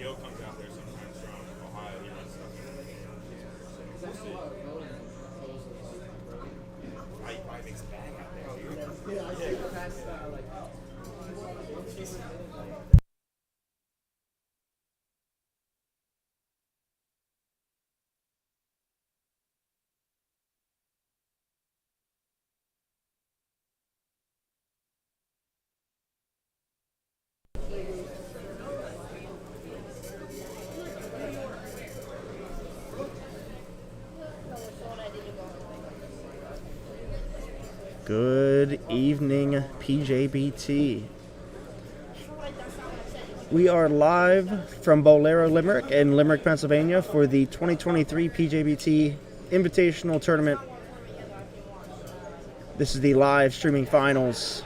Joe comes out there sometimes from Ohio. He runs stuff. He probably makes a bag out there. Yeah, I see the past Good evening, PJBT. We are live from Bowlero, Limerick, in Limerick, Pennsylvania, for the 2023 PJBT Invitational Tournament. This is the live streaming finals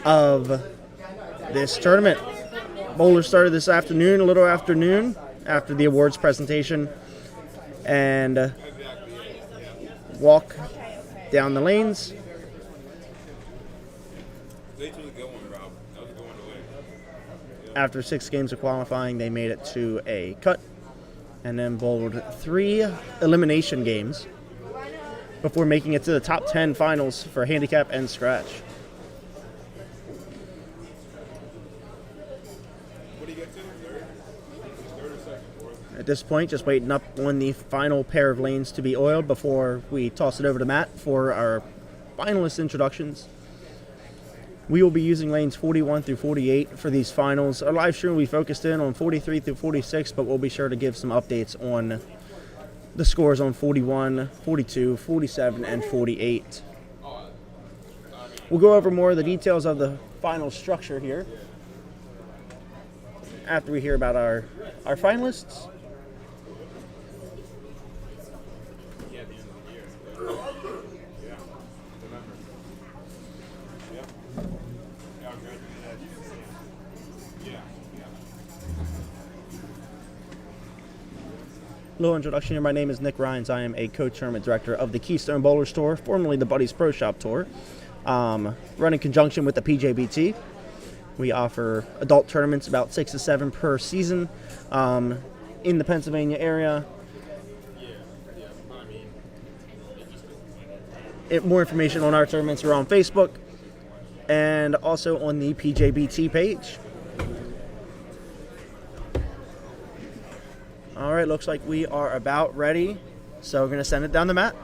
of this tournament. Bowlers started this afternoon, a little afternoon, after the awards presentation, and walk down the lanes. After 6 games of qualifying, they made it to a cut and then bowled 3 elimination games before making it to the top 10 finals for handicap and scratch. What do you get to? Third or second, fourth? At this point, just waiting up on the final pair of lanes to be oiled before we toss it over to Matt for our finalist introductions. We will be using lanes 41 through 48 for these finals. Our live stream will be focused in on 43 through 46, but we'll be sure to give some updates on the scores on 41, 42, 47, and 48. We'll go over more of the details of the final structure here after we hear about our finalists. Little introduction here. My name is Nick Rhines. I am a co-tournament director of the Keystone Bowlers Tour, formerly the Buddies Pro Shop Tour, run in conjunction with the PJBT. We offer adult tournaments, about 6 to 7 per season, in the Pennsylvania area. More information on our tournaments are on Facebook and also on the PJBT page. All right, looks like we are about ready, so we're going to send it down the mat.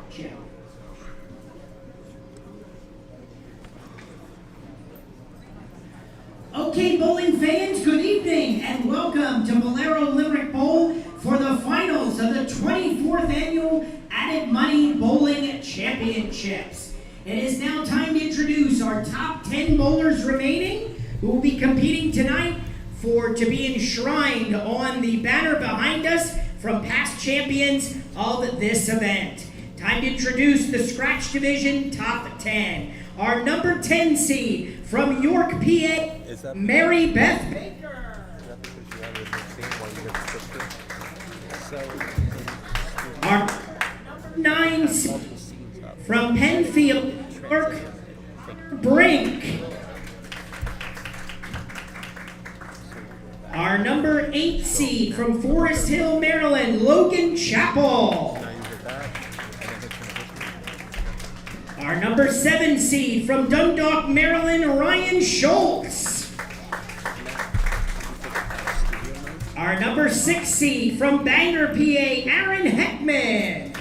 Okay, bowling fans, good evening and welcome to Bowlero Limerick Bowl for the finals of the 24th Annual Added Money Bowling Championships. It is now time to introduce our top 10 bowlers remaining who will be competing tonight to be enshrined on the banner behind us from past champions of this event. Time to introduce the Scratch Division Top 10. Our number 10 seed from York, PA, Mary Beth Baker. Our number 9 seed from Penfield, York, Brink. Our number 8 seed from Forest Hill, Maryland, Logan Chappell. Our number 7 seed from Dundalk, Maryland, Ryan Schultz. Our number 6 seed from Bangor, PA, Aaron Heckman.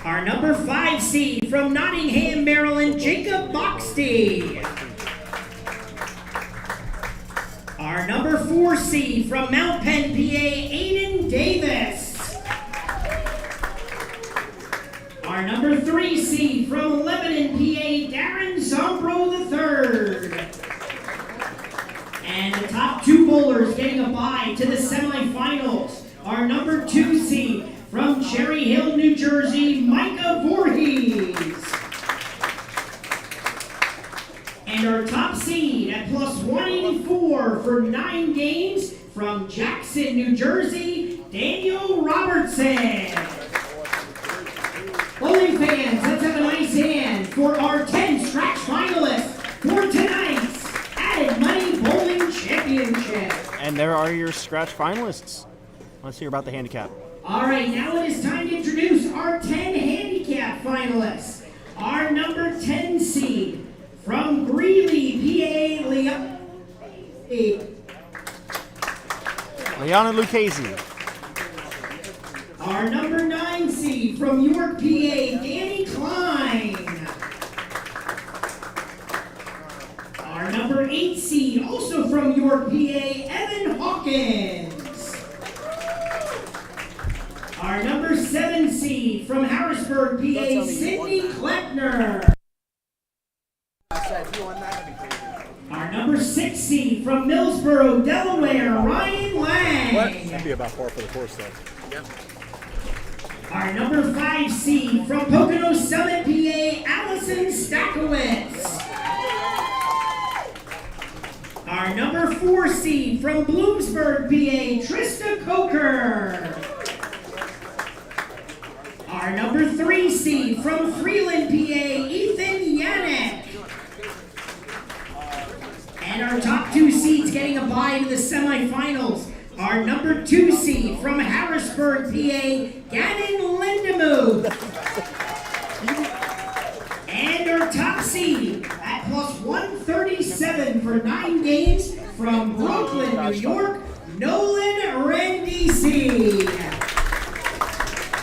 Our number 5 seed from Nottingham, Maryland, Jacob Boxty. Our number 4 seed from Mount Penn, PA, Aiden Davis. Our number 3 seed from Lebanon, PA, Darren Zombro III. And the top 2 bowlers getting a bye to the semifinals. Our number 2 seed from Cherry Hill, New Jersey, Micah Voorhees. And our top seed at plus 184 for 9 games from Jackson, New Jersey, Daniel Robertson. Bowling fans, let's have a nice hand for our 10 scratch finalists for tonight's Added Money Bowling Championship. Championship. And there are your scratch finalists. Let's hear about the handicap. All right, now it is time to introduce our 10 handicap finalists. Our number 10 seed from Greeley, PA, Liana Lucchese. Our number 9 seed from York, PA, Danny Klein. Our number 8 seed, also from York, PA, Evan Hawkins. Our number 7 seed from Harrisburg, PA, Sydney Kleckner. Our number 6 seed from Millsboro, Delaware, Ryan Lang. That'd be about par for the course, though. Yep. Our number 5 seed from Pocono Summit, PA, Allison Stakowitz. Our number 4 seed from Bloomsburg, PA, Trista Coker. Our number 3 seed from Freeland, PA, Ethan Yannick. And our top 2 seeds getting a bye to the semifinals. Our number 2 seed from Harrisburg, PA, Gannon Lindemuth. And our top seed at plus 137 for 9 games from Brooklyn, New York, Nolan Rendisi.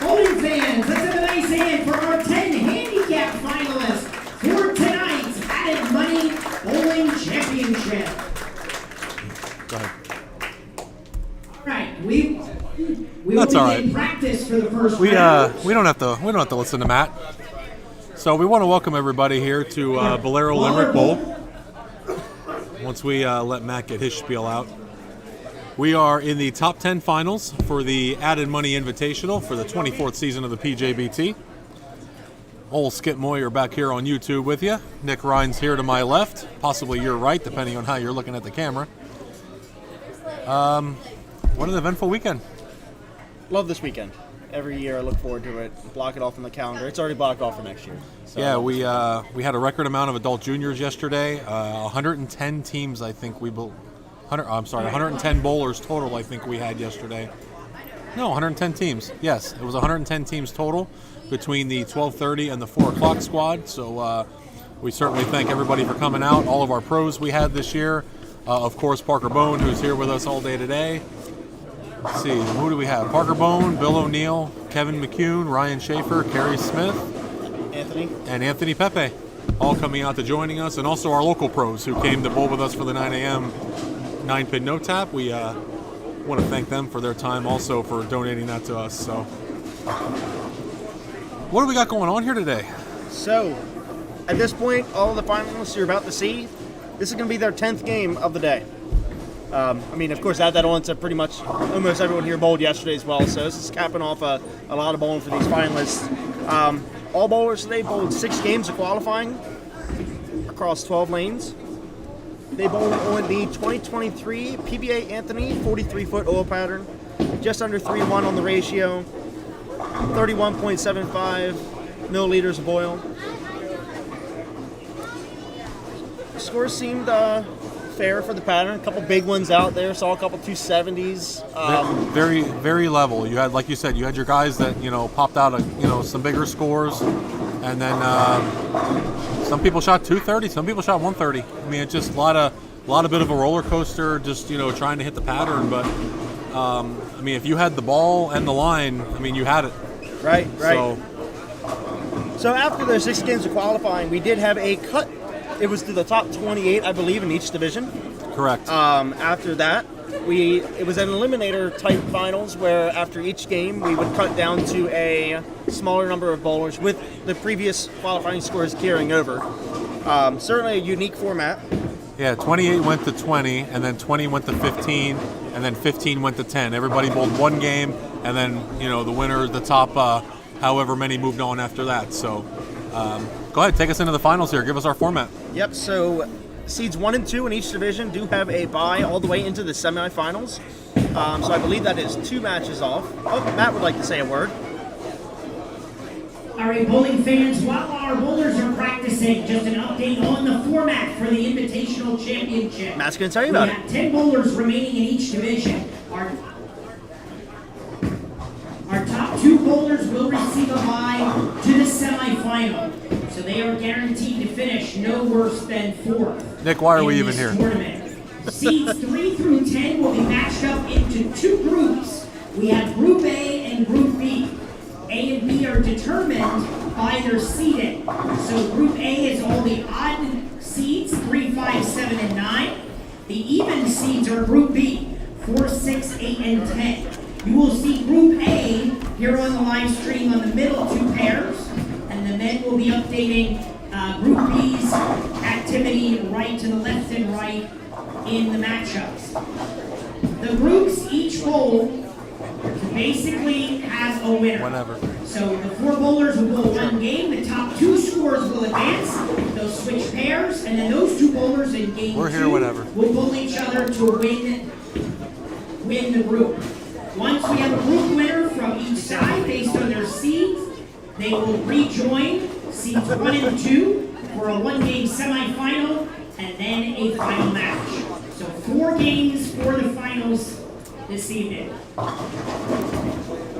Bowling fans, let's have a nice hand for our 10 handicap finalists for tonight's Added Money Bowling Championship. Go ahead. Right, we That's will all begin right. practice for the first We round. we don't have to listen to Matt. So we want to welcome everybody here to Bowlero Limerick Bowl. Once we let Matt get his spiel out, we are in the top 10 finals for the Added Money Invitational for the 24th season of the PJBT. Old Skip Moyer back here on YouTube with you. Nick Rhines here to my left, possibly your right, depending on how you're looking at the camera. What an eventful weekend. Love this weekend. Every year I look forward to it. Block it off on the calendar. It's already blocked off for next year. So. Yeah, we had a record amount of adult juniors yesterday. 110 teams, I think 110 bowlers total, I think we had yesterday. No, 110 teams. Yes, it was 110 teams total between the 12:30 and the 4 o'clock squad. So we certainly thank everybody for coming out. All of our pros we had this year. Of course, Parker Bone, who's here with us all day today. Let's see, who do we have? Parker Bone, Bill O'Neill, Kevin McCune, Ryan Schaefer, Kerry Smith, and Anthony Pepe, all coming out to joining us, and also our local pros who came to bowl with us for the 9 a.m. 9-pin no tap. We want to thank them for their time, also for donating that to us. So, what do we got going on here today? So, at this point, all the finalists you're about to see, this is going to be their 10th game of the day. I mean, of course, add that on to pretty much almost everyone here bowled yesterday as well. So this is capping off a lot of bowling for these finalists. All bowlers today bowled 6 games of qualifying across 12 lanes. They bowled on the 2023 PBA Anthony 43-foot oil pattern, just under 3-1 on the ratio, 31.75 milliliters of oil. Scores seemed fair for the pattern. A couple big ones out there. Saw a couple 270s. Very, very level. You had, like you said, you had your guys that popped out, some bigger scores, and then some people shot 230, some people shot 130. I mean, it's just a lot of bit of a roller coaster, just trying to hit the pattern. But I mean, if you had the ball and the line, I mean, you had it. Right. So after those 6 games of qualifying, we did have a cut. It was to the top 28, I believe, in each division. Correct. After that, it was an eliminator type finals where after each game we would cut down to a smaller number of bowlers with the previous qualifying scores carrying over. Certainly a unique format. Yeah, 28 went to 20, and then 20 went to 15, and then 15 went to 10. Everybody bowled 1 game, and then the winner, the top however many moved on after that. So go ahead, take us into the finals here. Give us our format. Yep, so seeds 1 and 2 in each division do have a bye all the way into the semifinals. So I believe that is 2 matches off. Oh, Matt would like to say a word. All Area bowling fans, while our bowlers are practicing, just an update on the format for the Invitational Championship. Matt's going to tell you about it. We have 10 bowlers remaining in each division. Our top 2 bowlers will receive a bye to the semifinal. So they are guaranteed to finish no worse than 4th. Nick, why are we even here? Tournament. Seeds 3 through 10 will be matched up into 2 groups. We have Group A and Group B. A and B are determined by their seeding. So Group A is all the odd seeds, 3, 5, 7, and 9. The even seeds are Group B, 4, 6, 8, and 10. You will see Group A here on the live stream on the middle 2 pairs, and the men will be updating Group B's activity right to the left and right in the matchups. The groups each bowl basically has a winner. Whenever. So the 4 bowlers will bowl 1 game, the top 2 scores will advance, they'll switch pairs, and then those 2 bowlers in game 2 will bowl each other to win the group. Once we have a group winner from each side based on their seeds, they will rejoin seeds 1 and 2 for a 1-game semifinal and then a final match. So 4 games for the finals this evening.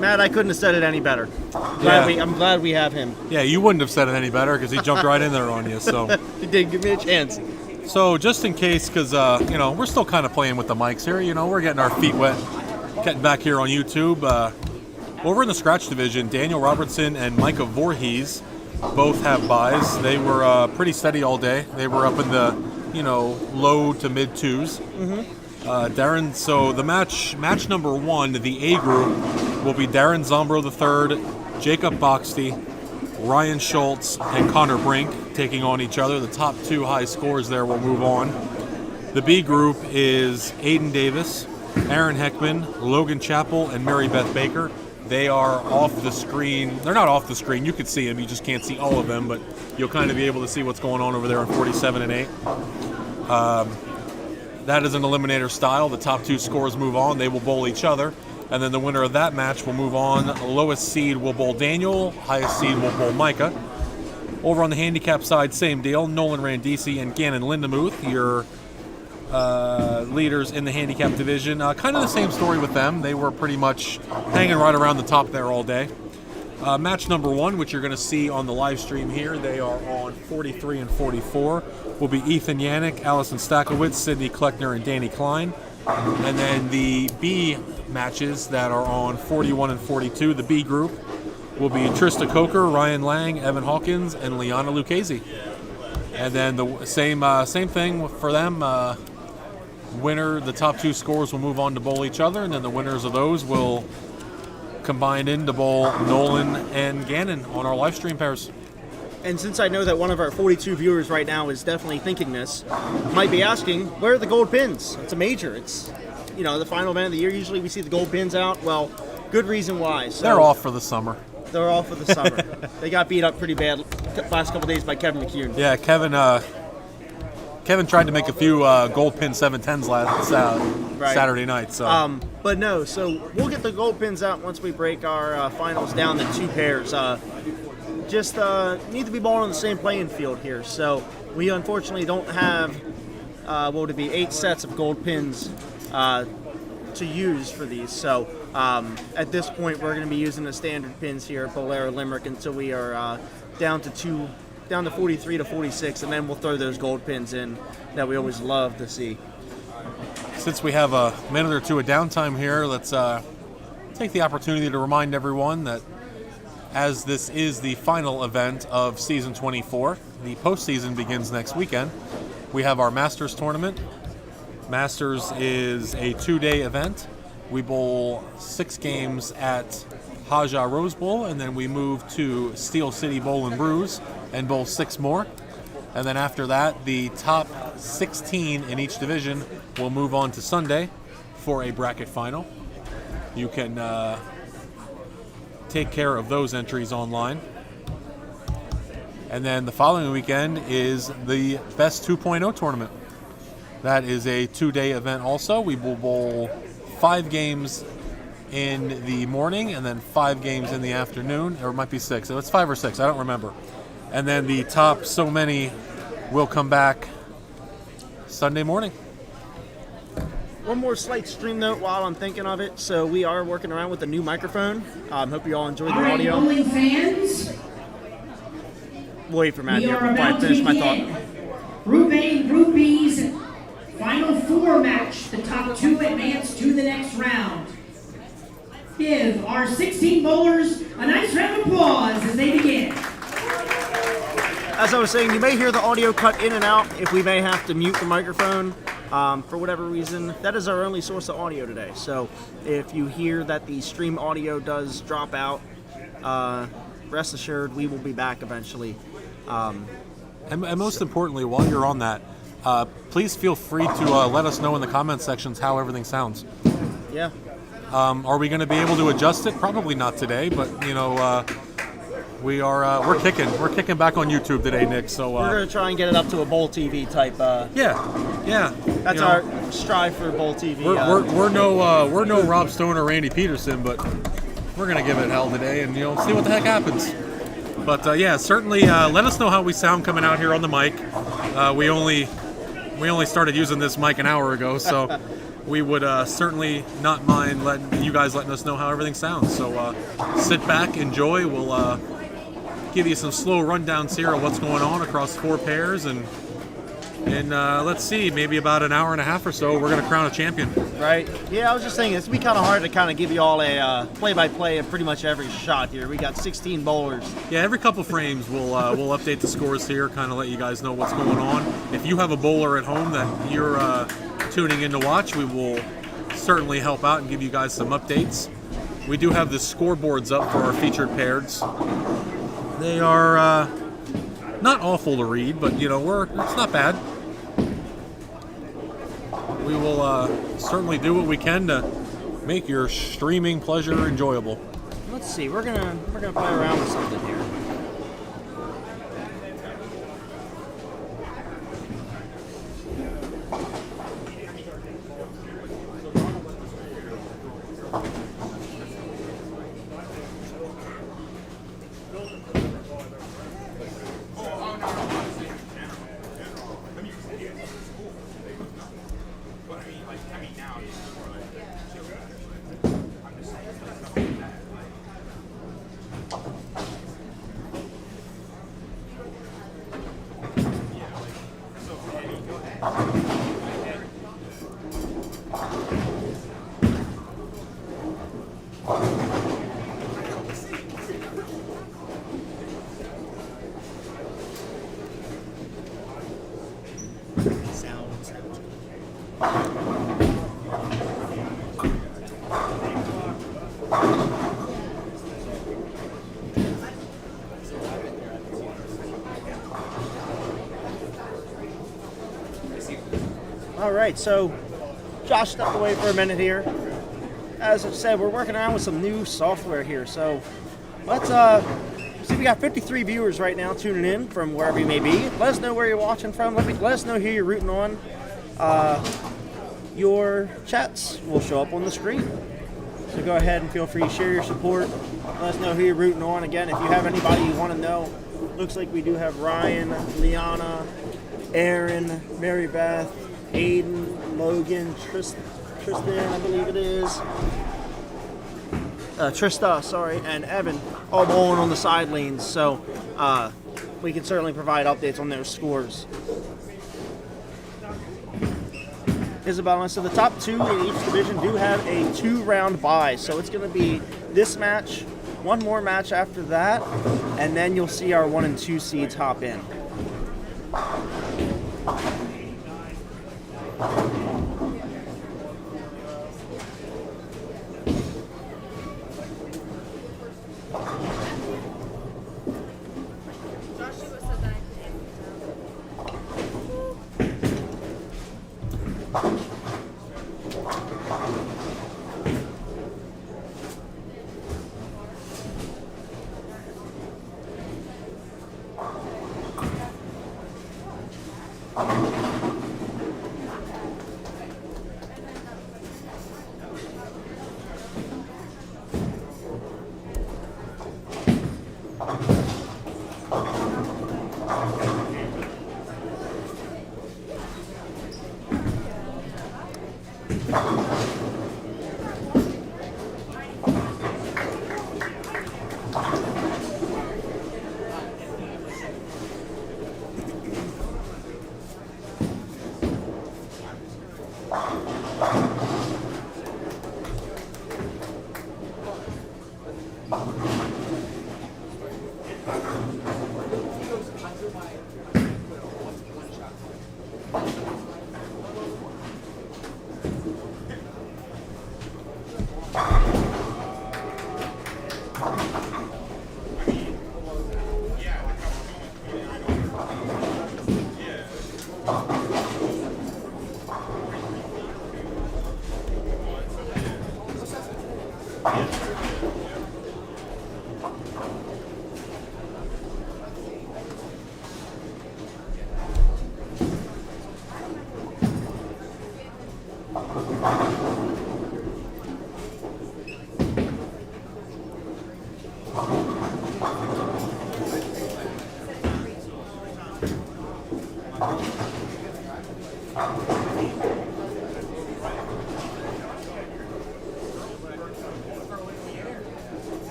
Matt, I couldn't have said it any better. I'm glad we have him. Yeah, you wouldn't have said it any better because he jumped right in there on you. So He did give me a chance. So just in case, because we're still kind of playing with the mics here. We're getting our feet wet, getting back here on YouTube. Over in the scratch division, Daniel Robertson and Micah Voorhees both have buys. They were pretty steady all day. They were up in the low to mid 2s. Darren. So the match number 1, the A group, will be Darren Zombro III, Jacob Boxty, Ryan Schultz, and Connor Brink taking on each other. The top 2 high scores there will move on. The B group is Aiden Davis, Aaron Heckman, Logan Chappell, and Mary Beth Baker. They are off the screen. They're not off the screen. You can see them. You just can't see all of them, but you'll kind of be able to see what's going on over there in 47 and 8. That is an eliminator style. The top 2 scores move on. They will bowl each other. And then the winner of that match will move on. Lowest seed will bowl Daniel. Highest seed will bowl Micah. Over on the handicap side, same deal. Nolan Randisi and Gannon Lindemuth, your leaders in the handicap division. Kind of the same story with them. They were pretty much hanging right around the top there all day. Match number 1, which you're going to see on the live stream here, they are on 43 and 44, will be Ethan Yannick, Allison Stakowitz, Sydney Kleckner, and Danny Klein. And then the B matches that are on 41 and 42, the B group, will be Trista Coker, Ryan Lang, Evan Hawkins, and Liana Lucchese. And then the same thing for them. Winner, the top 2 scores will move on to bowl each other, and then the winners of those will combine in to bowl Nolan and Gannon on our live stream pairs. And since I know that one of our 42 viewers right now is definitely thinking this, might be asking, where are the gold pins? It's a major. It's, the final event of the year. Usually we see the gold pins out. Well, good reason why. So they're off for the summer. They're off for the summer. They got beat up pretty bad last couple days by Kevin McCune. Yeah, Kevin tried to make a few gold pin 710s last Saturday night. So, but no. So we'll get the gold pins out once we break our finals down to 2 pairs. Just need to be bowling on the same playing field here. So we unfortunately don't have 8 sets of gold pins to use for these. So at this point, we're going to be using the standard pins here at Bowlero Limerick until we are down to 43 to 46, and then we'll throw those gold pins in that we always love to see. Since we have a minute or 2 of downtime here, let's take the opportunity to remind everyone that as this is the final event of season 24, the postseason begins next weekend. We have our Masters tournament. Masters is a 2-day event. We bowl 6 games at Haja Rose Bowl, and then we move to Steel City Bowl and Brews and bowl 6 more. And then after that, the top 16 in each division will move on to Sunday for a bracket final. You can take care of those entries online. And then the following weekend is the Best 2.0 tournament. That is a 2-day event also. We will bowl 5 games in the morning, and then 5 games in the afternoon, or it might be 6. So it's 5 or 6, I don't remember. And then the top so many will come back Sunday morning. One more slight stream note while I'm thinking of it. So we are working around with a new microphone. Hope you all enjoyed the All right, audio. bowling fans, Wait for Matt we here are before I about to finish my begin thought. Group A, Group B's Final 4 match. The top 2 advance to the next round. Give our 16 bowlers a nice round of applause as they begin. As I was saying, you may hear the audio cut in and out if we may have to mute the microphone for whatever reason. That is our only source of audio today. So if you hear that the stream audio does drop out, rest assured we will be back eventually. And most importantly, while you're on that, please feel free to let us know in the comment sections how everything sounds. Yeah. Are we going to be able to adjust it? Probably not today, but we're kicking back on YouTube today, Nick. So We're going to try and get it up to a Bowl TV type. yeah. That's our strive for Bowl TV. We're no Rob Stone or Randy Peterson, but we're going to give it hell today and see what the heck happens. But certainly let us know how we sound coming out here on the mic. We only started using this mic an hour ago, so we would certainly not mind letting you guys letting us know how everything sounds. So sit back, enjoy. We'll give you some slow rundowns here of what's going on across 4 pairs, and let's see, maybe about an hour and a half or so, we're going to crown a champion. Right? Yeah, I was just saying, it's be kind of hard to kind of give you all a play-by-play of pretty much every shot here. We got 16 bowlers. Yeah, every couple frames we'll update the scores here, kind of let you guys know what's going on. If you have a bowler at home that you're tuning in to watch, we will certainly help out and give you guys some updates. We do have the scoreboards up for our featured pairs. They are not awful to read, but it's not bad. We will certainly do what we can to make your streaming pleasure enjoyable. Let's see, we're gonna play around with something here. All right, so Josh stepped away for a minute here. As I said, we're working around with some new software here. So let's see, we got 53 viewers right now tuning in from wherever you may be. Let us know where you're watching from. Let us know who you're rooting on. Your chats will show up on the screen. So go ahead and feel free to share your support. Let us know who you're rooting on. Again, if you have anybody you want to know, looks like we do have Ryan, Liana, Aaron, Mary Beth, Aiden, Logan, Tristan, I believe it is. Trista, sorry, and Evan, all bowling on the side lanes. So we can certainly provide updates on their scores. Isabella, so the top 2 in each division do have a 2-round bye. So it's going to be this match, one more match after that, and then you'll see our 1 and 2 seeds hop in.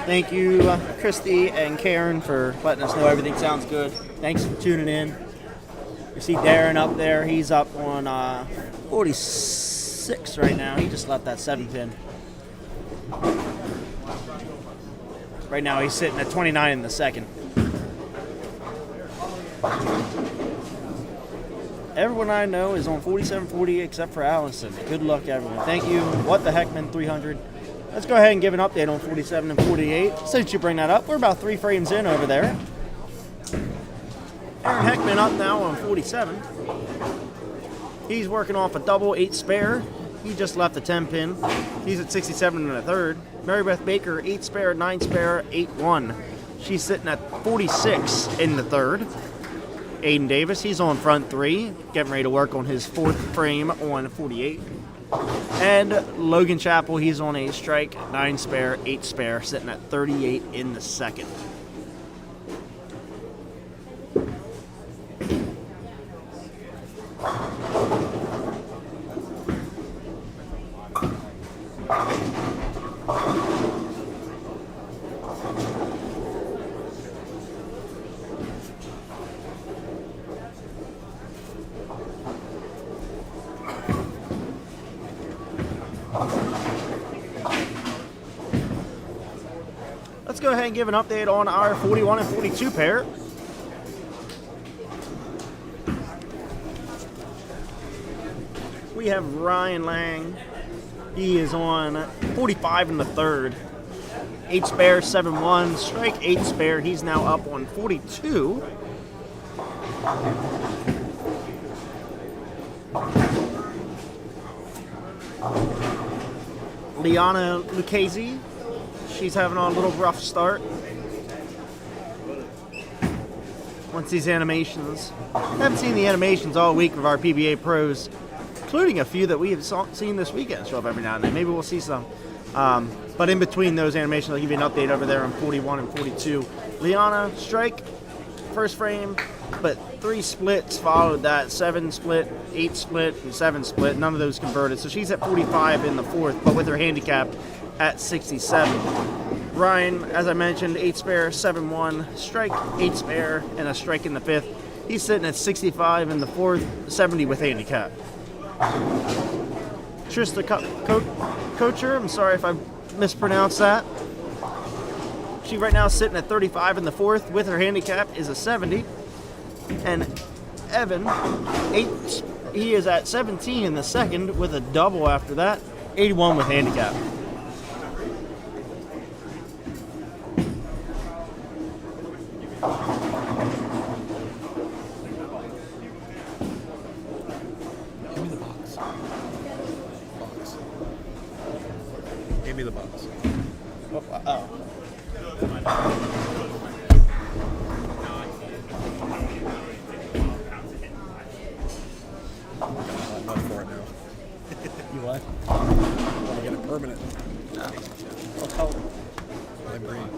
Thank you, Christy and Karen, for letting us know everything sounds good. Thanks for tuning in. You see Darren up there. He's up on 46 right now. He just left that 7-pin. Right now he's sitting at 29 in the second. Everyone I know is on 47-48 except for Allison. Good luck, everyone. Thank you. What the Heckman 300. Let's go ahead and give an update on 47 and 48. Since you bring that up, we're about 3 frames in over there. Aaron Heckman up now on 47. He's working off a double 8 spare. He just left a 10-pin. He's at 67 in the third. Mary Beth Baker, 8 spare, 9 spare, 8-1. She's sitting at 46 in the third. Aiden Davis, he's on front 3, getting ready to work on his 4th frame on 48. And Logan Chappell, he's on a strike, 9 spare, 8 spare, sitting at 38 in the second. Let's go ahead and give an update on our 41 and 42 pair. We have Ryan Lang. He is on 45 in the third. 8 spare, 7-1, strike 8 spare. He's now up on 42. Liana Lucchese. She's having a little rough start. Once these animations, I haven't seen the animations all week of our PBA pros, including a few that we have seen this weekend show up every now and then. Maybe we'll see some. But in between those animations, I'll give you an update over there on 41 and 42. Liana, strike, first frame, but 3 splits followed that. 7 split, 8 split, and 7 split. None of those converted. So she's at 45 in the fourth, but with her handicap at 67. Ryan, as I mentioned, 8 spare, 7-1, strike, 8 spare, and a strike in the fifth. He's sitting at 65 in the fourth, 70 with handicap. Trista Kocher, I'm sorry if I mispronounced that. She right now sitting at 35 in the fourth with her handicap is a 70. And Evan, he is at 17 in the second with a double after that, 81 with handicap. Give me the box. Give me the box. Oh. I'm up for it now. You what? I want to get it permanent. What color? I'm green.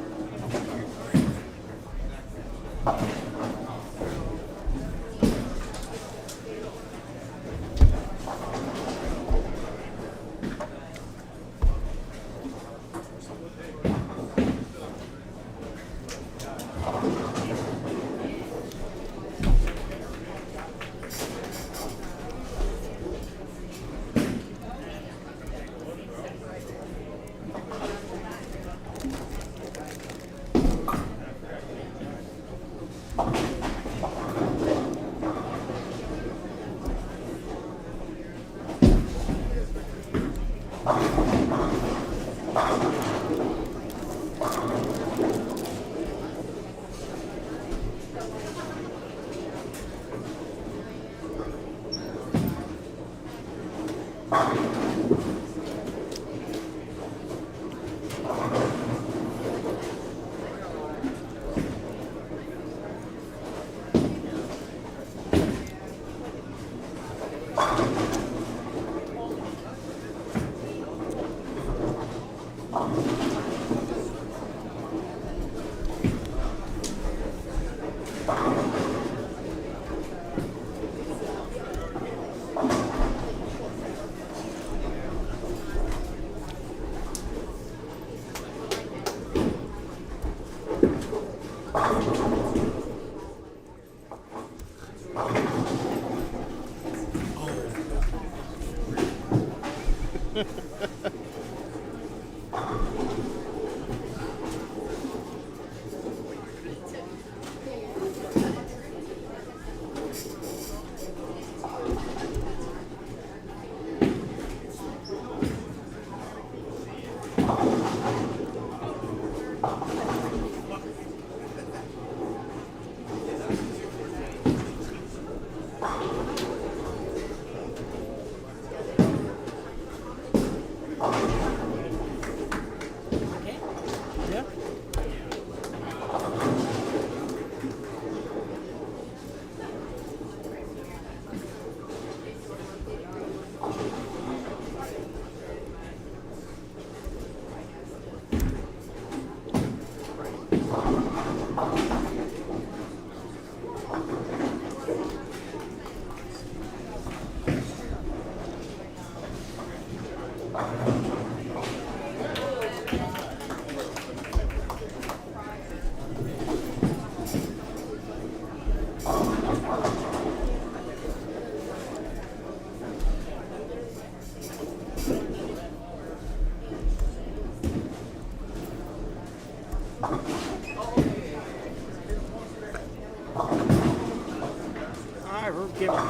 Alright, we're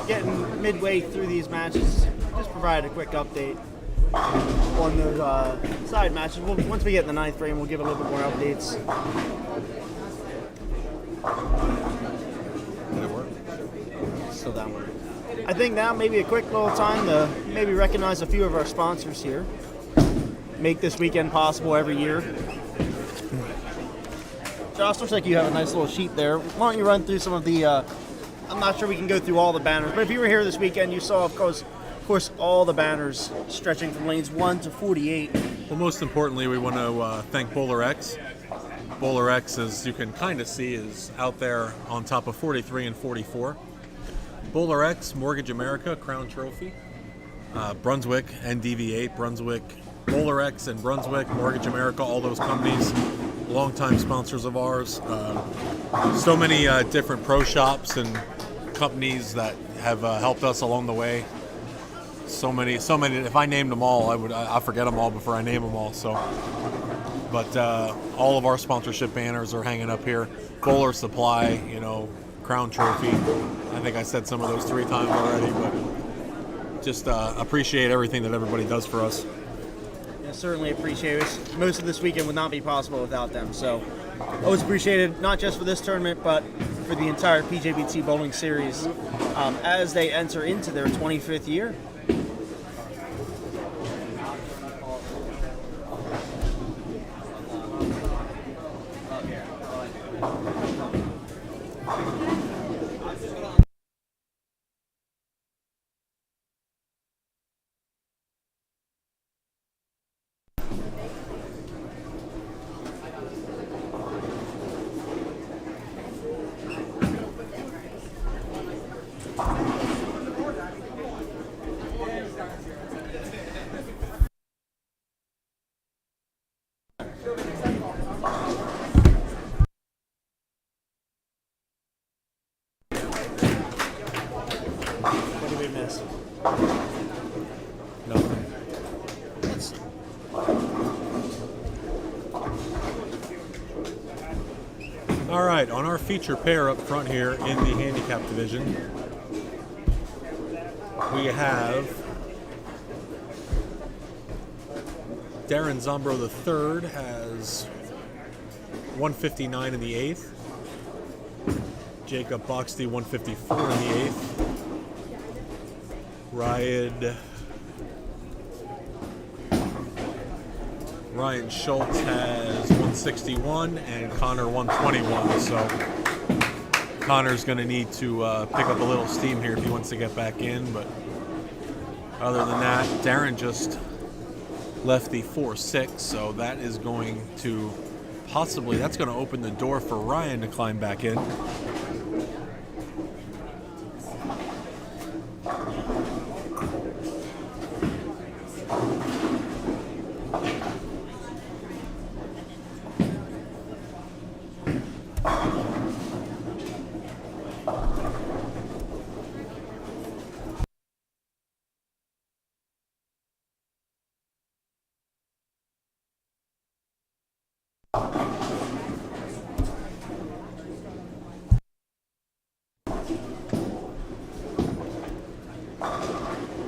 getting midway through these matches. Just provide a quick update on those side matches. Once we get in the ninth frame, we'll give a little bit more updates. Still downward. I think now maybe a quick little time to maybe recognize a few of our sponsors here. Make this weekend possible every year. Josh, looks like you have a nice little sheet there. Why don't you run through some of the, I'm not sure we can go through all the banners, but if you were here this weekend, you saw, of course, all the banners stretching from lanes 1 to 48. Well, most importantly, we want to thank Bowlero. Bowlero, as you can kind of see, is out there on top of 43 and 44. Bowlero, Mortgage America, Crown Trophy, Brunswick, NDV8, Brunswick, Bowlero and Brunswick, Mortgage America, all those companies, longtime sponsors of ours. So many different pro shops and companies that have helped us along the way. So many. If I named them all, I forget them all before I name them all. So, but all of our sponsorship banners are hanging up here. Bowler Supply, Crown Trophy. I think I said some of those 3 times already, but just appreciate everything that everybody does for us. Yeah, certainly appreciate it. Most of this weekend would not be possible without them. So, always appreciated, not just for this tournament, but for the entire PJBT bowling series as they enter into their 25th year. What did we miss? Nothing. All right, on our feature pair up front here in the handicap division, we have Darren Zombro III has 159 in the 8th. Jacob Boxty 154 in the 8th. Ryan Schultz has 161 and Connor 121. So Connor's going to need to pick up a little steam here if he wants to get back in. But other than that, Darren just left the 4-6, so that is going to possibly, that's going to open the door for Ryan to climb back in.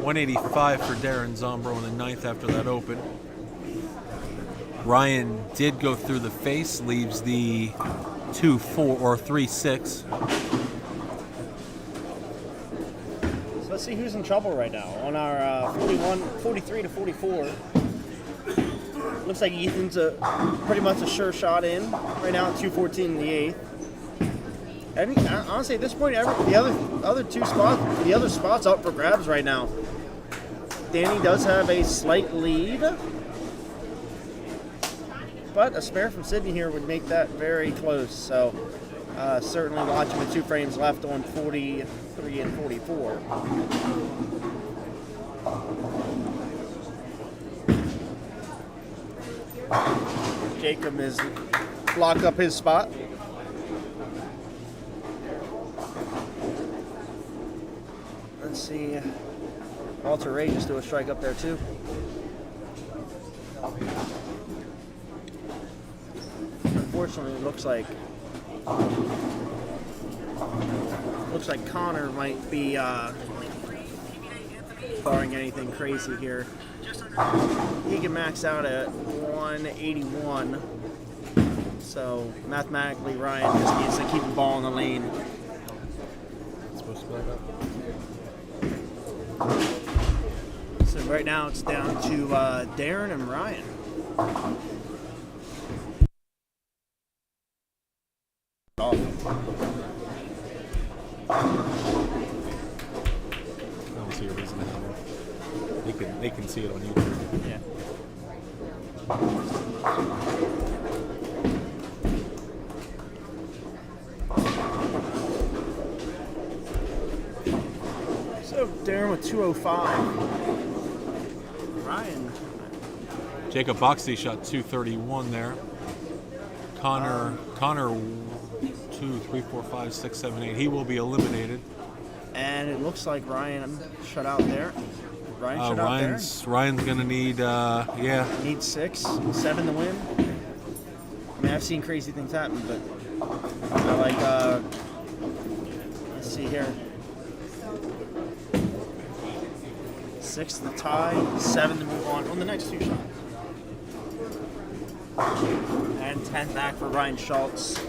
$185 for Darren Zombro in the 9th after that open. Ryan did go through the face, leaves the 2-4 or 3-6. So let's see who's in trouble right now. On our 43 to 44. Looks like Ethan's pretty much a sure shot in right now at 214 in the 8th. And honestly, at this point, the other spots up for grabs right now. Danny does have a slight lead, but a spare from Sydney here would make that very close. So certainly watching with 2 frames left on 43 and 44. Jacob is locked up his spot. Let's see. Walter Ray just do a strike up there too. Unfortunately, it looks like Connor might be barring anything crazy here. He can max out at 181. So mathematically, Ryan just needs to keep the ball in the lane. It's supposed to be like that. So right now it's down to Darren and Ryan. I don't see a reason to have it. They can see it on YouTube. Yeah. So Darren with 205. Ryan. Jacob Boxty shot 231 there. Connor 2, 3, 4, 5, 6, 7, 8. He will be eliminated. And it looks like Ryan shut out there. Ryan's gonna need Needs 6, 7 to win. I mean, I've seen crazy things happen, but I like let's see here. 6 to tie, 7 to move on the next 2 shots. And 10 back for Ryan Schultz.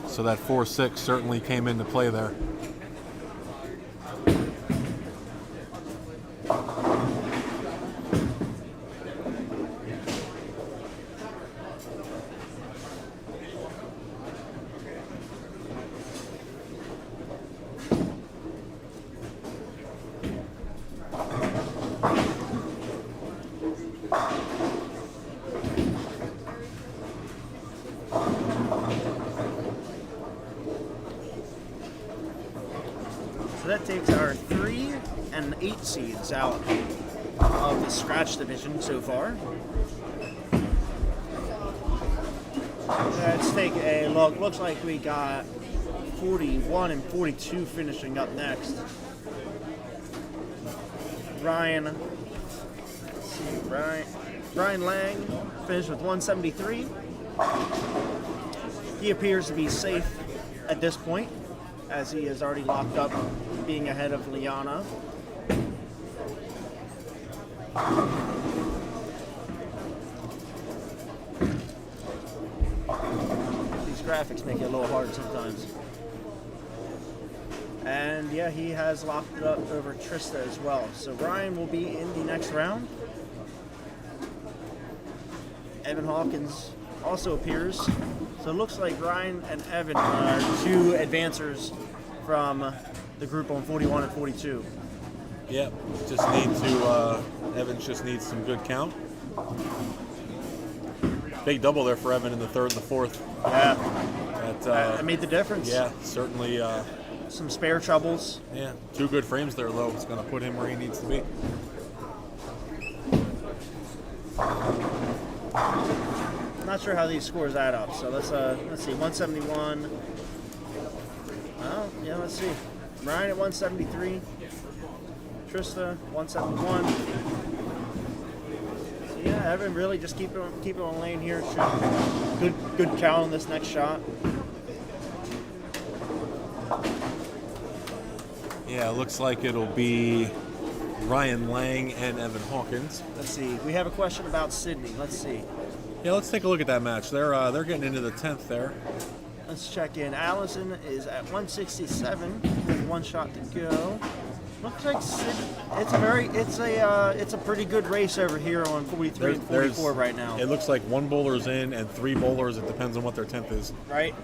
So that 4-6 certainly came into play there. So that takes our 3 and 8 seeds out of the scratch division so far. Let's take a look. Looks like we got 41 and 42 finishing up next. Ryan Lang finished with 173. He appears to be safe at this point, as he is already locked up, being ahead of Liana. graphics make it a little hard sometimes. And yeah, he has locked it up over Trista as well. So Ryan will be in the next round. Evan Hawkins also appears. So it looks like Ryan and Evan are two advancers from the group on 41 and 42. Yep. Just need to. Evans just needs some good count. Big double there for Evan in the third and the fourth. Yeah. That made the difference. Yeah, certainly. Some spare troubles. Yeah, 2 good frames there, though. It's going to put him where he needs to be. I'm not sure how these scores add up. So let's see. 171. Well, yeah, let's see. Ryan at 173. Trista 171. So yeah, Evan really just keep it on lane here. Good count on this next shot. Yeah, it looks like it'll be Ryan Lang and Evan Hawkins. Let's see. We have a question about Sydney. Let's see. Yeah, let's take a look at that match. They're getting into the 10th there. Let's check in. Allison is at 167 with 1 shot to go. Looks like Sydney, it's a pretty good race over here on 43 and 44 right now. It looks like 1 bowler's in and 3 bowlers. It depends on what their 10th is. Right.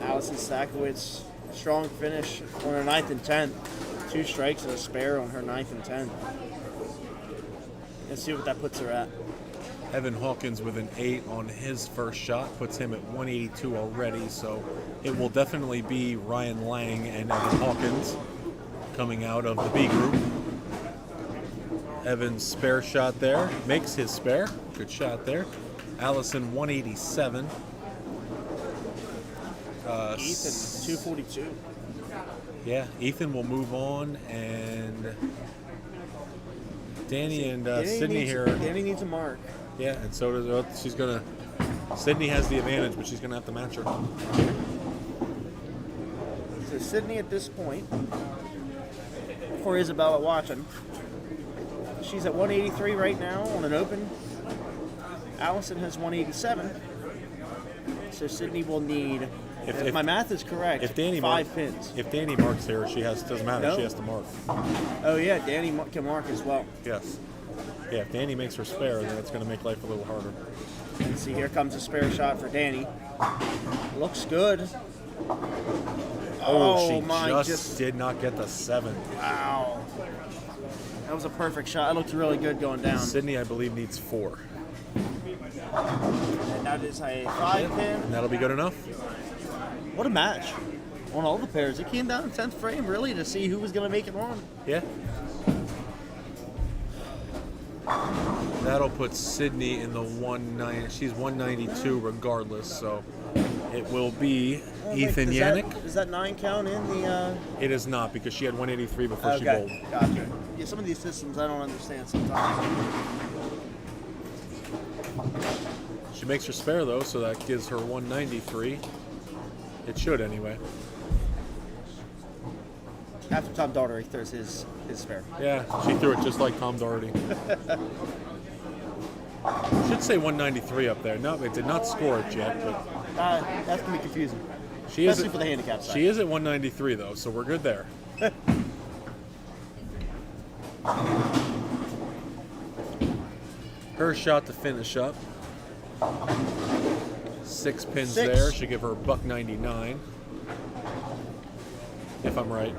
Allison Stakowicz, strong finish on her 9th and 10th. 2 strikes and a spare on her 9th and 10th. Let's see what that puts her at. Evan Hawkins with an 8 on his first shot puts him at 182 already, so it will definitely be Ryan Lang and Evan Hawkins coming out of the B group. Evan's spare shot there makes his spare. Good shot there. Allison 187. Ethan 242. Yeah, Ethan will move on, and Danny and Sydney here. Danny needs a mark. Yeah, and so does she's gonna. Sydney has the advantage, but she's gonna have to match her. So Sydney at this point, for Isabella watching, she's at 183 right now on an open. Allison has 187. So Sydney will need, if my math is correct, if Danny 5 pins. If Danny marks here, doesn't matter. No. She has to mark. Oh yeah, Danny can mark as well. Yes. Yeah, if Danny makes her spare, then it's going to make life a little harder. Let's see, here comes a spare shot for Danny. Looks good. She just did not get the 7. Wow. That was a perfect shot. It looked really good going down. Sydney, I believe, needs 4. And that is a 5 pin. And that'll be good enough. What a match on all the pairs. It came down in 10th frame, really, to see who was going to make it on. Yeah. That'll put Sydney in the 190. She's 192 regardless, so it will be Ethan Yannick. Is that 9 count in the... It is not, because she had 183 before she bowled. Gotcha. Yeah, some of these systems I don't understand sometimes. She makes her spare, though, so that gives her 193. It should, anyway. After Tom Daugherty throws his spare. Yeah, she threw it just like Tom Daugherty. Should say 193 up there. No, it did not score it yet, but That's going to be confusing. she Especially is for the handicap side. She is at 193, though, so we're good there. Her shot to finish up. 6 pins 6. there. Should give her $1.99. If I'm right.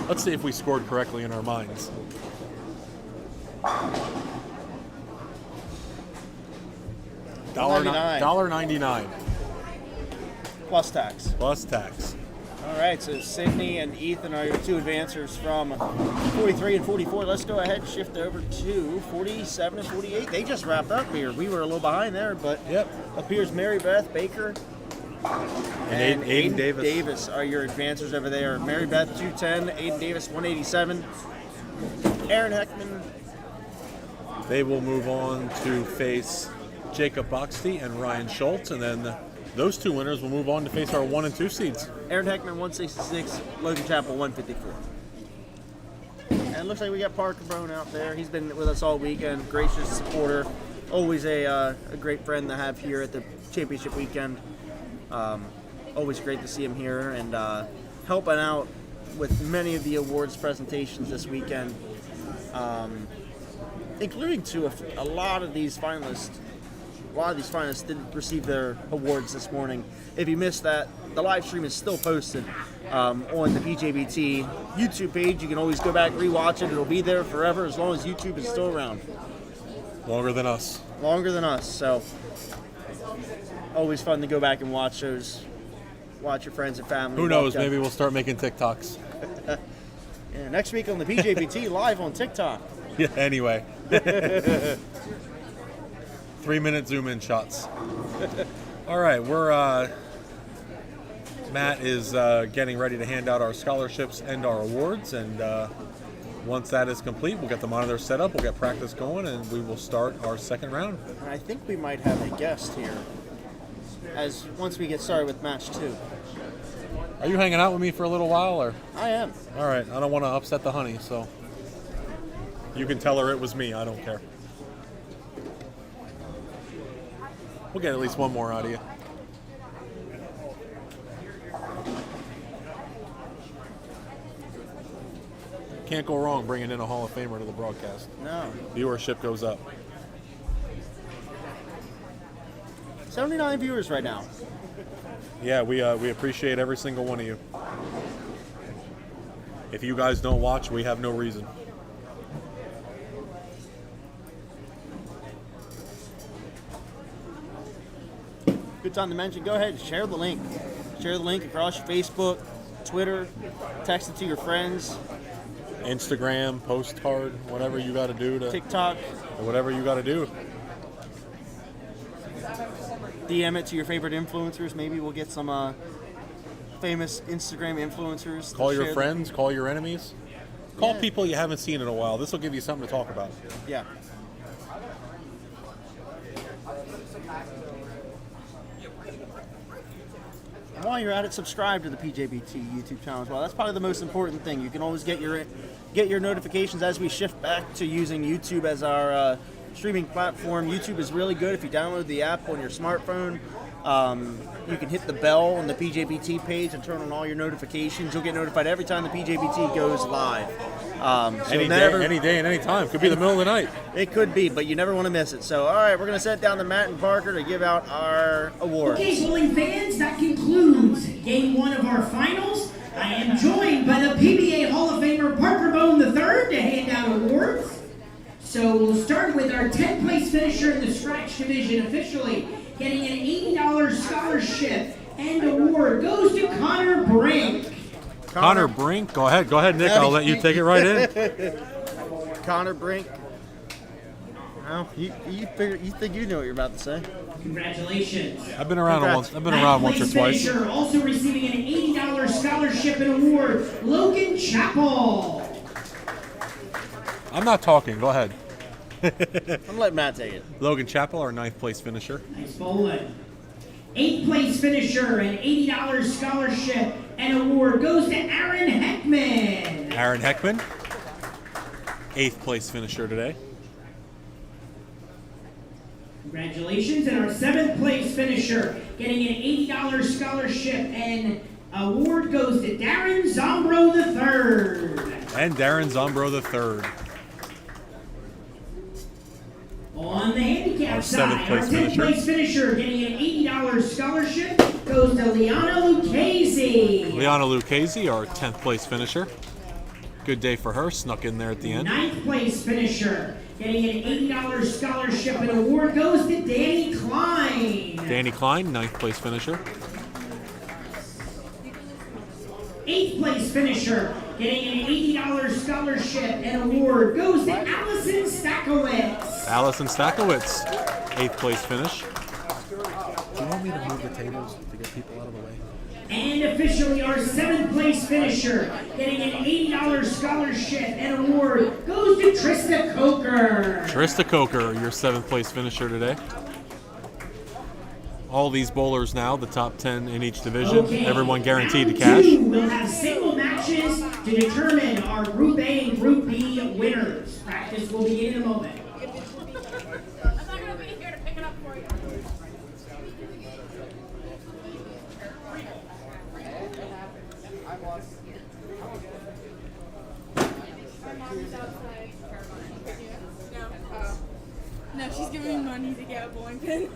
Let's see if we scored correctly in our minds. $1.99 Plus tax. plus tax. All right, so Sydney and Ethan are your 2 advancers from 43 and 44. Let's go ahead and shift over to 47 and 48. They just wrapped up here. We were a little behind there, but Yep. appears Mary Beth Baker And Aiden Davis. Davis are your advancers over there. Mary Beth 210, Aiden Davis 187. Aaron Heckman. They will move on to face Jacob Boxty and Ryan Schultz, and then those 2 winners will move on to face our 1 and 2 seeds. Aaron Heckman 166, Logan Chappell 154. And it looks like we got Parker Brown out there. He's been with us all weekend, gracious supporter. always a great friend to have here at the championship weekend. Always great to see him here and helping out with many of the awards presentations this weekend, including to a lot of these finalists. A lot of these finalists didn't receive their awards this morning. If you missed that, the live stream is still posted on the PJBT YouTube page. You can always go back, rewatch it. It'll be there forever as long as YouTube is still around. Longer than us. Longer than us. So always fun to go back and watch those. Watch your friends and family. Who knows? Maybe we'll start making TikToks. Yeah, next week on the PJBT live on TikTok. Yeah. Anyway. 3-minute zoom in shots. All right, Matt is getting ready to hand out our scholarships and our awards, and once that is complete, we'll get the monitor set up, we'll get practice going, and we will start our second round. And I think we might have a guest here once we get started with match 2. Are you hanging out with me for a little while, or? I am. All right, I don't want to upset the honey, so you can tell her it was me. I don't care. We'll get at least one more out of you. Can't go wrong bringing in a Hall of Famer to the broadcast. No. Viewership goes up. 79 viewers right now. Yeah, we appreciate every single one of you. If you guys don't watch, we have no reason. Good time to mention, go ahead and share the link. Share the link across your Facebook, Twitter, text it to your friends. Instagram, postcard, whatever you got to do to TikTok. Whatever you got to do. DM it to your favorite influencers. Maybe we'll get some famous Instagram influencers. Call your friends, call your enemies. Call Yeah. people you haven't seen in a while. This will give you something to talk about. Yeah. And while you're at it, subscribe to the PJBT YouTube channel as well. That's probably the most important thing. You can always get your notifications as we shift back to using YouTube as our streaming platform. YouTube is really good if you download the app on your smartphone. You can hit the bell on the PJBT page and turn on all your notifications. You'll get notified every time the PJBT goes live. Any day and any time. Could be the middle of the night. It could be, but you never want to miss it. So, all right, we're going to set down to Matt and Parker to give out our awards. Okay, bowling fans, that concludes Game 1 of our finals. I am joined by the PBA Hall of Famer Parker Bone III to hand out awards. So we'll start with our 10th place finisher in the scratch division officially, getting an $80 scholarship and award goes to Connor Brink. Connor Brink. Go ahead, Nick. I'll let you take it right in. Connor Brink. Well, you think you know what you're about to say? Congratulations. I've been around once. I've been around once or twice. Finisher, also receiving an $80 scholarship and award, Logan Chappell. I'm not talking. Go ahead. I'm letting Matt take it. Logan Chappell, our 9th place finisher. Nice bowling. 8th place finisher, an $80 scholarship and award goes to Aaron Heckman. Aaron Heckman, 8th place finisher today. Congratulations. And our 7th place finisher, getting an $80 scholarship and award goes to Darren Zombro III. And Darren Zombro III. On the handicap Our side, 7th place our 10th finisher. place finisher getting an $80 scholarship goes to Liana Lucchese. Liana Lucchese, our 10th place finisher. Good day for her, snuck in there at the end. 9th place finisher getting an $80 scholarship and award goes to Danny Klein. Danny Klein, 9th place finisher. 8th place finisher getting an $80 scholarship and award goes to Allison Stakowitz. Allison Stakowitz, 8th place finish. Do you want me to move the tables to get people out of the way? And officially our 7th place finisher getting an $80 scholarship and award goes to Trista Coker. Trista Coker, your 7th place finisher today. All these bowlers now, the top 10 in each division. Okay, Everyone guaranteed to round cash. 2, we'll have single matches to determine our Group A and Group B winners. Practice will begin in a moment. No, she's giving me money to get a bowling pin.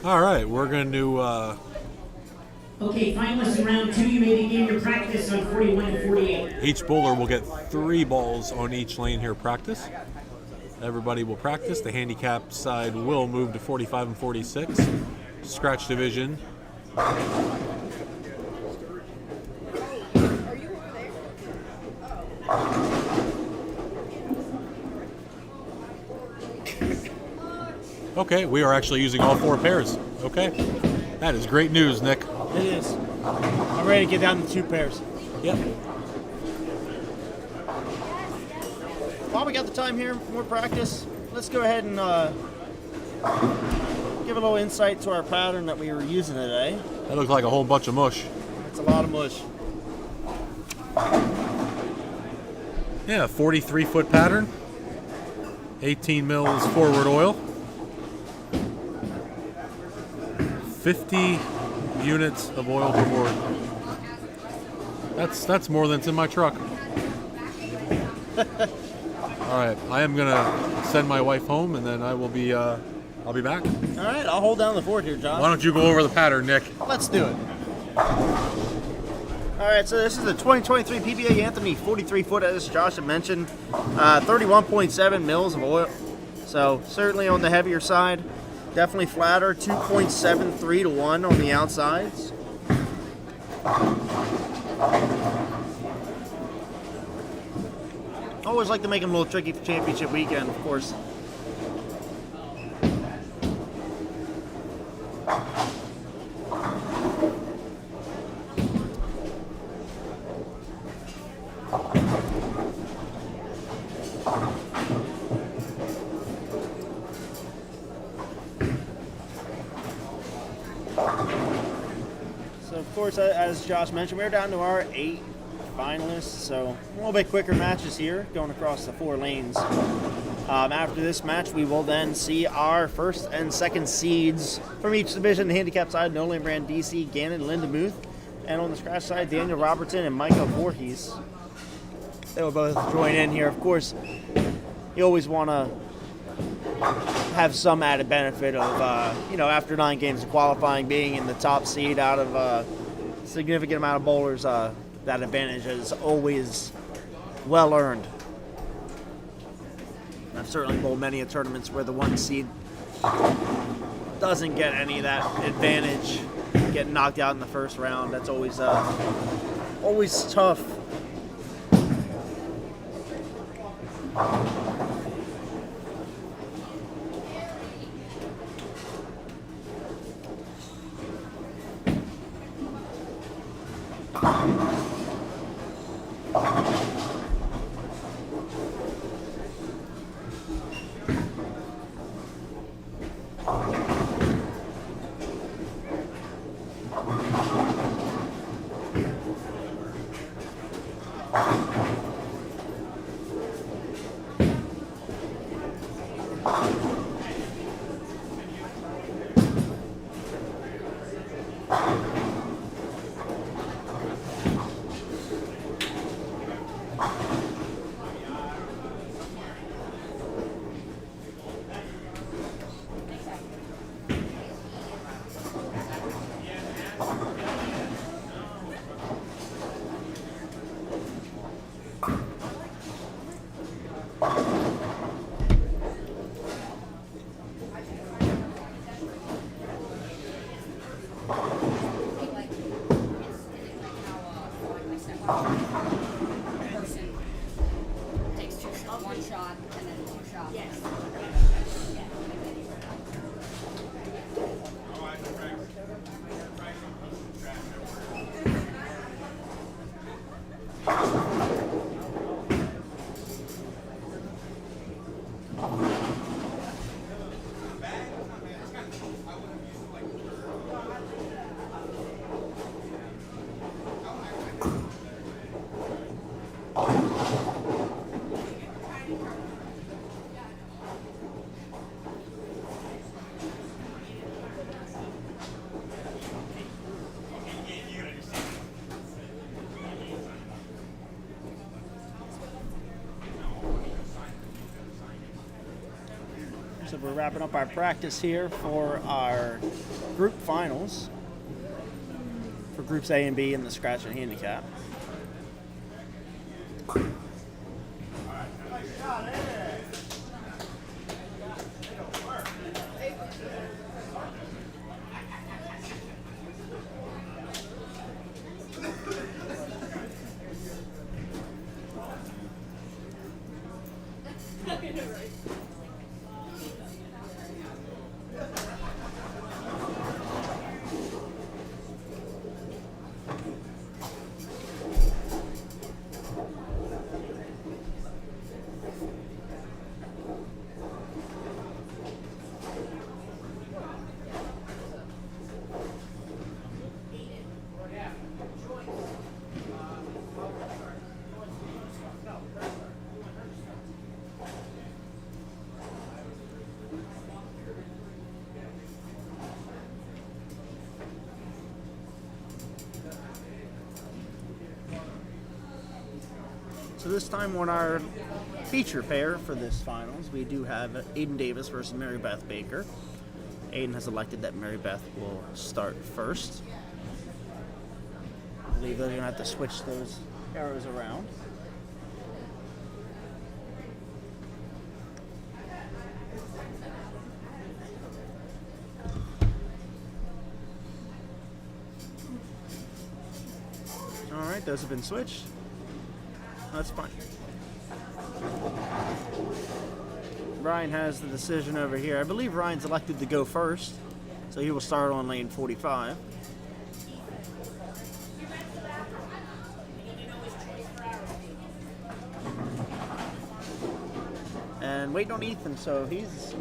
All right, we're going to. Okay, finalists in round 2, you may begin your practice on 41 and 48. Each bowler will get 3 balls on each lane here practice. Everybody will practice. The handicap side will move to 45 and 46. Scratch division. Okay, we are actually using all 4 pairs. Okay, that is great news, Nick. It is. I'm ready to get down to 2 pairs. Yep. While we got the time here, more practice, let's go ahead and give a little insight to our pattern that we were using today. That looks like a whole bunch of mush. It's a lot of mush. Yeah, 43-foot pattern. 18 mils forward oil. 50 units of oil per board. That's more than's in my truck. All right, I am gonna send my wife home, and then I'll be back. All right, I'll hold down the fort here, John. Why don't you go over the pattern, Nick? Let's do it. All right, so this is the 2023 PBA Anthony 43-foot, as Josh had mentioned, 31.7 mils of oil. So certainly on the heavier side. Definitely flatter, 2.73 to 1 on the outsides. Always like to make them a little tricky for championship weekend, of course. Of course, as Josh mentioned, we're down to our 8 finalists, so a little bit quicker matches here, going across the 4 lanes. After this match, we will then see our first and second seeds from each division. The handicap side, Nolan Brand, DC, Gannon, Linda Muth, and on the scratch side, Daniel Robertson and Michael Voorhees. They will both join in here. Of course, you always want to have some added benefit of, after 9 games of qualifying, being in the top seed out of a significant amount of bowlers, that advantage is always well earned. I've certainly bowled many of tournaments where the 1 seed doesn't get any of that advantage, getting knocked out in the first round. That's always tough. Person takes 2 shots, 1 shot, and then 2 shots. Yes. So we're wrapping up our practice here for our group finals for groups A and B in the scratch and handicap. So this time on our feature pair for this finals, we do have Aiden Davis versus Mary Beth Baker. Aiden has elected that Mary Beth will start first. I believe they're going to have to switch those arrows around. All right, those have been switched. That's fine. Ryan has the decision over here. I believe Ryan's elected to go first, so he will start on lane 45. And waiting on Ethan, so he's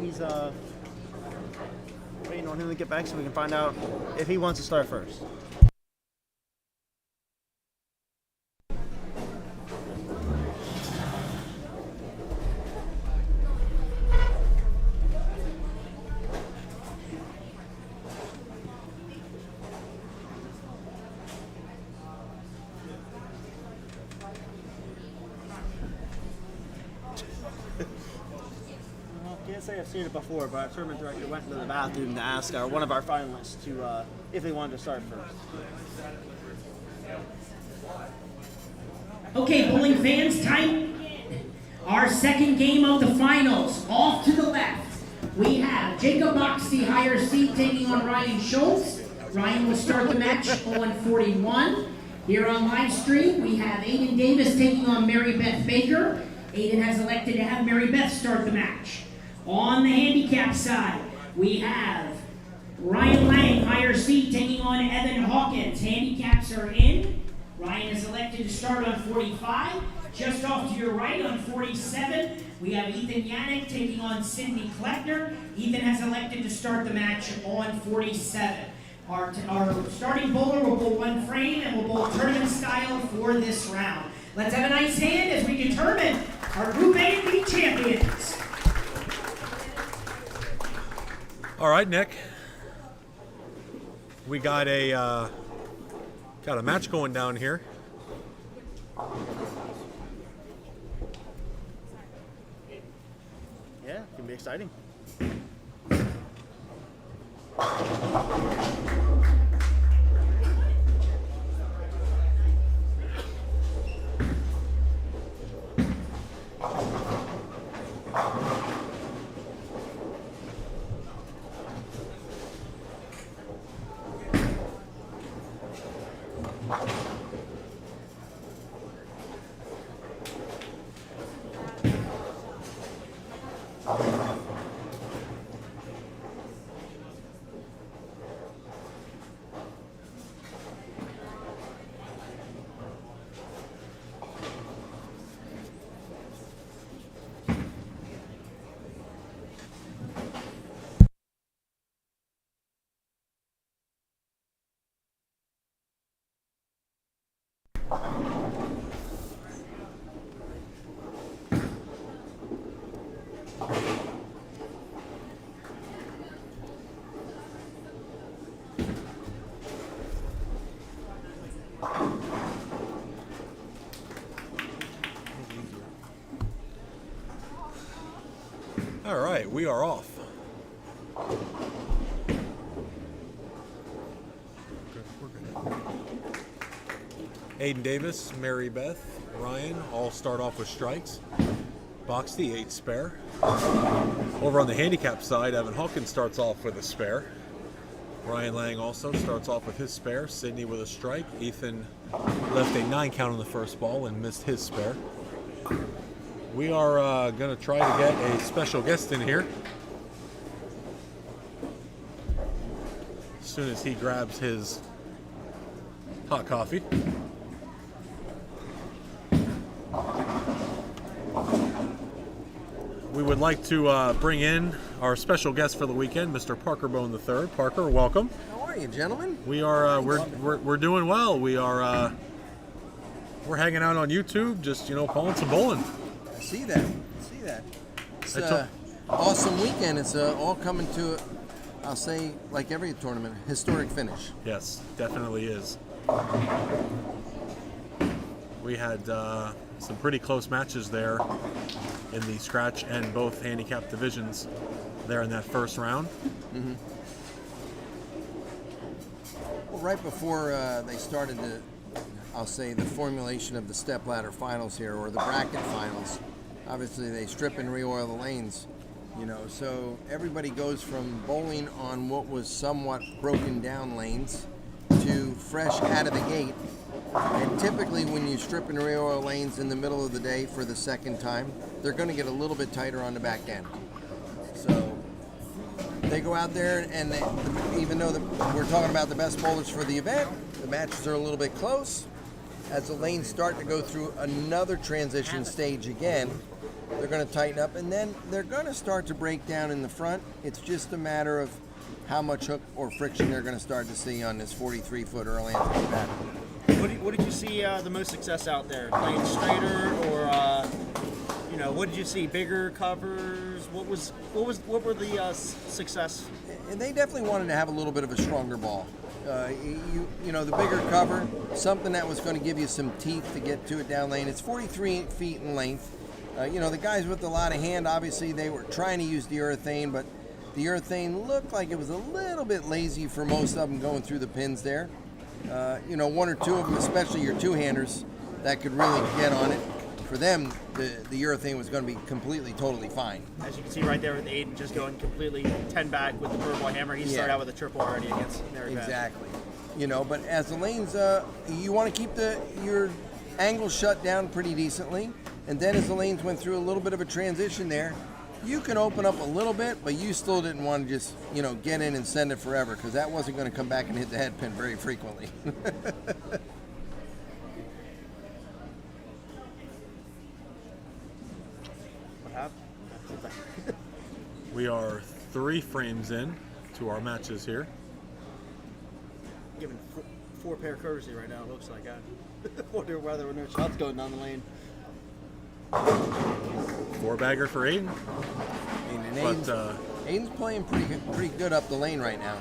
waiting on him to get back so we can find out if he wants to start first. I can't say I've seen it before, but our tournament director went into the bathroom to ask one of our finalists to if they wanted to start first. Okay, bowling fans, time. Our second game of the finals. Off to the left, we have Jacob Boxty, higher seat, taking on Ryan Schultz. Ryan will start the match on 41. Here on live stream, we have Aiden Davis taking on Mary Beth Baker. Aiden has elected to have Mary Beth start the match. On the handicap side, we have Ryan Lang, higher seat, taking on Evan Hawkins. Handicaps are in. Ryan is elected to start on 45. Just off to your right on 47, we have Ethan Yannick taking on Sydney Kleckner. Ethan has elected to start the match on 47. Our starting bowler will bowl one frame and will bowl tournament style for this round. Let's have a nice hand as we determine our Group A and B champions. All right, Nick. We got a match going down here. Yeah, it can be exciting. All right, we are off. Aiden Davis, Mary Beth, Ryan all start off with strikes. Boxty, 8 spare. Over on the handicap side, Evan Hawkins starts off with a spare. Ryan Lang also starts off with his spare. Sydney with a strike. Ethan left a 9 count on the first ball and missed his spare. We are going to try to get a special guest in here as soon as he grabs his hot coffee. We would like to bring in our special guest for the weekend, Mr. Parker Bone III. Parker, welcome. How are you, gentlemen? We are we're doing well. We are we're hanging out on YouTube, just pulling some bowling. I see that. It's an awesome weekend. It's all coming to, I'll say, like every tournament, historic finish. Yes, definitely is. We had some pretty close matches there in the scratch and both handicap divisions there in that first round. Mm-hmm. Well, right before they started the formulation of the stepladder finals here, or the bracket finals, obviously they strip and re-oil the lanes, so everybody goes from bowling on what was somewhat broken down lanes to fresh out of the gate. And typically when you strip and re-oil lanes in the middle of the day for the second time, they're going to get a little bit tighter on the back end. So they go out there, and even though we're talking about the best bowlers for the event, the matches are a little bit close. As the lanes start to go through another transition stage again, they're going to tighten up, and then they're going to start to break down in the front. It's just a matter of how much hook or friction they're going to start to see on this 43-foot early entry pattern. What did you see the most success out there? Playing straighter, or what did you see? Bigger covers? What were the success? And they definitely wanted to have a little bit of a stronger ball. The bigger cover, something that was going to give you some teeth to get to it down lane. It's 43 feet in length. The guys with a lot of hand, obviously they were trying to use the urethane, but the urethane looked like it was a little bit lazy for most of them going through the pins there. One or two of them, especially your two-handers, that could really get on it. For them, the urethane was going to be completely, totally fine. As you can see right there with Aiden just going completely 10 back with the purple hammer. He started out with a triple already against Mary Beth. Exactly. But as the lanes, you want to keep your angles shut down pretty decently. And then as the lanes went through a little bit of a transition there, you can open up a little bit, but you still didn't want to just, get in and send it forever, because that wasn't going to come back and hit the head pin very frequently. What happened? We are 3 frames in to our matches here. Giving 4-pair courtesy right now, it looks like. I wonder whether there were no shots going down the lane. 4-bagger for Aiden. Aiden's playing pretty good up the lane right now.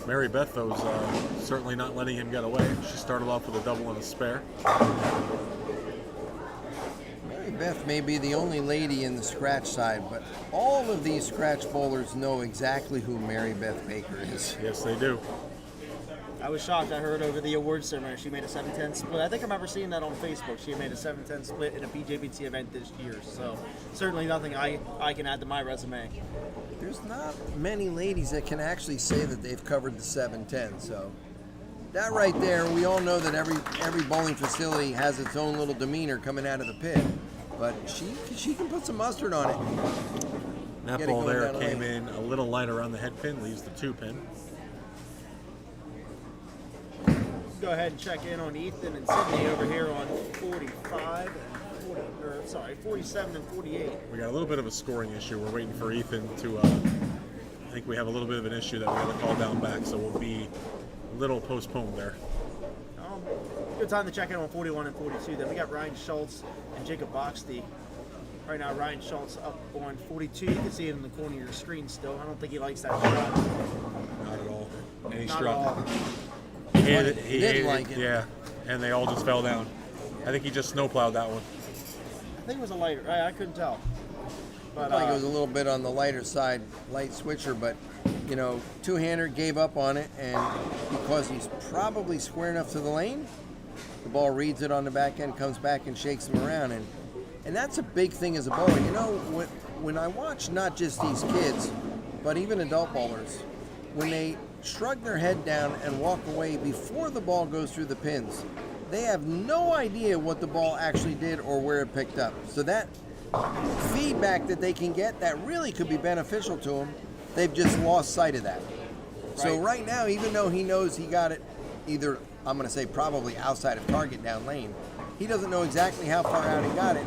Mary Beth, though, is certainly not letting him get away. She started off with a double and a spare. Mary Beth may be the only lady in the scratch side, but all of these scratch bowlers know exactly who Mary Beth Baker is. Yes, they do. I was shocked. I heard over the awards ceremony she made a 7-10 split. I think I remember seeing that on Facebook. She made a 7-10 split in a PJBT event this year. So certainly nothing I can add to my resume. There's not many ladies that can actually say that they've covered the 7-10. So that right there, we all know that every bowling facility has its own little demeanor coming out of the pit. But she can put some mustard on it. That ball there came in a little light around the head pin, leaves the 2-pin. Go ahead and check in on Ethan and Sydney over here on 45 and 47 and 48. We got a little bit of a scoring issue. We're waiting for Ethan to, I think we have a little bit of an issue that we got to call down back, so we'll be a little postponed there. Good time to check in on 41 and 42. Then we got Ryan Schultz and Jacob Boxty. Right now, Ryan Schultz up on 42. You can see it in the corner of your screen still. I don't think he likes that shot. Not at all. And he Not struck. at all. He hated like it. Yeah, and they all just fell down. I think he just snowplowed that one. I think it was a lighter. I couldn't tell. But Looked like it was a little bit on the lighter side, light switcher, but two-hander gave up on it, and because he's probably square enough to the lane, The ball reads it on the back end, comes back and shakes them around, and that's a big thing as a bowler. You know, when I watch not just these kids, but even adult bowlers, when they shrug their head down and walk away before the ball goes through the pins, they have no idea what the ball actually did or where it picked up. So that feedback that they can get that really could be beneficial to them, they've just lost sight of that. So right now, even though he knows he got it either, I'm going to say probably outside of target down lane, he doesn't know exactly how far out he got it,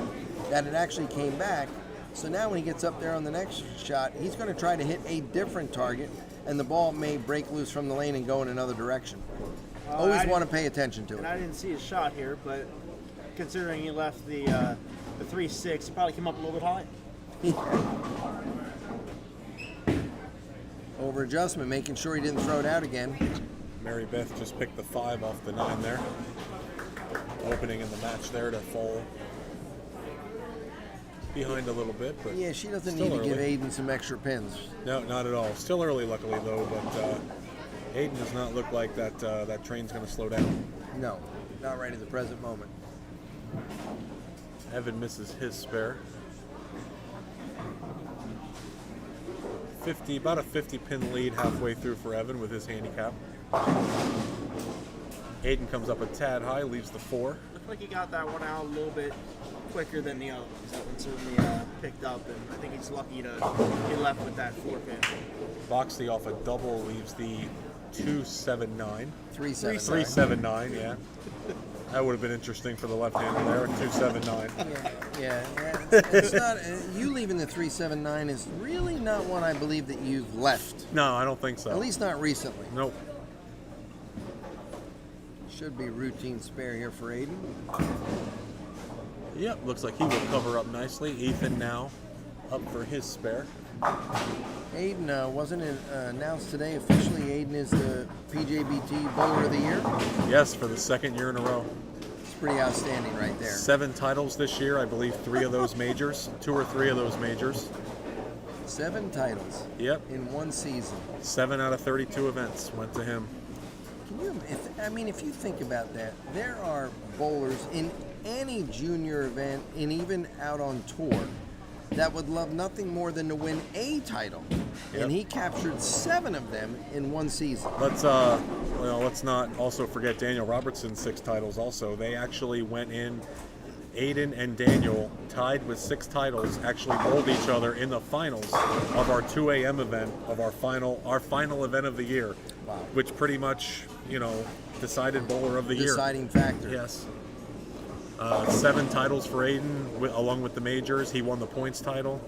that it actually came back. So now when he gets up there on the next shot, he's going to try to hit a different target, and the ball may break loose from the lane and go in another direction. Always want to pay attention to it. And I didn't see his shot here, but considering he left the 3-6, he probably came up a little bit high. Over adjustment, making sure he didn't throw it out again. Mary Beth just picked the 5 off the 9 there. Opening in the match there to fall behind a little bit, but yeah, she doesn't still need to give early. Aiden some extra pins. No, not at all. Still early, luckily though. But Aiden does not look like that. That train's going to slow down. No, not right at the present moment. Evan misses his spare. About a 50-pin lead halfway through for Evan with his handicap. Aiden comes up a tad high, leaves the 4. Looks like he got that one out a little bit quicker than the others. That one certainly picked up, and I think he's lucky to get left with that 4-pin. Boxley off a double leaves the 279. 379. Yeah. That would have been interesting for the left-hander there, 279. Yeah. It's not. You leaving the 379 is really not one I believe that you've left. No, I don't think so. At least not recently. Nope. Should be routine spare here for Aiden. Yep, looks like he will cover up nicely. Ethan now up for his spare. Aiden, wasn't it announced today officially? Aiden is the PJBT Bowler of the Year. Yes, for the 2nd year in a row. It's pretty outstanding right there. 7 titles this year, I believe 3 of those majors, 2 or 3 of those majors. 7 titles. Yep. In one season. 7 out of 32 events went to him. Can you? If you think about that, there are bowlers in any junior event and even out on tour that would love nothing more than to win a title. Yep. And he captured 7 of them in one season. Let's not also forget Daniel Robertson's 6 titles also. They actually went in, Aiden and Daniel tied with 6 titles, actually bowled each other in the finals of our 2 a.m. event of our final event of the year. Wow. Which pretty much, decided bowler of the year. Deciding factor. Yes. 7 titles for Aiden, along with the majors. He won the points title.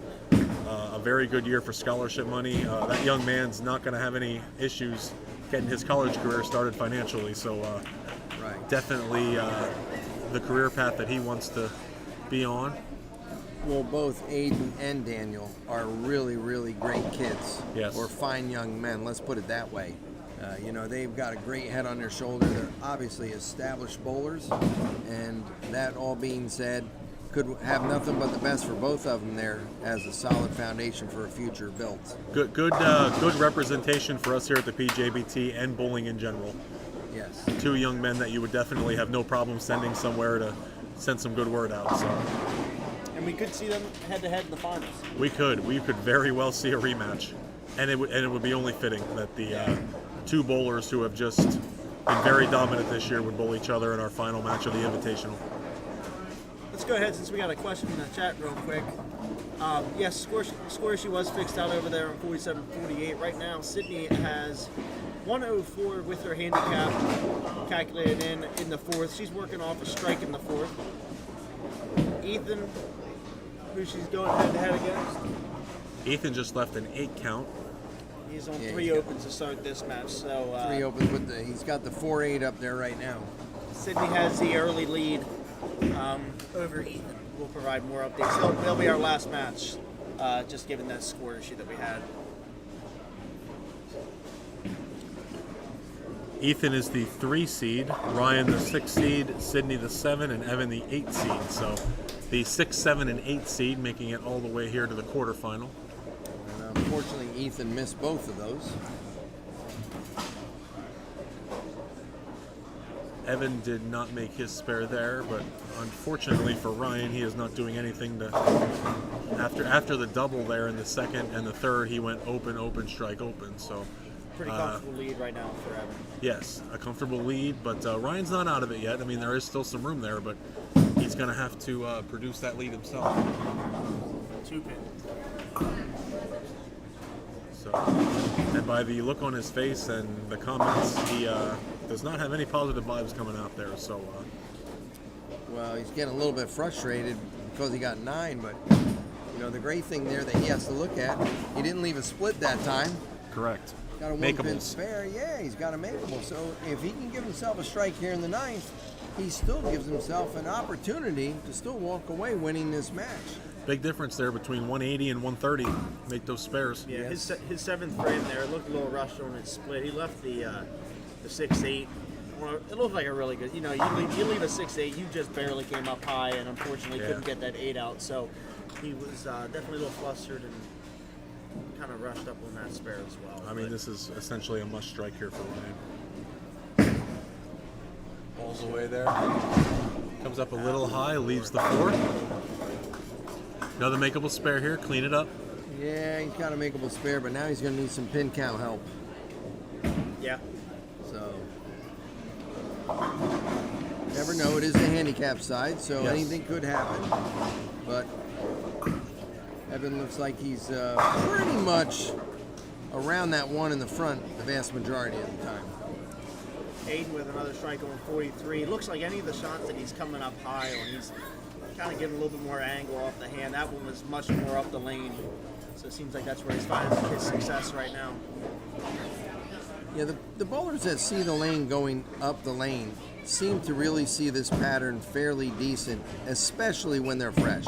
A very good year for scholarship money. That young man's not going to have any issues getting his college career started financially. So Right. definitely the career path that he wants to be on. Well, both Aiden and Daniel are really, really great kids. Yes. Or fine young men, let's put it that way. They've got a great head on their shoulder. They're obviously established bowlers. And that all being said, could have nothing but the best for both of them there as a solid foundation for a future built. Good representation for us here at the PJBT and bowling in general. Yes. 2 young men that you would definitely have no problem sending somewhere to send some good word out. So And we could see them head-to-head in the finals. we could very well see a rematch, and it would be only fitting that the 2 bowlers who have just been very dominant this year would bowl each other in our final match of the Invitational. Let's go ahead, since we got a question in the chat real quick. Yes, score she was fixed out over there on 47-48. Right now, Sydney has 104 with her handicap calculated in the 4th. She's working off a strike in the 4th. Ethan, who she's going head-to-head against. Ethan just left an 8 count. He's on 3 opens to start this match. So 3 opens with he's got the 4-8 up there right now. Sydney has the early lead over Ethan. We'll provide more updates. That'll be our last match, just given that score sheet that we had. Ethan is the 3 seed, Ryan the 6 seed, Sydney the 7, and Evan the 8 seed. So the 6, 7, and 8 seed making it all the way here to the quarterfinal. And unfortunately, Ethan missed both of those. Evan did not make his spare there, but unfortunately for Ryan, he is not doing anything to. After the double there in the second and the third, he went open, open, strike, open. So Pretty comfortable lead right now for Evan. yes, a comfortable lead, but Ryan's not out of it yet. I mean, there is still some room there, but he's going to have to produce that lead himself. 2 pin. So, and by the look on his face and the comments, he does not have any positive vibes coming out there. So, Well, he's getting a little bit frustrated because he got 9, but you know the great thing there that he has to look at, he didn't leave a split that time. correct. Got a 1 pin Makeables. spare. Yeah, he's got a makeable. So if he can give himself a strike here in the 9th, he still gives himself an opportunity to still walk away winning this match. Big difference there between 180 and 130. Make those spares. Yeah, Yes. his 7th frame there looked a little rushed on his split. He left the 6-8. Well, it looked like a really good. You know, you leave a 6-8, you just barely came up high, and unfortunately Yeah. couldn't get that 8 out. So he was definitely a little flustered and kind of rushed up on that spare as well. I mean, But this is essentially a must strike here for Ryan. Balls away there. Comes up a little high, leaves the 4. Another makeable spare here. Clean it up. Yeah, he's got a makeable spare, but now he's going to need some pin count help. yeah, So, never know. It is the handicap side, so Yes. anything could happen. But Evan looks like he's pretty much around that 1 in the front the vast majority of the time. Aiden with another strike on 43. It looks like any of the shots that he's coming up high on, he's kind of getting a little bit more angle off the hand. That one was much more up the lane. So it seems like that's where he's finding his success right now. Yeah, the bowlers that see the lane going up the lane seem to really see this pattern fairly decent, especially when they're fresh.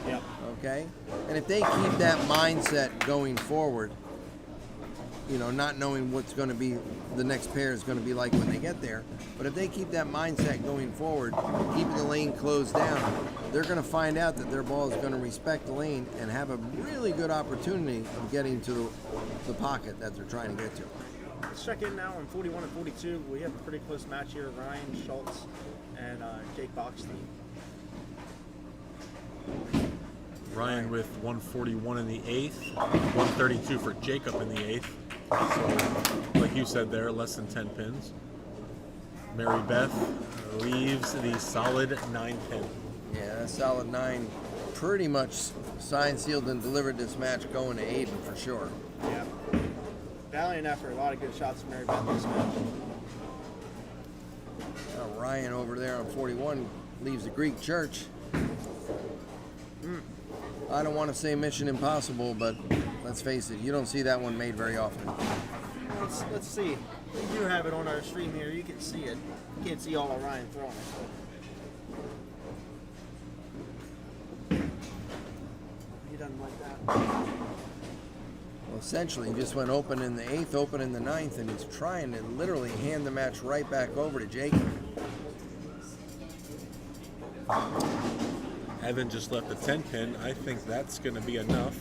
Yep. Okay? And if they keep that mindset going forward, you know, not knowing what's going to be, the next pair is going to be like when they get there, but if they keep that mindset going forward, keeping the lane closed down, they're going to find out that their ball is going to respect the lane and have a really good opportunity of getting to the pocket that they're trying to get to. Let's check in now on 41 and 42. We have a pretty close match here. Ryan Schultz and Jake Boxley. Ryan with 141 in the 8th. 132 for Jacob in the 8th. So, like you said there, less than 10 pins. Mary Beth leaves the solid 9 pin. Yeah, that solid 9 pretty much signed, sealed, and delivered this match going to Aiden for sure. Yeah. Valiant effort. A lot of good shots from Mary Beth this match. Ryan over there on 41 leaves the Greek church. I don't want to say mission impossible, but let's face it, you don't see that one made very often. Let's see. We do have it on our stream here. You can see it. You can't see all of Ryan throwing it. He doesn't like that. Well, essentially, he just went open in the 8th, open in the 9th, and he's trying to literally hand the match right back over to Jacob. Evan just left the 10 pin. I think that's going to be enough.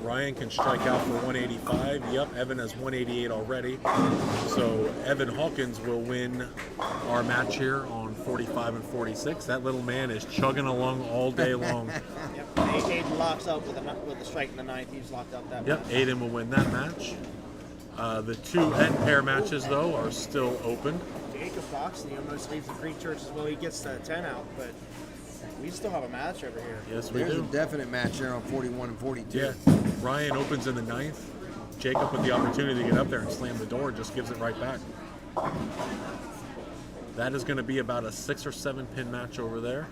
Ryan can strike out for 185. Yep, Evan has 188 already. So Evan Hawkins will win our match here on 45 and 46. That little man is chugging along all day long. Yep. Aiden locks up with the strike in the 9th. He's locked up that Yep, match. Aiden will win that match. The 2 end pair matches, though, are still open. Jacob Boxley almost leaves the Greek church as well. He gets the 10 out, but we still have a match over here. Yes, we There's a do. definite match there on 41 and 42. Yeah, Ryan opens in the 9th. Jacob with the opportunity to get up there and slam the door, just gives it right back. That is going to be about a 6 or 7 pin match over there.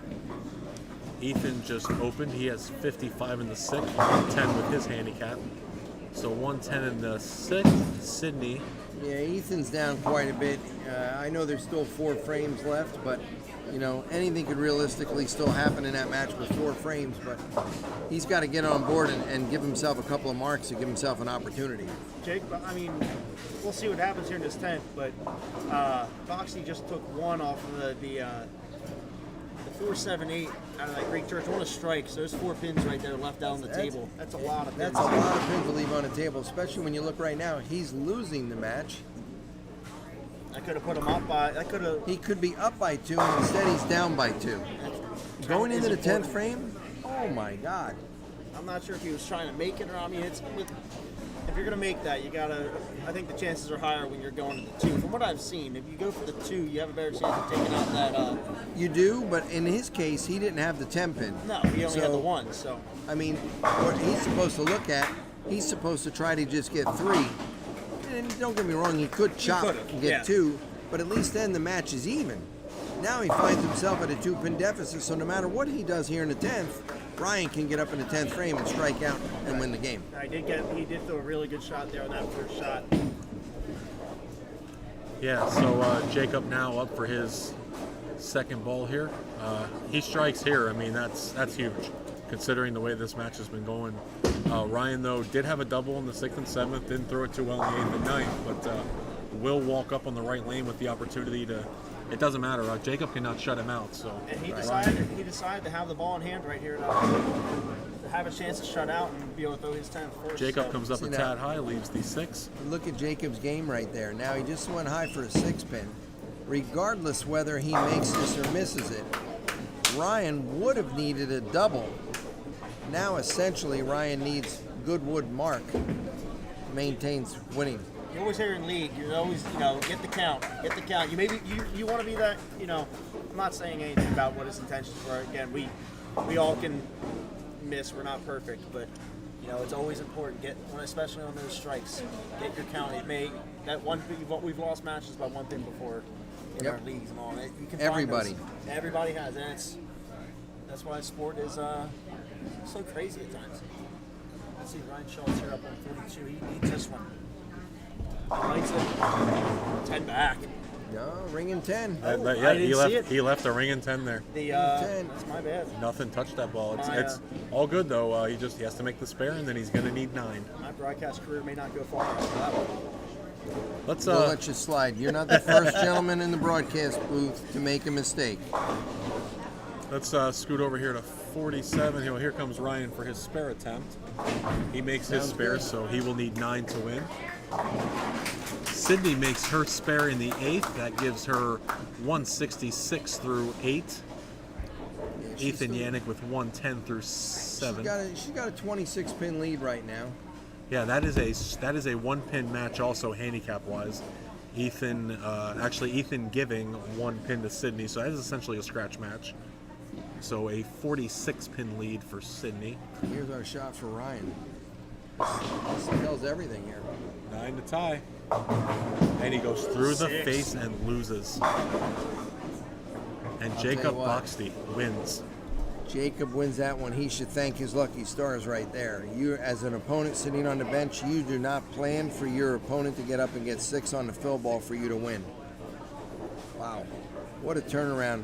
Ethan just opened. He has 55 in the 6th, 110 with his handicap. So 110 in the 6th. Sydney. Yeah, Ethan's down quite a bit. I know there's still 4 frames left, but you know, anything could realistically still happen in that match with 4 frames, but he's got to get on board and give himself a couple of marks to give himself an opportunity. Jake, I mean, we'll see what happens here in this 10th, but Boxley just took 1 off of the 4-7-8 out of that Greek church on a strike, so there's 4 pins right there left out on the table. That's a lot of pins. That's a lot of pins to leave on the table, especially when you look right now, he's losing the match. I could have put him up by. I could have. He could be up by 2, and instead he's down by 2. Going into the 10th frame? Oh my God. I'm not sure if he was trying to make it or not. I mean, if you're gonna make that, you gotta. I think the chances are higher when you're going to the 2. From what I've seen, if you go for the 2, you have a better chance of taking out that. You do, but in his case, he didn't have the 10 pin. No, he only had the 1. So. I mean, what he's supposed to look at, he's supposed to try to just get 3. And don't get me wrong, he could chop and get 2, but at least then the match is even. Now he finds himself at a 2-pin deficit, so no matter what he does here in the 10th, Ryan can get up in the 10th frame and strike out and win the game. He did throw a really good shot there on that first shot. Yeah, so Jacob now up for his second ball here. He strikes here. I mean, that's huge, considering the way this match has been going. Ryan, though, did have a double in the 6th and 7th, didn't throw it too well in the 8th and 9th, but will walk up on the right lane with the opportunity to. It doesn't matter. Jacob cannot shut him out. So. And he decided to have the ball in hand right here to have a chance to shut out and be able to throw his 10th first. Jacob comes up a tad high, leaves the 6. Look at Jacob's game right there. Now he just went high for a 6-pin. Regardless whether he makes this or misses it, Ryan would have needed a double. Now essentially Ryan needs Goodwood Mark. Maintains winning. You always hear in league, you always, get the count. You want to be that, I'm not saying anything about what his intentions were. Again, we all can miss. We're not perfect, but it's always important. Especially on those strikes, get your count. We've lost matches by 1 pin before in our leagues and all that. You can Everybody has, and that's why sport is so crazy at times. Let's see, Ryan Schultz here up on 42. He needs this one. Lights it. 10 back. No, ringing 10. He left a ringing 10 there. 10. That's my bad. Nothing touched that ball. It's all good though. He has to make the spare, and then he's going to need 9. My broadcast career may not go far after that one. We'll let you slide. You're not the first gentleman in the broadcast booth to make a mistake. Let's scoot over here to 47. Here comes Ryan for his spare attempt. He makes his spare, so he will need 9 to win. Sydney makes her spare in the 8th. That gives her 166 through 8. Ethan Yannick with 110 through 7. She's got a 26-pin lead right now. Yeah, that is a 1-pin match also handicap-wise. Ethan giving 1 pin to Sydney, so that is essentially a scratch match. So a 46-pin lead for Sydney. Here's our shot for Ryan. This tells everything here. 9 to tie. And he goes through the face and loses. And Jacob Boxty wins. Jacob wins that one. He should thank his lucky stars right there. You, as an opponent sitting on the bench, you do not plan for your opponent to get up and get 6 on the fill ball for you to win. Wow. What a turnaround.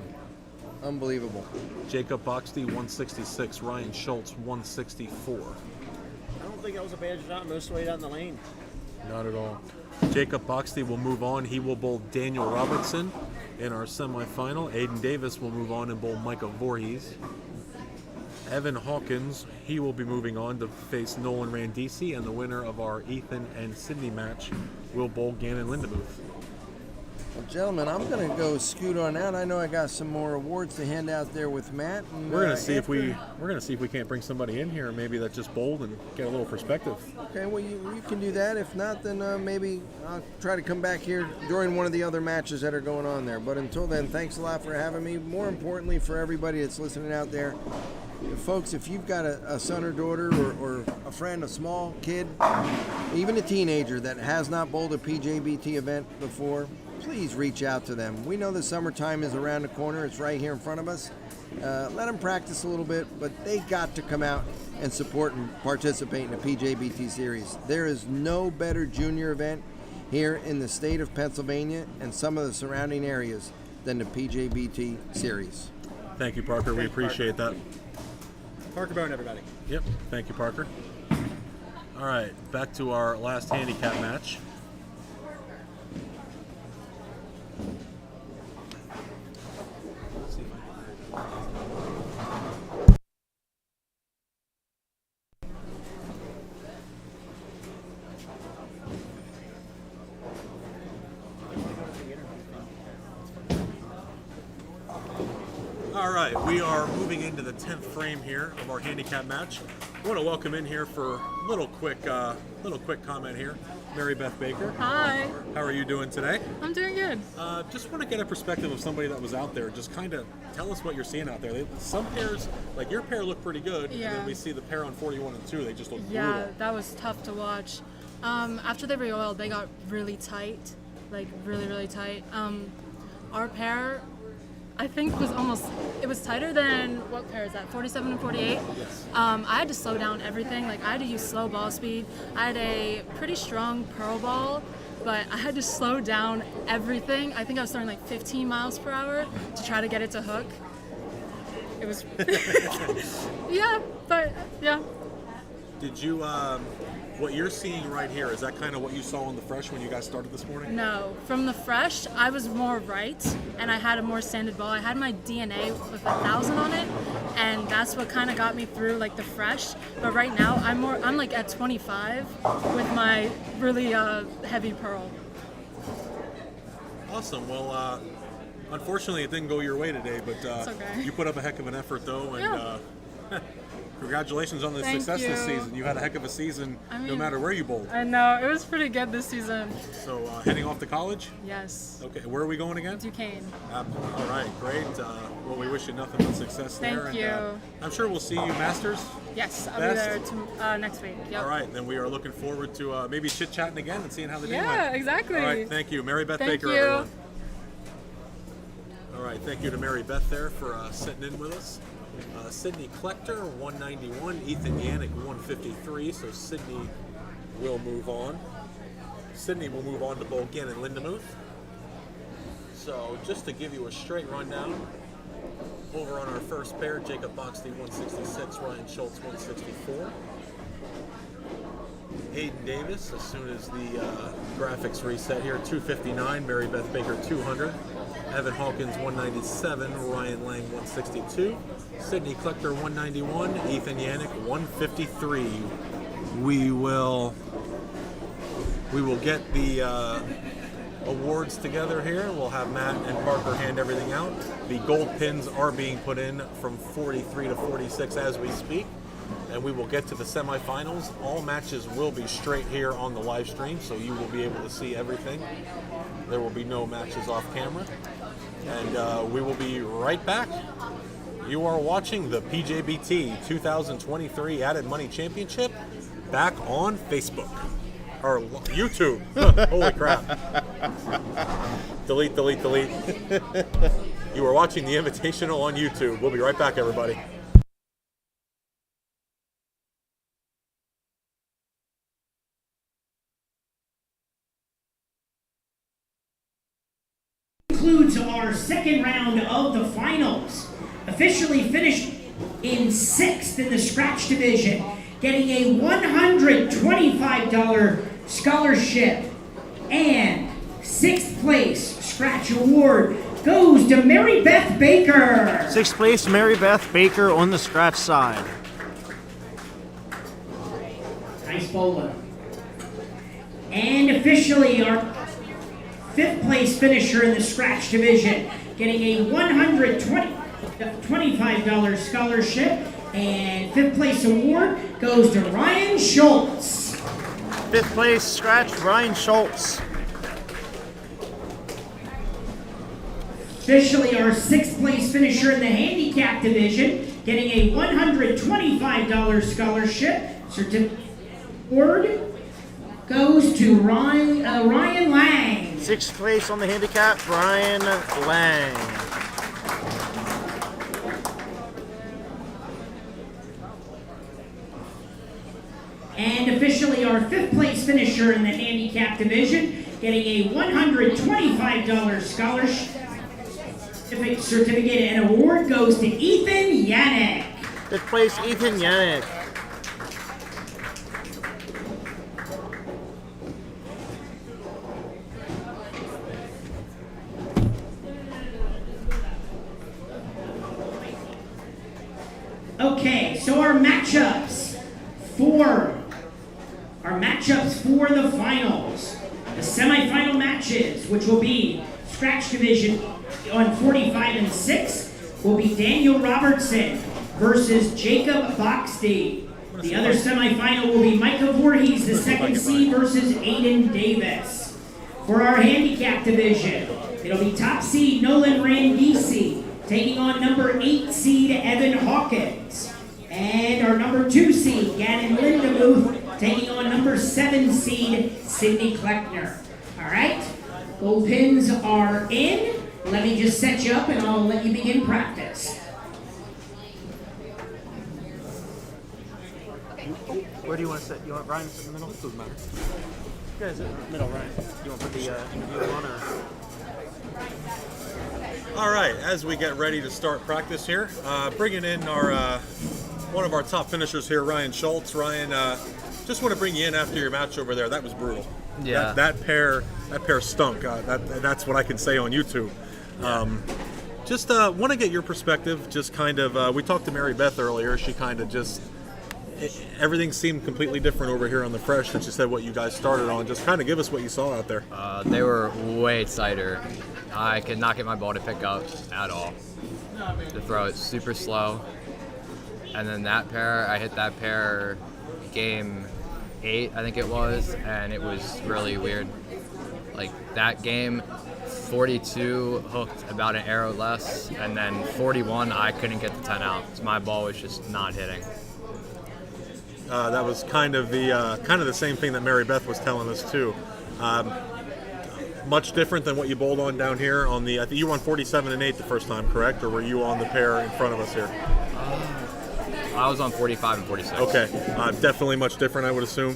Unbelievable. Jacob Boxty, 166. Ryan Schultz, 164. I don't think that was a bad shot most of the way down the lane. Not at all. Jacob Boxty will move on. He will bowl Daniel Robertson in our semifinal. Aiden Davis will move on and bowl Micah Voorhees. Evan Hawkins, he will be moving on to face Nolan Randisi, and the winner of our Ethan and Sydney match will bowl Gannon Lindemuth. Well, gentlemen, I'm going to go scoot on out. I know I got some more awards to hand out there with Matt. And, we're going to see if we can't bring somebody in here, maybe that just bowled and get a little perspective. Okay, well you can do that. If not, then maybe I'll try to come back here during one of the other matches that are going on there. But until then, thanks a lot for having me. More importantly, for everybody that's listening out there, folks, if you've got a son or daughter or a friend, a small kid, even a teenager that has not bowled a PJBT event before, please reach out to them. We know the summertime is around the corner. It's right here in front of us. Let them practice a little bit, but they got to come out and support and participate in the PJBT series. There is no better junior event here in the state of Pennsylvania and some of the surrounding areas than the PJBT series. Thank you, Parker. We appreciate that. Parker Bone, everybody. Yep. Thank you, Parker. All right, back to our last handicap match. All right, we are moving into the 10th frame here of our handicap match. I want to welcome in here for a little quick comment here, Mary Beth Baker. Hi. How are you doing today? I'm doing good. Just want to get a perspective of somebody that was out there. Just kind of tell us what you're seeing out there. Some pairs, like your pair, look pretty good, and Yeah. then we see the pair on 41 and 2. They just look Yeah, brutal. that was tough to watch. After they re-oiled, they got really tight, like really tight. Our pair, I think it was tighter than, what pair is that, 47 and 48? Yes. I had to slow down everything. Like, I had to use slow ball speed. I had a pretty strong pearl ball, but I had to slow down everything. I think I was throwing like 15 miles per hour to try to get it to hook. It was, yeah. Did you, what you're seeing right here, is that kind of what you saw on the fresh when you guys started this morning? No, from the fresh, I was more right, and I had a more sanded ball. I had my DNA with 1,000 on it, and that's what kind of got me through like the fresh. But right now, I'm like at 25 with my really heavy pearl. Awesome. Well, unfortunately, it didn't go your way today, but It's okay. you put up a heck of an effort, though, and Yeah. congratulations on the Thank success this you. season. You had a heck of a season, I no mean- matter where you bowled. I know, it was pretty good this season. So, heading off to college? Yes. Okay, where are we going again? Duquesne. All right, great. Well, we wish you nothing but success there. Thank And, you. I'm sure we'll see you Masters. Yes, I'll Best. be there next week. Yep. All right, then we are looking forward to maybe chit-chatting again and seeing how the day Yeah, went. exactly. All right, thank you. Mary Beth Thank Baker, you. everyone. All right, thank you to Mary Beth there for sitting in with us. Sydney Klechter, 191. Ethan Yannick, 153. So Sydney will move on. Sydney will move on to bowl again in Lindemuth. So just to give you a straight rundown, over on our first pair, Jacob Boxley, 166. Ryan Schultz, 164. Hayden Davis, as soon as the graphics reset here, 259. Mary Beth Baker, 200. Evan Hawkins, 197. Ryan Lang, 162. Sydney Klechter, 191. Ethan Yannick, 153. We will get the awards together here. We'll have Matt and Parker hand everything out. The gold pins are being put in from 43 to 46 as we speak. And we will get to the semifinals. All matches will be straight here on the live stream, so you will be able to see everything. There will be no matches off camera. And we will be right back. You are watching the PJBT 2023 Added Money Championship back on Facebook. Or YouTube. Holy crap. Delete. You are watching the Invitational on YouTube. We'll be right back, everybody. Concludes our second round of the finals. Officially finished in 6th in the scratch division, getting a $125 scholarship and 6th place scratch award goes to Mary Beth Baker. 6th place, Mary Beth Baker on the scratch side. Nice bowler. And officially our 5th place finisher in the scratch division, getting a $125 scholarship and 5th place award goes to Ryan Schultz. 5th place scratch, Ryan Schultz. Officially our 6th place finisher in the handicap division, getting a $125 scholarship award goes to Ryan Lang. 6th place on the handicap, Ryan Lang. And officially our 5th place finisher in the handicap division, getting a $125 scholarship certificate and award goes to Ethan Yannick. 5th place, Ethan Yannick. Okay, so our matchups for the finals. The semifinal matches, which will be scratch division on 45 and 6, will be Daniel Robertson versus Jacob Boxty. The other semifinal will be Micah Voorhees, the second seed, versus Aiden Davis. For our handicap division, it'll be top seed Nolan Randisi taking on number 8 seed Evan Hawkins. And our number 2 seed, Gannon Lindemuth, taking on number 7 seed Sydney Kleckner. All right, gold pins are in. Let me just set you up and I'll let you begin practice. Where do you want to sit? You want Ryan to sit in the middle? Doesn't matter. You guys in the middle, Ryan. You want to put the interview on or? All right, as we get ready to start practice here, bringing in our one of our top finishers here, Ryan Schultz. Ryan, just want to bring you in after your match over there. That was brutal. Yeah. That pair stunk. That's what I can say on YouTube. Just want to get your perspective. Just kind of, we talked to Mary Beth earlier. She kind of just, everything seemed completely different over here on the fresh. And she said what you guys started on. Just kind of give us what you saw out there. They were way tighter. I could not get my ball to pick up at all. The throw is super slow. And then that pair, I hit that pair game 8, I think it was, and it was really weird. Like that game, 42 hooked about an arrow less, and then 41 I couldn't get the 10 out. So my ball was just not hitting. That was kind of the same thing that Mary Beth was telling us too. Much different than what you bowled on down here on the. I think you were on 47 and 8 the first time, correct? Or were you on the pair in front of us here? I was on 45 and 46. Okay, definitely much different, I would assume.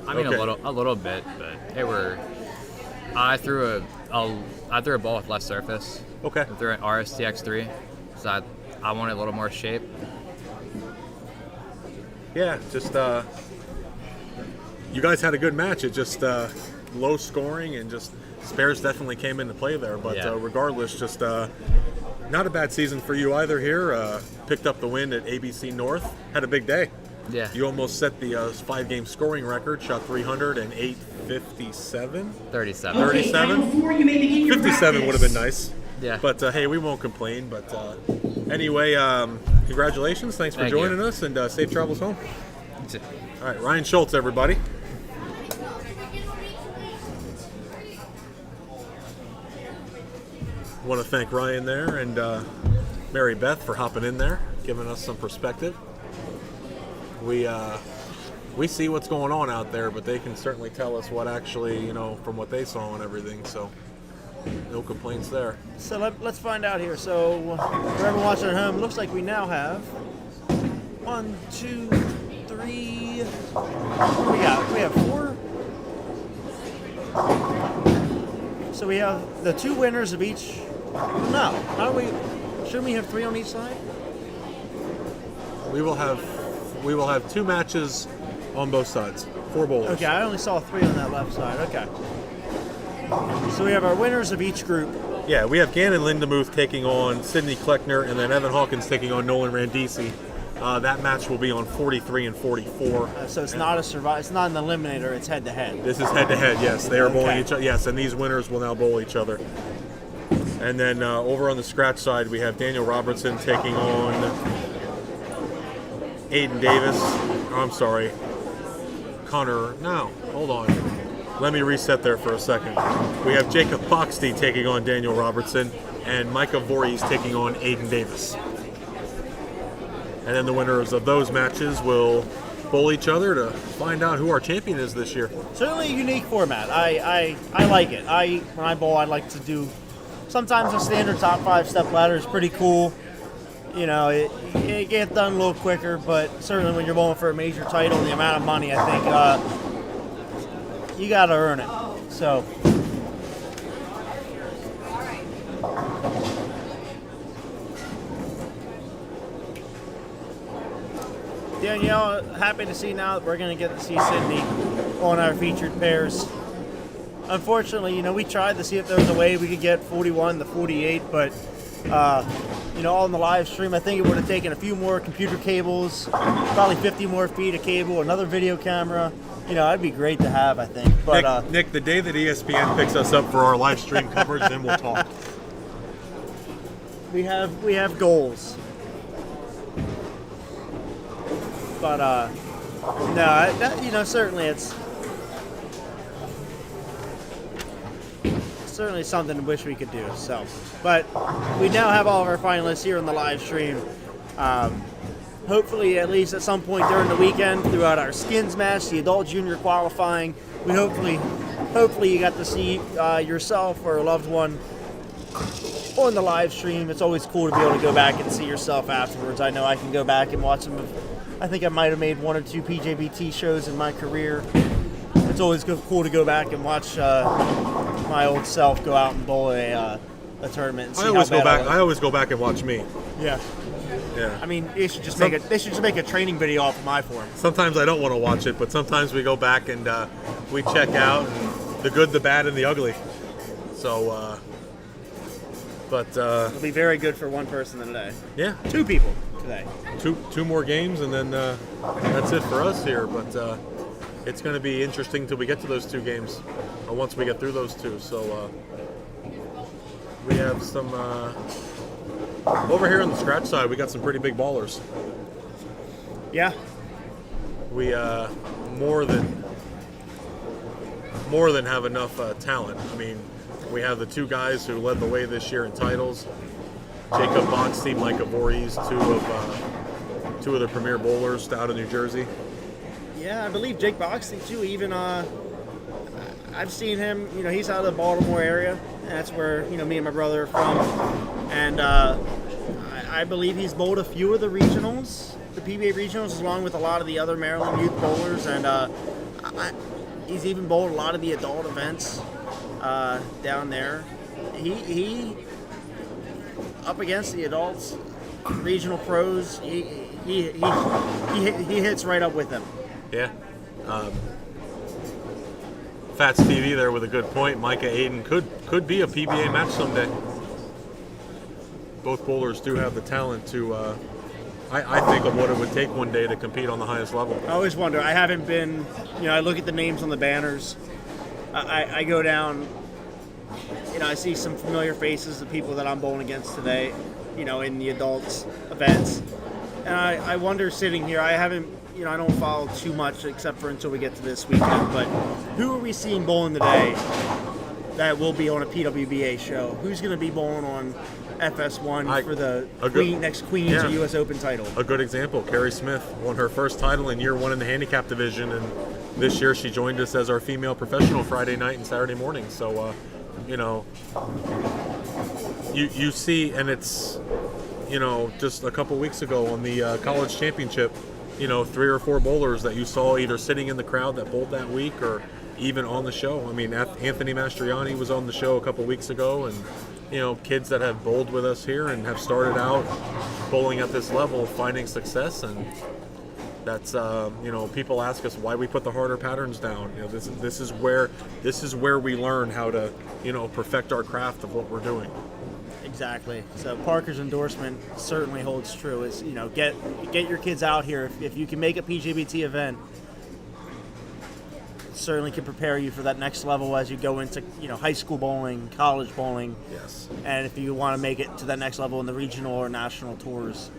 I mean, okay. a little bit, but they were. I threw a ball with less surface. Okay. I threw an RSTX3, so I wanted a little more shape. Yeah, just you guys had a good match. It just low scoring and just spares definitely came into play there. But Yeah. Regardless, just not a bad season for you either here. Picked up the win at ABC North. Had a big day. Yeah. You almost set the 5-game scoring record. Shot 300 and 857. 37. Okay, 37? final 4, you may begin your 57 would have practice. been nice. Yeah. But hey, we won't complain. But anyway, congratulations. Thanks for Thank you. joining us, and safe travels home. All right, Ryan Schultz, everybody. Want to thank Ryan there and Mary Beth for hopping in there, giving us some perspective. We see what's going on out there, but they can certainly tell us what actually, from what they saw and everything. So no complaints there. So let's find out here. So for everyone watching at home, looks like we now have 1, 2, 3. What do we got? We have 4. So we have the 2 winners of each. No, how do we? Shouldn't we have 3 on each side? We will have 2 matches on both sides. 4 bowlers. Okay, I only saw 3 on that left side. Okay. So we have our winners of each group. Yeah, we have Gannon Lindemuth taking on Sydney Kleckner, and then Evan Hawkins taking on Nolan Randisi. That match will be on 43 and 44. So it's not a survive. It's not an eliminator. It's head to head. This is head to head. Yes, they are bowling Okay. each other. Yes, and these winners will now bowl each other. And then over on the scratch side, we have Daniel Robertson taking on Aiden Davis. Oh, I'm sorry, Connor. No, hold on. Let me reset there for a second. We have Jacob Boxty taking on Daniel Robertson, and Micah Voorhees taking on Aiden Davis. And then the winners of those matches will bowl each other to find out who our champion is this year. Certainly a unique format. I like it. When I bowl, I like to do. Sometimes a standard top 5 step ladder is pretty cool. It gets done a little quicker, but certainly when you're bowling for a major title and the amount of money, I think you got to earn it. So. Danielle, happy to see now that we're going to get to see Sydney on our featured pairs. Unfortunately, we tried to see if there was a way we could get 41 to 48, but, on the live stream, I think it would have taken a few more computer cables, probably 50 more feet of cable, another video camera. That'd be great to have, I think. But Nick, the day that ESPN picks us up for our live stream coverage, then we'll talk. we have goals, but no, certainly it's certainly something I wish we could do. So, but we now have all of our finalists here on the live stream. Hopefully, at least at some point during the weekend, throughout our skins match, the adult junior qualifying, we hopefully you got to see yourself or a loved one on the live stream. It's always cool to be able to go back and see yourself afterwards. I know I can go back and watch some of. I think I might have made 1 or 2 PJBT shows in my career. It's always cool to go back and watch my old self go out and bowl a tournament. And see I always go back and watch me. Yeah. Yeah. I mean, they should just make a training video off of my form. Sometimes I don't want to watch it, but sometimes we go back and we check out the good, the bad, and the ugly. So, it'll be very good for one person today. Yeah. 2 people today. Two more games, and then that's it for us here. But it's going to be interesting till we get to those 2 games, or once we get through those 2. So we have some over here on the scratch side. We got some pretty big ballers. Yeah. We more than have enough talent. I mean, we have the 2 guys who led the way this year in titles. Jacob Boxty, Micah Voorhees, two of the premier bowlers out of New Jersey. Yeah, I believe Jake Boxty too. Even I've seen him. You know, he's out of the Baltimore area, and that's where me and my brother are from. And I believe he's bowled a few of the regionals, the PBA regionals, along with a lot of the other Maryland youth bowlers. And he's even bowled a lot of the adult events down there. He up against the adults, regional pros. He hits right up with them. Yeah. Fats TV there with a good point. Micah Aiden could be a PBA match someday. Both bowlers do have the talent to, I think, of what it would take one day to compete on the highest level. I always wonder. I haven't been, I look at the names on the banners. I go down, I see some familiar faces of people that I'm bowling against today, in the adults events. And I wonder sitting here, I haven't, I don't follow too much except for until we get to this weekend, but who are we seeing bowling today that will be on a PWBA show? Who's going to be bowling on FS1 for the next Queens or U.S. Open title? A good example, Carrie Smith won her first title in year 1 in the handicap division, and this year she joined us as our female professional Friday night and Saturday morning. So, you see, and it's, just a couple weeks ago on the college championship, 3 or 4 bowlers that you saw either sitting in the crowd that bowled that week or even on the show. I mean, Anthony Mastriani was on the show a couple weeks ago, and kids that have bowled with us here and have started out bowling at this level, finding success. And that's people ask us why we put the harder patterns down. This is where we learn how to perfect our craft of what we're doing. Exactly. So Parker's endorsement certainly holds true. It's get your kids out here. If you can make a PJBT event, it certainly can prepare you for that next level as you go into high school bowling, college bowling. Yes. And if you want to make it to that next level in the regional or national tours.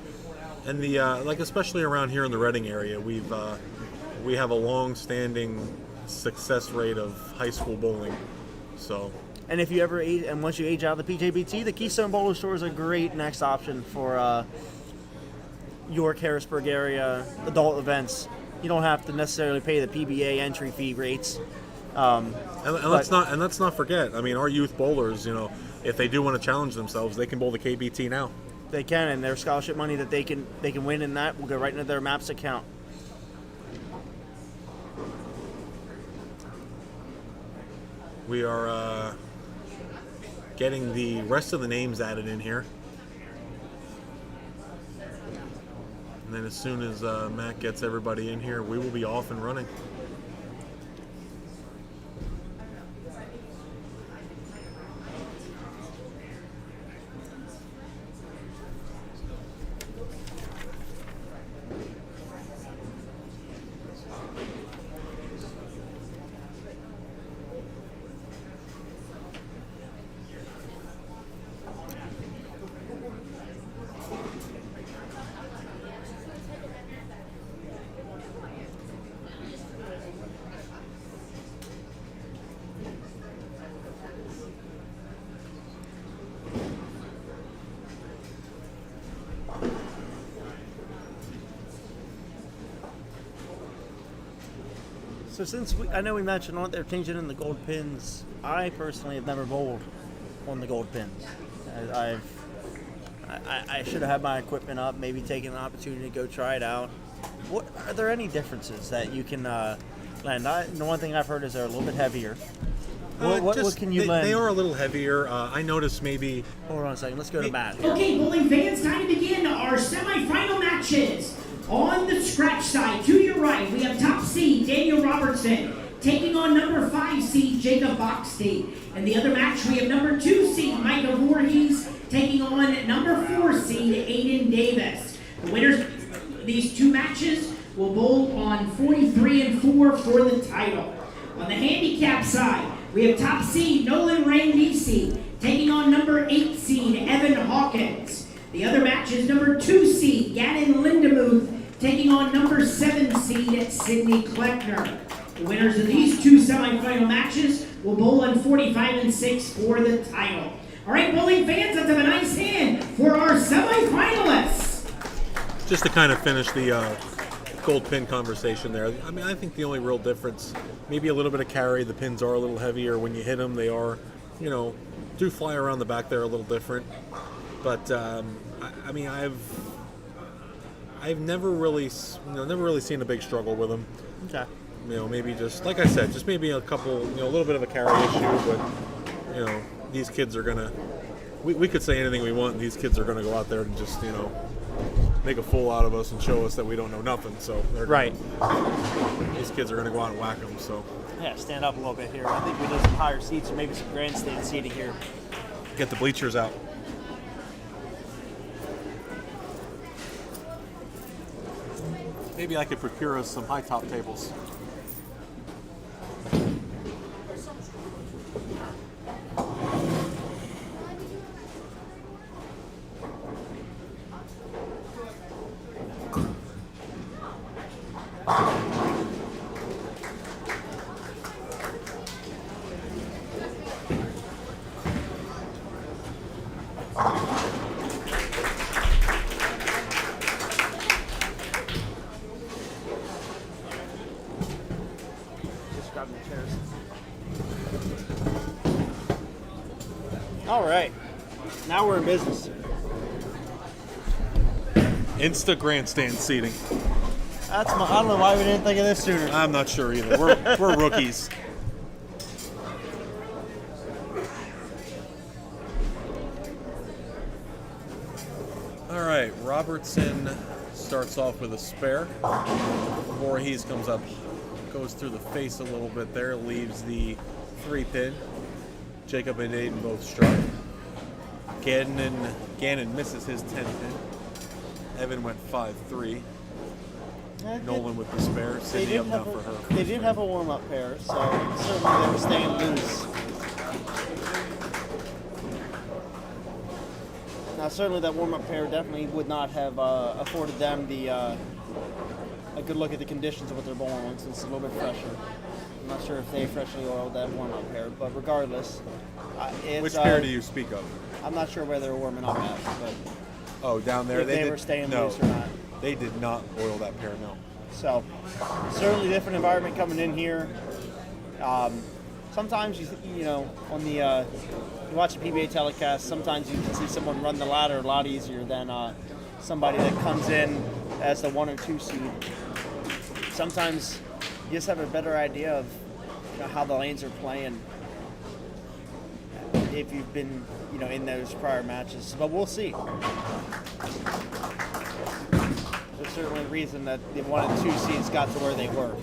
And the especially around here in the Reading area, we have a long-standing success rate of high school bowling. So. And if you ever age, and once you age out of the PJBT, the Keystone Bowler Store is a great next option for York, Harrisburg area adult events. You don't have to necessarily pay the PBA entry fee rates. Let's not forget. I mean, our youth bowlers, if they do want to challenge themselves, they can bowl the KBT now. They can, and their scholarship money that they can win in that will go right into their MAPS account. We are getting the rest of the names added in here. And then as soon as Matt gets everybody in here, we will be off and running. So since I know we mentioned they're changing in the gold pins, I personally have never bowled on the gold pins. I should have had my equipment up, maybe taken an opportunity to go try it out. What are there any differences that you can land? The one thing I've heard is they're a little bit heavier. What can you land? They are a little heavier. I noticed maybe. Hold on a second. Let's go to Matt. Okay, bowling fans, time to begin our semifinal matches. On the scratch side, to your right, we have top seed Daniel Robertson taking on number 5 seed Jacob Boxty. And the other match, we have number 2 seed Micah Voorhees taking on number 4 seed Aiden Davis. The winners of these two matches will bowl on 43 and 4 for the title. On the handicap side, we have top seed Nolan Randisi taking on number 8 seed Evan Hawkins. The other match is number 2 seed Gannon Lindemuth taking on number 7 seed Sydney Kleckner. The winners of these two semifinal matches will bowl on 45 and 6 for the title. All right, bowling fans, let's have a nice hand for our semifinalists. Just to kind of finish the gold pin conversation there. I mean, I think the only real difference, maybe a little bit of carry. The pins are a little heavier. When you hit them, they are, do fly around the back there a little different. But I mean, I've never really seen a big struggle with them. Okay. Maybe just like I said, just maybe a couple, a little bit of a carry issue. But these kids are gonna. We could say anything we want, and these kids are gonna go out there and just make a fool out of us and show us that we don't know nothing. So Right. These kids are gonna go out and whack them. So Yeah, stand up a little bit here. I think we need some higher seats or maybe some grandstand seating here. get the bleachers out. Maybe I could procure us some high top tables. All right, now we're in business. Insta grandstand seating. I don't know why we didn't think of this sooner. I'm not sure either. We're rookies. All right, Robertson starts off with a spare. Voorhees comes up, goes through the face a little bit there, leaves the 3-pin. Jacob and Aiden both struck. Gannon misses his 10-pin. Evan went 5-3. Nolan with the spare. Sydney up now for her. They did have a warm-up pair, so certainly they were staying loose. Now, certainly that warm-up pair definitely would not have afforded them a good look at the conditions of what they're bowling on, since it's a little bit fresher. I'm not sure if they freshly oiled that warm-up pair, but regardless, it's... Which pair do you speak of? I'm not sure where they were warming up at, but... Oh, down there? If they were staying loose or not. They did not oil that pair, no. So, certainly different environment coming in here. Sometimes, on the... you watch a PBA telecast, sometimes you can see someone run the ladder a lot easier than somebody that comes in as the 1 or 2 seed. Sometimes you just have a better idea of how the lanes are playing if you've been in those prior matches. But we'll see. There's certainly a reason that the 1 and 2 seeds got to where they were.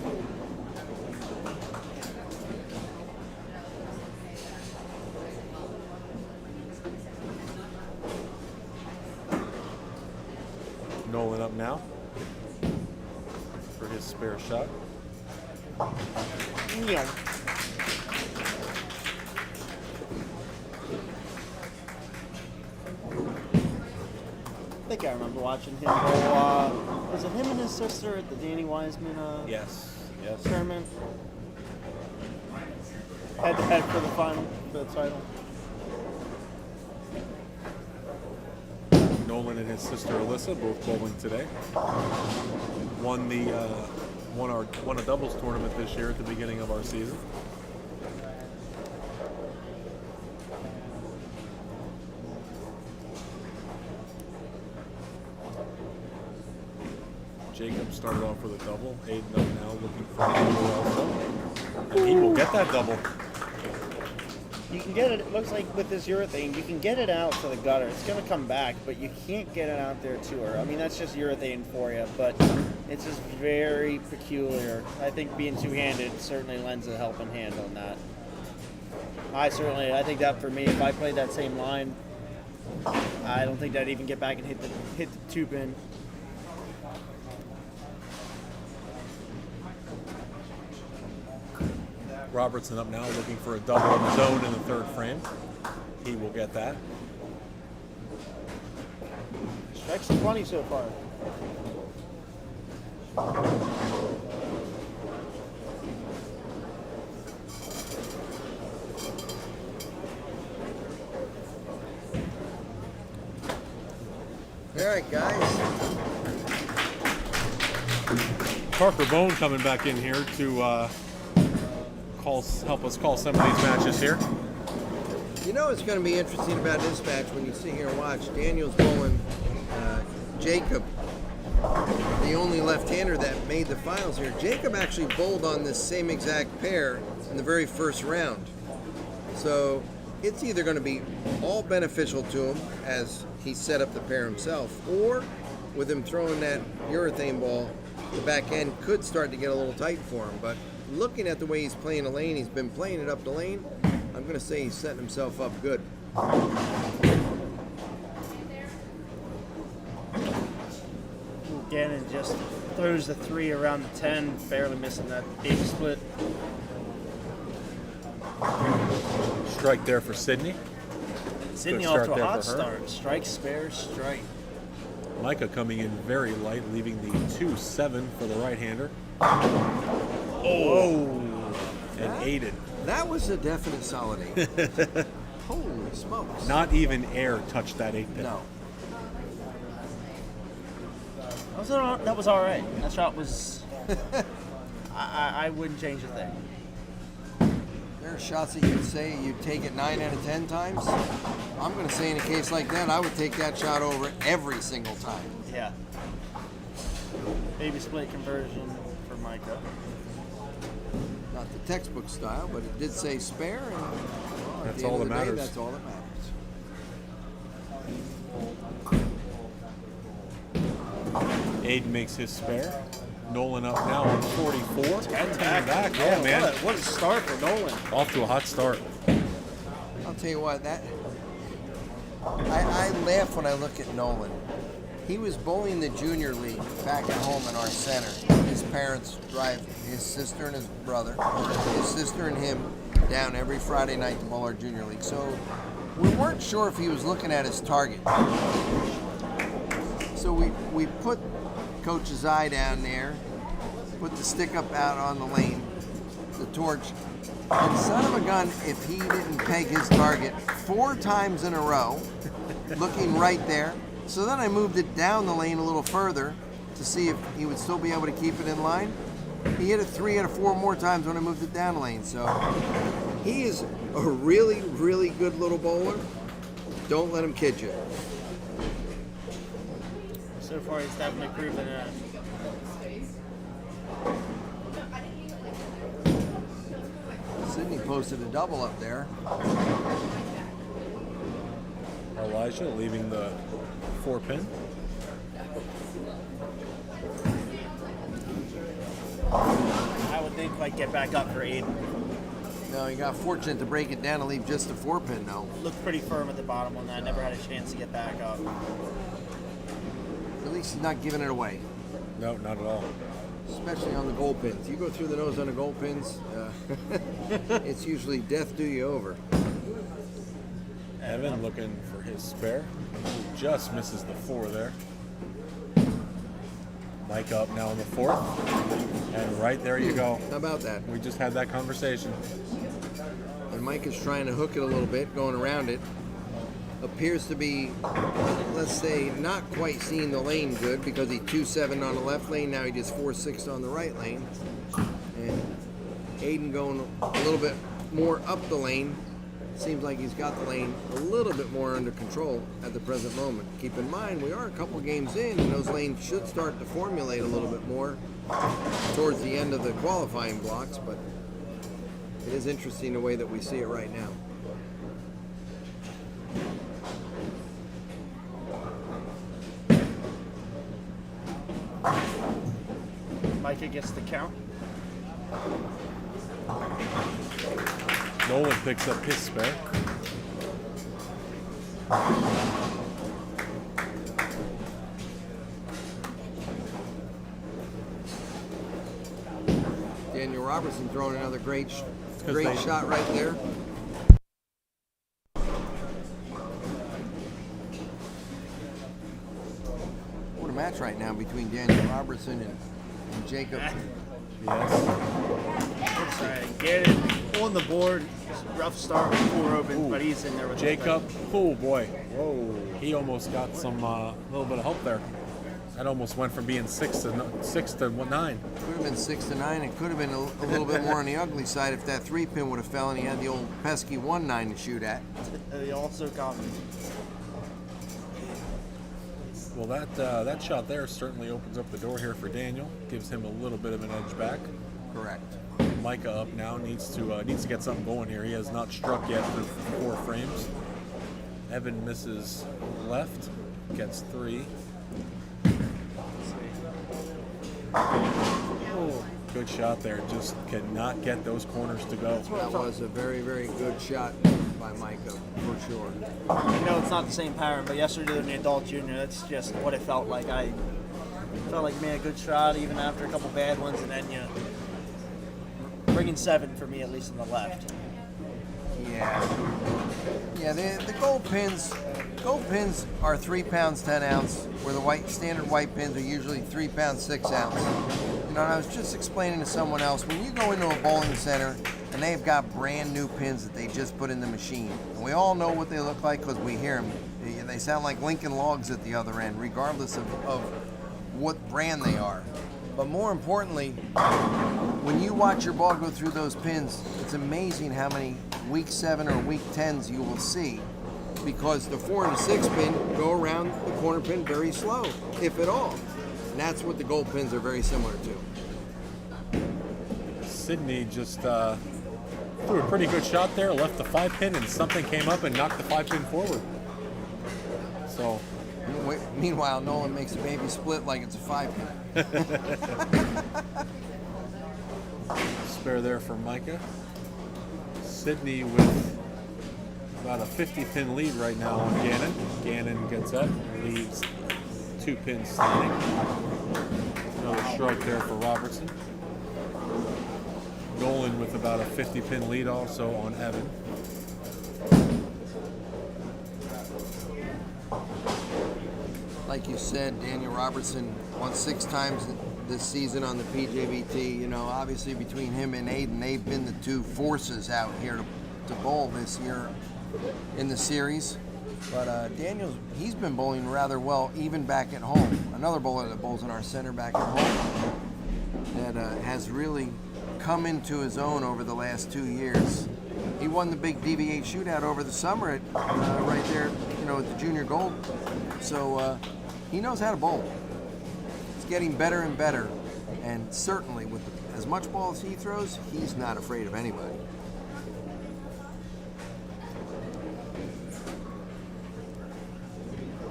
Nolan up now for his spare shot. Yeah. I think I remember watching him bowl. Was it him and his sister at the Danny Wiseman Yes. tournament? Head-to-head for the final, for the title. Nolan and his sister Alyssa both bowling today. Won the won a doubles tournament this year at the beginning of our season. Jacob started off with a double. Aiden up now looking for a double also. And he will get that double. You can get it looks like with this urethane, you can get it out to the gutter. It's going to come back, but you can't get it out there to her. I mean, that's just urethane for you, but it's just very peculiar. I think being two-handed certainly lends a helping hand on that. I think that for me, if I played that same line, I don't think I'd even get back and hit the two pin. Robertson up now looking for a double of his own in the third frame. He will get that. Strikes of 20 so far. All right, guys. Parker Bone coming back in here to help us call some of these matches here. You know what's going to be interesting about this match when you sit here and watch? Daniel's bowling Jacob, the only left-hander that made the finals here. Jacob actually bowled on this same exact pair in the very first round. So it's either going to be all beneficial to him as he set up the pair himself, or with him throwing that urethane ball, the back end could start to get a little tight for him. But looking at the way he's playing the lane, he's been playing it up the lane, I'm going to say he's setting himself up good. Gannon just throws the 3 around the 10, barely missing that big split. Strike there for Sydney. Sydney Good off start to a there hot for her. start. Strike, spare, strike. Micah coming in very light, leaving the 2-7 for the right-hander. Oh! And Aiden. That was a definite solid 8. Holy smokes. Not even air touched that 8 pin. No. That was all right. That shot was... I wouldn't change a thing. There are shots that you'd say you'd take it 9 out of 10 times. I'm going to say in a case like that, I would take that shot over every single time. Yeah. Baby split conversion for Micah. Not the textbook style, but it did say spare, and well, at That's the end all of the that day, matters. that's all that matters. Aiden makes his spare. Nolan up now on 44. 10 back. Yeah, man. What a start for Nolan. Off to a hot start. I'll tell you what, I laugh when I look at Nolan. He was bowling the junior league back at home in our center. His parents drive his sister and his brother, his sister and him, down every Friday night to bowl our junior league. So we weren't sure if he was looking at his target. So we put Coach's eye down there, put the stick up out on the lane, the torch, and son of a gun, if he didn't peg his target 4 times in a row, looking right there. So then I moved it down the lane a little further to see if he would still be able to keep it in line. He hit it 3 out of 4 more times when I moved it down the lane. So he is a really, really good little bowler. Don't let him kid you. So far, he's definitely proven that. Sydney posted a double up there. Elijah leaving the 4 pin. I would think might get back up for Aiden. No, he got fortunate to break it down and leave just a 4 pin though. Looked pretty firm at the bottom on that. Never had a chance to get back up. At least he's not giving it away. No, not at all. Especially on the goal pins. You go through the nose on the goal pins, it's usually death do you over. Evan looking for his spare. Who just misses the 4 there. Mike up now in the 4th. And right there you go. How about that? We just had that conversation. And Mike is trying to hook it a little bit, going around it. appears to be, let's say, not quite seeing the lane good because he 2-7 on the left lane. Now he just 4-6 on the right lane. And Aiden going a little bit more up the lane. Seems like he's got the lane a little bit more under control at the present moment. Keep in mind, we are a couple games in, and those lanes should start to formulate a little bit more towards the end of the qualifying blocks, but it is interesting the way that we see it right now. Micah gets the count. Nolan picks up his spare. Daniel Robertson throwing another great they- shot right there. What a match right now between Daniel Robertson and Jacob. Yes. Trying to get it on the board. Rough start with 4 open, but he's in there with Jacob, oh boy. Whoa. He almost got some little bit of help there. That almost went from being 6 to 9. Could have been 6-9. It could have been a little bit more on the ugly side if that 3-pin would have fell and he had the old pesky 1-9 to shoot at. He also got me. Well, that shot there certainly opens up the door here for Daniel. Gives him a little bit of an edge back. Correct. Micah up now needs to get something going here. He has not struck yet for 4 frames. Evan misses left, gets 3. Oh, good shot there. Just cannot get those corners to go. That was a very, very good shot by Micah, for sure. I know it's not the same pattern, but yesterday in the adult junior, that's just what it felt like. I felt like you made a good shot even after a couple bad ones, and then you bringing 7 for me, at least on the left. Yeah, the gold pins are 3 pounds 10 ounce, where the standard white pins are usually 3 pounds 6 ounce. You know, and I was just explaining to someone else, when you go into a bowling center and they've got brand new pins that they just put in the machine, and we all know what they look like because we hear them. They sound like Lincoln Logs at the other end, regardless of what brand they are. But more importantly, when you watch your ball go through those pins, it's amazing how many week 7 or week 10s you will see, because the 4 and the 6 pin go around the corner pin very slow, if at all. And that's what the gold pins are very similar to. Sydney just threw a pretty good shot there, left the 5 pin, and something came up and knocked the 5 pin forward. So, meanwhile, Nolan makes a baby split like it's a 5 pin. spare there for Micah. Sydney with about a 50 pin lead right now on Gannon. Gannon gets up, leaves 2 pins standing. Another strike there for Robertson. Nolan with about a 50 pin lead also on Evan. Like you said, Daniel Robertson won 6 times this season on the PJBT. You know, obviously between him and Aiden, they've been the 2 forces out here to bowl this year in the series. But Daniel's, he's been bowling rather well even back at home. Another bowler that bowls in our center back at home that has really come into his own over the last 2 years. He won the big DV8 shootout over the summer at right there, you know, at the Junior Gold. So he knows how to bowl. It's getting better and better, and certainly with as much ball as he throws, he's not afraid of anybody.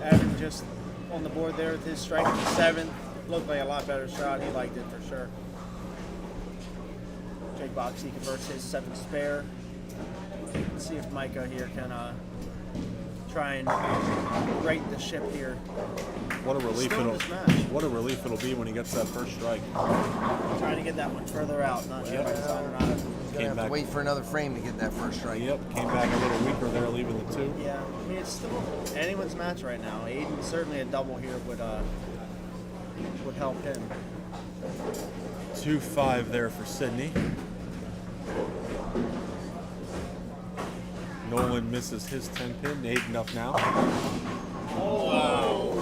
Evan just on the board there with his strike at the 7th. Looked like a lot better shot. He liked it for sure. Jake Boxey converts his 7th spare. Let's see if Micah here can try and right the ship here. What a relief Still in this match. What a relief it'll be when he gets that first strike. Trying to get that one further out. Not sure if I decided or not. He's gonna have to wait for another frame to get that first strike. Yep, came back a little weaker there, leaving the 2. Yeah, I mean, it's still anyone's match right now. Aiden, certainly a double here would help him. 2-5 there for Sydney. Nolan misses his 10 pin. Aiden up now.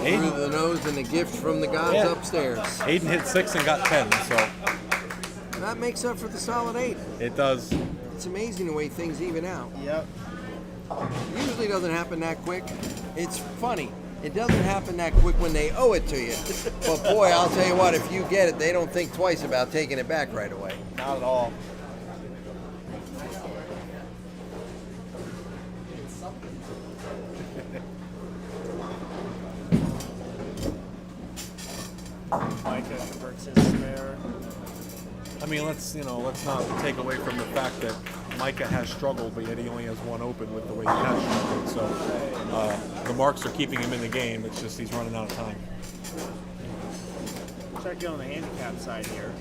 Through the nose and a gift from the gods upstairs. Aiden hit 6 and got 10, so That makes up for the solid 8. it does. It's amazing the way things even out. Yep. Usually doesn't happen that quick. It's funny. It doesn't happen that quick when they owe it to you. But boy, I'll tell you what, if you get it, they don't think twice about taking it back right away. Not at all. Micah converts his spare. I mean, let's not take away from the fact that Micah has struggled, but yet he only has one open with the way he has struggled. So the marks are keeping him in the game. It's just he's running out of time. Check in on the handicap side here.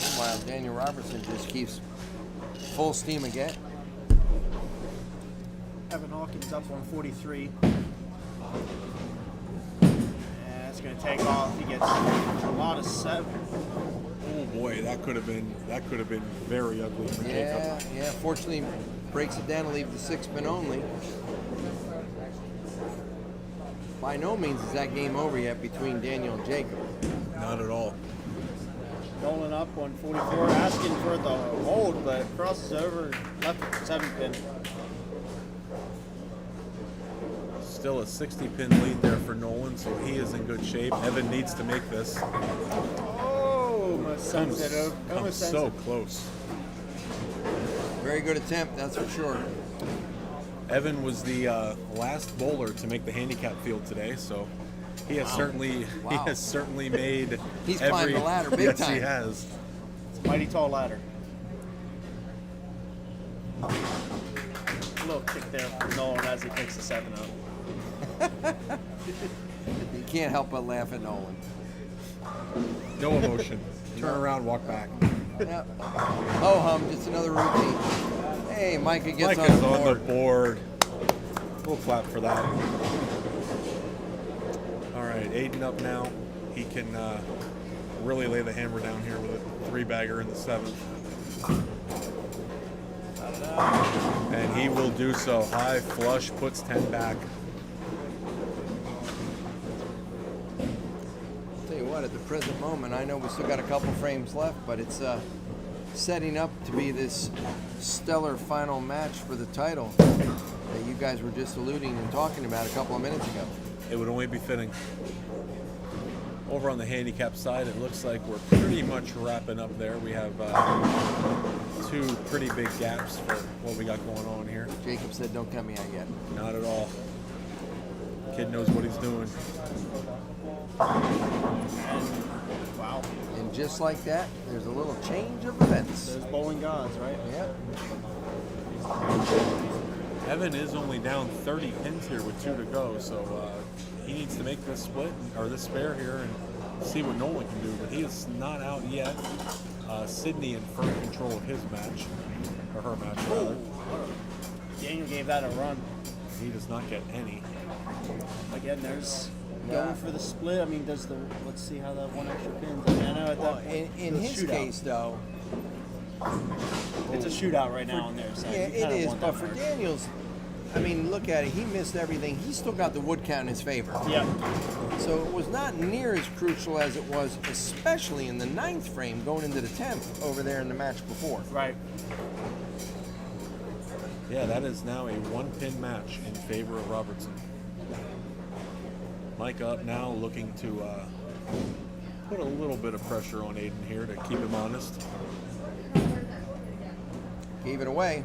Meanwhile, Daniel Robertson just keeps full steam again. Evan Hawkins up on 43. It's going to take off. He gets a lot of 7. Oh boy, that could have been very ugly for Jacob. Yeah. Fortunately, breaks it down to leave the 6 pin only. By no means is that game over yet between Daniel and Jacob. Not at all. Nolan up on 44, asking for the hold, but crosses over, left 7 pin. Still a 60 pin lead there for Nolan, so he is in good shape. Evan needs to make this. Oh, almost sends it over. Comes Almost sends so it. close. Very good attempt, that's for sure. Evan was the last bowler to make the handicap field today, so he has certainly made. He's climbed the ladder big yes, time. he has. It's a mighty tall ladder. A little kick there from Nolan as he picks the 7 up. You can't help but laugh at Nolan. No emotion. Turn around, walk back. Yep. Oh hum, just another routine. Hey, Micah gets Micah's on the board. We'll clap for that. All right, Aiden up now. He can really lay the hammer down here with a 3-bagger in the 7th. And he will do so. High flush puts 10 back. Tell you what, at the present moment, I know we still got a couple frames left, but it's setting up to be this stellar final match for the title that you guys were just alluding and talking about a couple of minutes ago. It would only be fitting. Over on the handicap side, it looks like we're pretty much wrapping up there. We have 2 pretty big gaps for what we got going on here. Jacob said, "Don't cut me out yet." Not at all. Kid knows what he's doing. Wow. And just like that, there's a little change of events. Those bowling gods, right? Yep. Evan is only down 30 pins here with 2 to go, so he needs to make this split or this spare here and see what Nolan can do. But he is not out yet. Sydney in firm control of his match, or her match rather. Daniel gave that a run. He does not get any. Again, there's going for the split. I mean, let's see how that 1 extra pins. I mean, I know at that point, In his case, though, it's a shootout right now on their side. yeah, You it kinda is. want But that for mark. Daniels, I mean, look at it. He missed everything. He still got the wood count in his favor. Yeah. So it was not near as crucial as it was, especially in the 9th frame going into the 10th over there in the match before. Right. Yeah, that is now a 1-pin match in favor of Robertson. Mike up now, looking to put a little bit of pressure on Aiden here to keep him honest. Gave it away.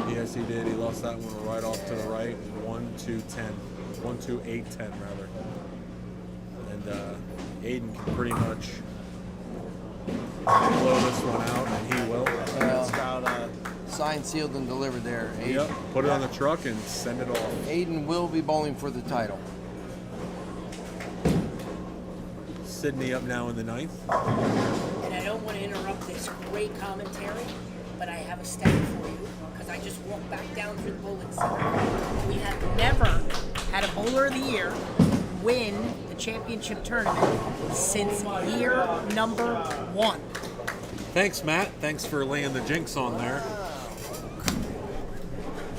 Yes, he did. He lost that one right off to the right. 1-2-10. 1-2-8-10 rather. And Aiden can pretty much blow this one out, and he will. It's got Signed, sealed, and delivered there. Aiden, Yep. Put it on the truck and send it off. Aiden will be bowling for the title. Sydney up now in the 9th. And I don't want to interrupt this great commentary, but I have a stat for you because I just walked back down through the bowling center. We have never had a bowler of the year win the championship tournament since year number 1. Thanks, Matt. Thanks for laying the jinx on there.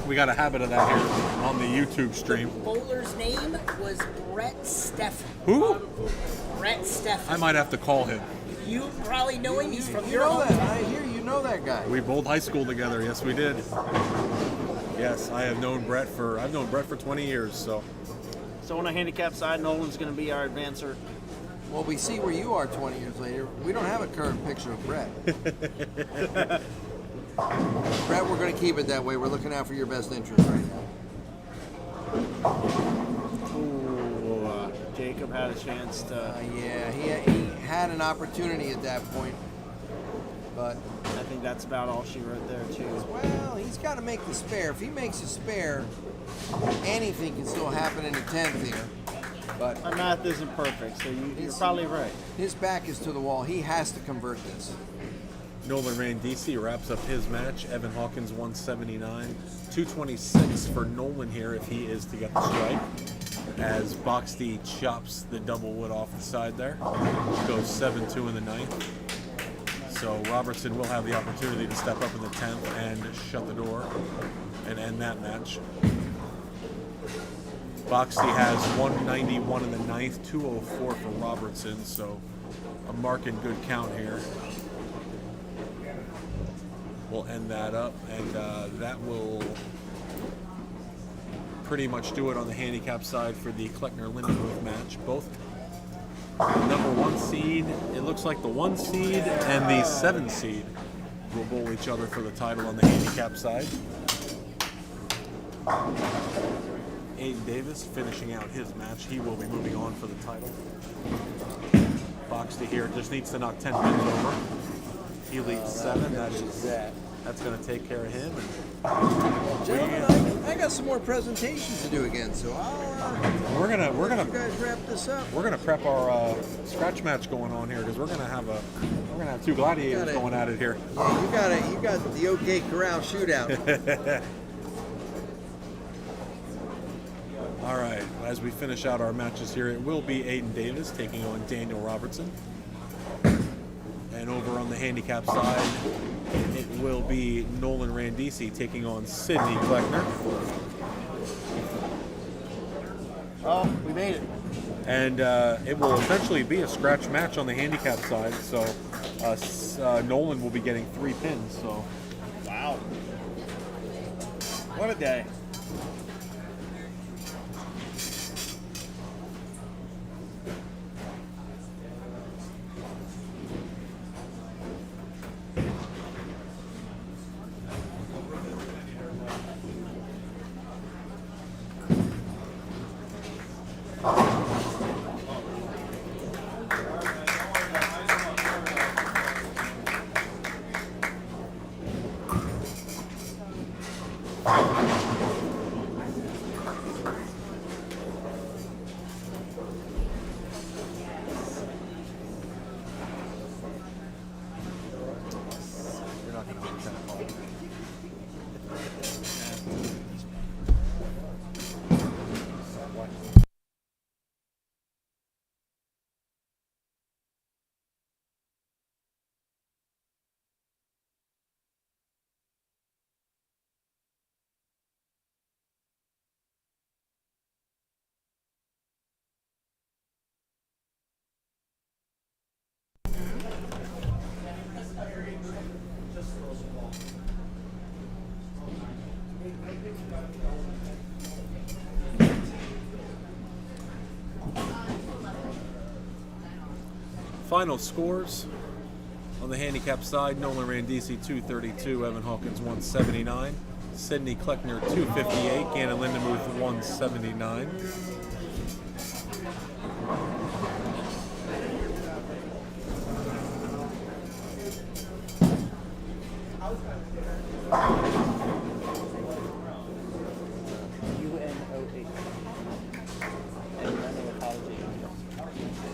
We got a habit of that here on the YouTube stream. Bowler's name was Brett Steffen. Who? Brett Steffen. I might have to call him. You probably know him. He's from You your know that. hometown. I hear you know that guy. We bowled high school together. Yes, we did. Yes, I've known Brett for 20 years. So So on the handicap side, Nolan's going to be our advancer. Well, we see where you are 20 years later. We don't have a current picture of Brett. Brett, we're going to keep it that way. We're looking out for your best interest right now. Ooh, Jacob had a chance to. Yeah, he had an opportunity at that point, but I think that's about all she wrote there too. well, he's got to make the spare. If he makes a spare, anything can still happen in the 10th here. But My math isn't perfect, so you're probably right. his back is to the wall. He has to convert this. Nolan Randisi wraps up his match. Evan Hawkins 179, 226 for Nolan here if he is to get the strike. As Boxty chops the double wood off the side there, goes 7-2 in the 9th. So Robertson will have the opportunity to step up in the 10th and shut the door and end that match. Boxty has 191 in the 9th, 204 for Robertson, so a marking good count here. We'll end that up, and that will pretty much do it on the handicap side for the Kleckner-Lindenmuth match. Both number 1 seed, it looks like the 1 seed and the 7 seed will bowl each other for the title on the handicap side. Aiden Davis finishing out his match. He will be moving on for the title. Boxty here just needs to knock 10 pins over. He leads 7. That's going to take care of him. And Gentlemen, I got some more presentations to do again, so I'll we're gonna you guys wrap this up. we're gonna prep our scratch match going on here because we're gonna have 2 gladiators Got it. going at it here. Yeah, you got the OK Corral shootout. All right, as we finish out our matches here, it will be Aiden Davis taking on Daniel Robertson. And over on the handicap side, it will be Nolan Randisi taking on Sidney Kleckner. Oh, we made it. And it will essentially be a scratch match on the handicap side, so Nolan will be getting 3 pins. So Wow. What a day. you're not going to win 10 o'clock. Final scores on the handicap side: Nolan Randisi 232, Evan Hawkins 179, Sidney Kleckner 258, Gannon Lindenmuth 179. UNOH. And no apology.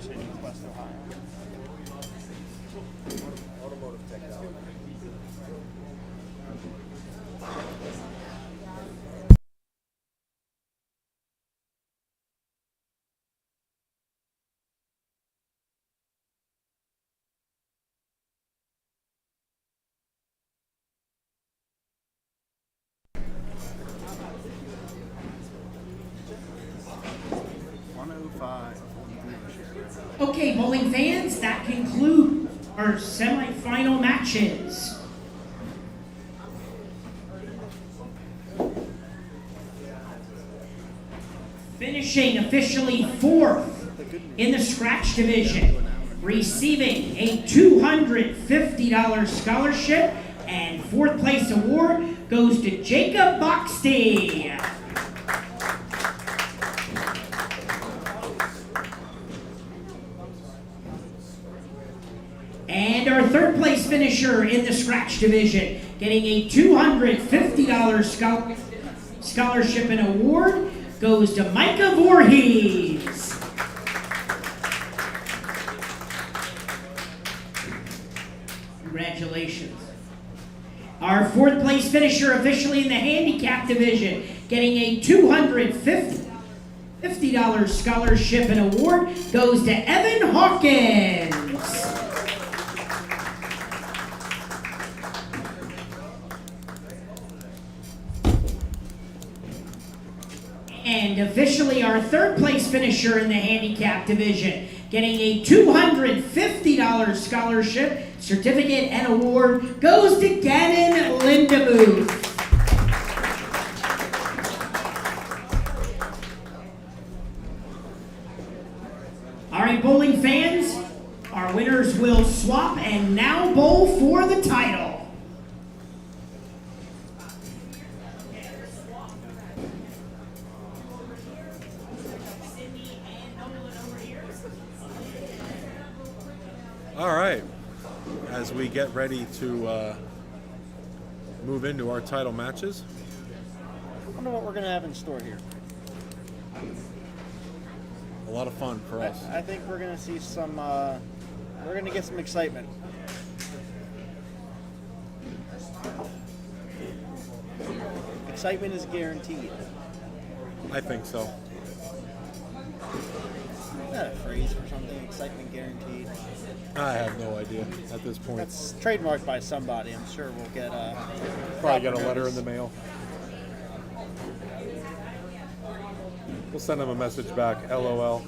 City, West Ohio. Automotive technology. Okay, bowling fans, that concludes our semifinal matches. Finishing officially fourth in the scratch division, receiving a $250 scholarship and fourth place award goes to Jacob Boxty. And our third place finisher in the scratch division, getting a $250 scholarship and award, goes to Micah Voorhees. Congratulations. Our fourth place finisher officially in the handicap division, getting a $250 scholarship and award, goes to Evan Hawkins. And officially our third place finisher in the handicap division, getting a $250 scholarship, certificate, and award, goes to Gannon Lindemuth. All right, bowling fans, our winners will swap and now bowl for the title. All right, as we get ready to move into our title matches. I wonder what we're going to have in store here. A lot of fun for us. I think we're going to see some, we're going to get some excitement. Excitement is guaranteed. I think so. Is that a phrase for something? Excitement guaranteed. I have no idea at this point. That's trademarked by somebody. I'm sure we'll get Probably get a letter in the mail. We'll send them a message back. LOL.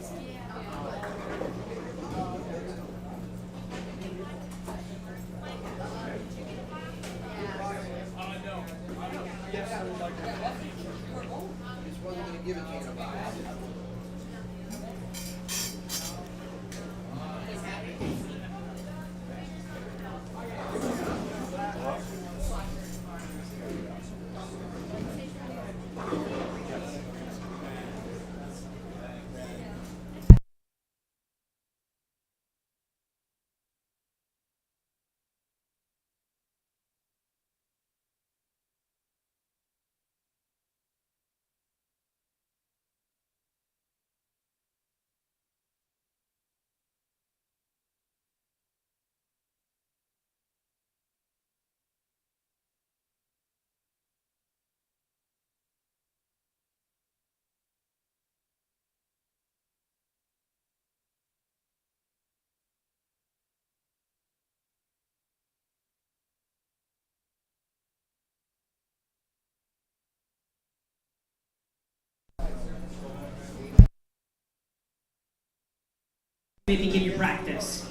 May begin your practice.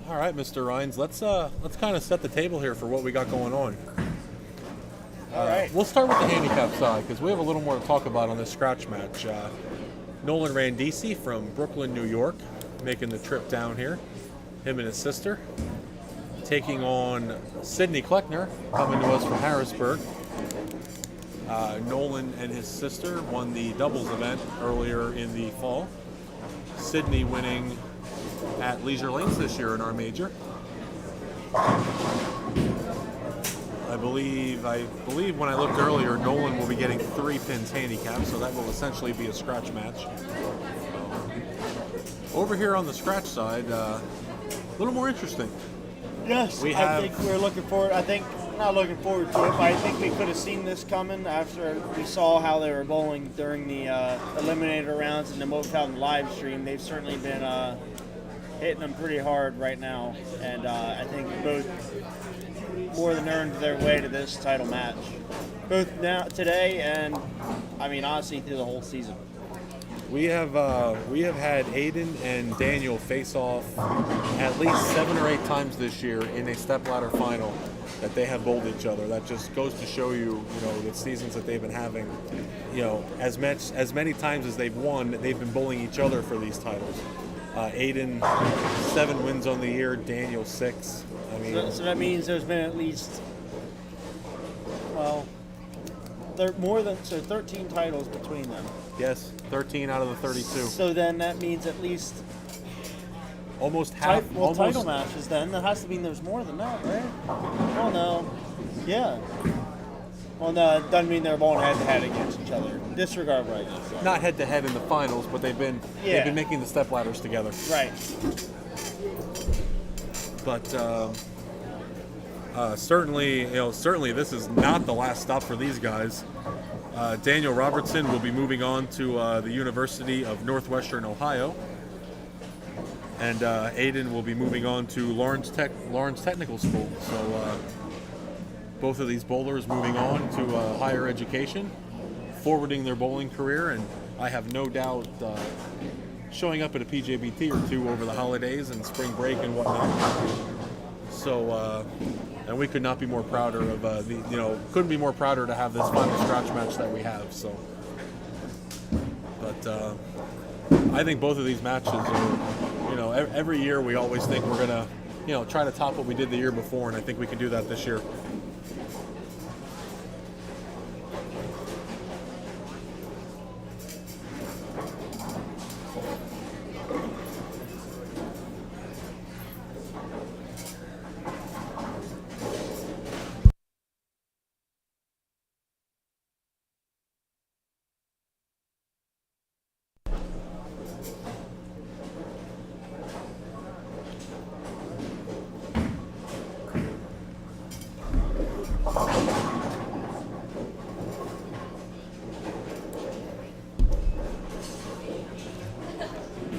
All right, Mr. Rhines, let's kind of set the table here for what we got going on. All right. We'll start with the handicap side because we have a little more to talk about on this scratch match. Nolan Randisi from Brooklyn, New York, making the trip down here. Him and his sister. Taking on Sydney Kleckner, coming to us from Harrisburg. Nolan and his sister won the doubles event earlier in the fall. Sydney winning at Leisure Lanes this year in our major. I believe when I looked earlier, Nolan will be getting 3 pins handicap, so that will essentially be a scratch match. Over here on the scratch side, a little more interesting. Yes, I think we're looking forward. Not looking forward to it, but I think we could have seen this coming after we saw how they were bowling during the eliminator rounds and then what we found in the live stream. They've certainly been hitting them pretty hard right now, and I think both more than earned their way to this title match, both now today and honestly through the whole season. We have had Aiden and Daniel face off at least 7 or 8 times this year in a stepladder final that they have bowled each other. That just goes to show you, the seasons that they've been having. As many times as they've won, they've been bowling each other for these titles. Aiden 7 wins on the year, Daniel 6. So that means there's been at least 13 titles between them. Yes, 13 out of the 32. So then that means at least almost half. Title matches then. That has to mean there's more than that, right? Well, no. Yeah. Well, no, it doesn't mean they're bowling head-to-head against each other. Disregard what I just said. Not head-to-head in the finals, but they've been making the step ladders together. Right. But certainly this is not the last stop for these guys. Daniel Robertson will be moving on to the University of Northwestern Ohio, and Aiden will be moving on to Lawrence Technical School. So both of these bowlers moving on to higher education, forwarding their bowling career, and I have no doubt showing up at a PJBT or 2 over the holidays and spring break and whatnot. So, and we could not be more prouder of couldn't be more prouder to have this final scratch match that we have. So, but I think both of these matches are, every year we always think we're gonna, try to top what we did the year before, and I think we can do that this year.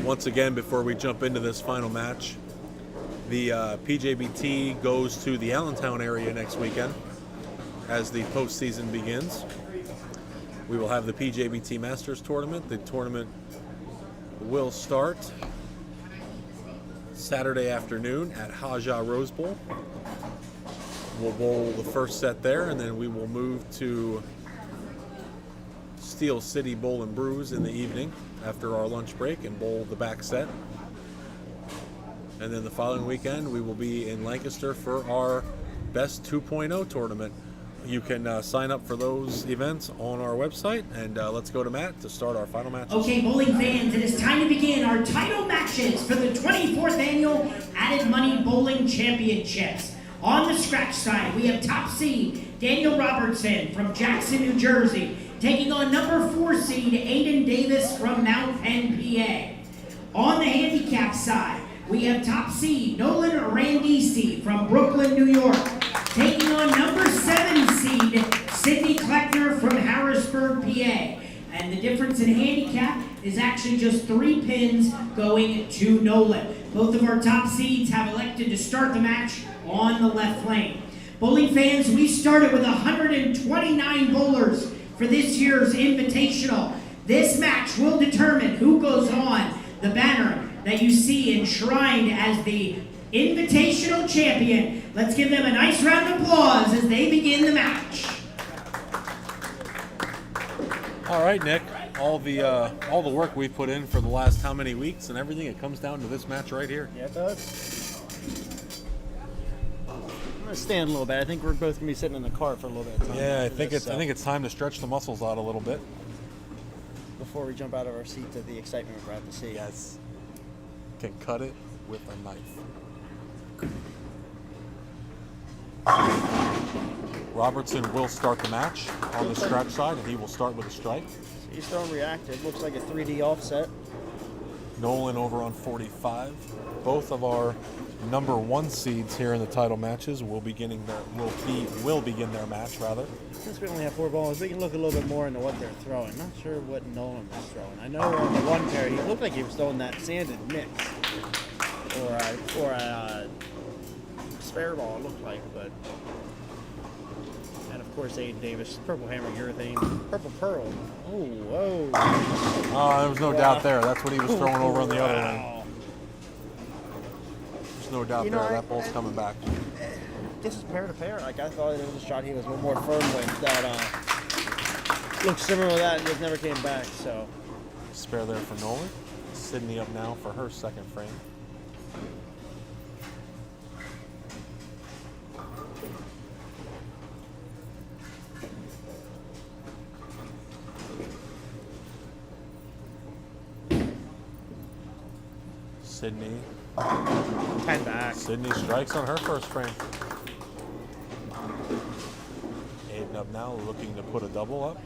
Once again, before we jump into this final match, the PJBT goes to the Allentown area next weekend as the postseason begins. We will have the PJBT Masters Tournament. The tournament will start Saturday afternoon at Haja Rose Bowl. We'll bowl the first set there, and then we will move to Steel City Bowl and Brews in the evening after our lunch break and bowl the back set. And then the following weekend we will be in Lancaster for our Best 2.0 tournament. You can sign up for those events on our website, and let's go to Matt to start our final matches. Okay, bowling fans, it is time to begin our title matches for the 24th Annual Added Money Bowling Championships. On the scratch side, we have top seed Daniel Robertson from Jackson, New Jersey, taking on number 4 seed Aiden Davis from Mount Penn, PA. On the handicap side, we have top seed Nolan Randisi from Brooklyn, New York, taking on number 7 seed Sydney Kleckner from Harrisburg, PA. And the difference in handicap is actually just 3 pins going to Nolan. Both of our top seeds have elected to start the match on the left lane. Bowling fans, we started with 129 bowlers for this year's Invitational. This match will determine who goes on the banner that you see enshrined as the Invitational champion. Let's give them a nice round of applause as they begin the match. All right, Nick. All the work we put in for the last how many weeks and everything, it comes down to this match right here. Yeah, it does. I'm gonna stand a little bit. I think we're both gonna be sitting in the car for a little bit of time. Yeah, I think it's time to stretch the muscles out a little bit before we jump out of our seat to the excitement we're about to see. Yes. Can cut it with a knife. Robertson will start the match on the scratch side, and he will start with a strike. He's throwing reactive. Looks like a 3D offset. Nolan over on 45. Both of our number 1 seeds here in the title matches will begin their match rather. Since we only have 4 balls, we can look a little bit more into what they're throwing. Not sure what Nolan was throwing. I know on the one pair, he looked like he was throwing that sanded mix. Or a spare ball, it looked like, but. And of course, Aiden Davis, purple hammer urethane, purple pearl. Oh, whoa. Oh, there was no doubt there. That's what he was throwing over on the other lane. There's no doubt there. That ball's coming back. This is pair to pair. Like, I thought it was a shot he was a little more firm with that looked similar to that and just never came back. So Spare there for Nolan. Sydney up now for her second frame. Sydney. 10 back. Sydney strikes on her first frame. Aiden up now, looking to put a double up.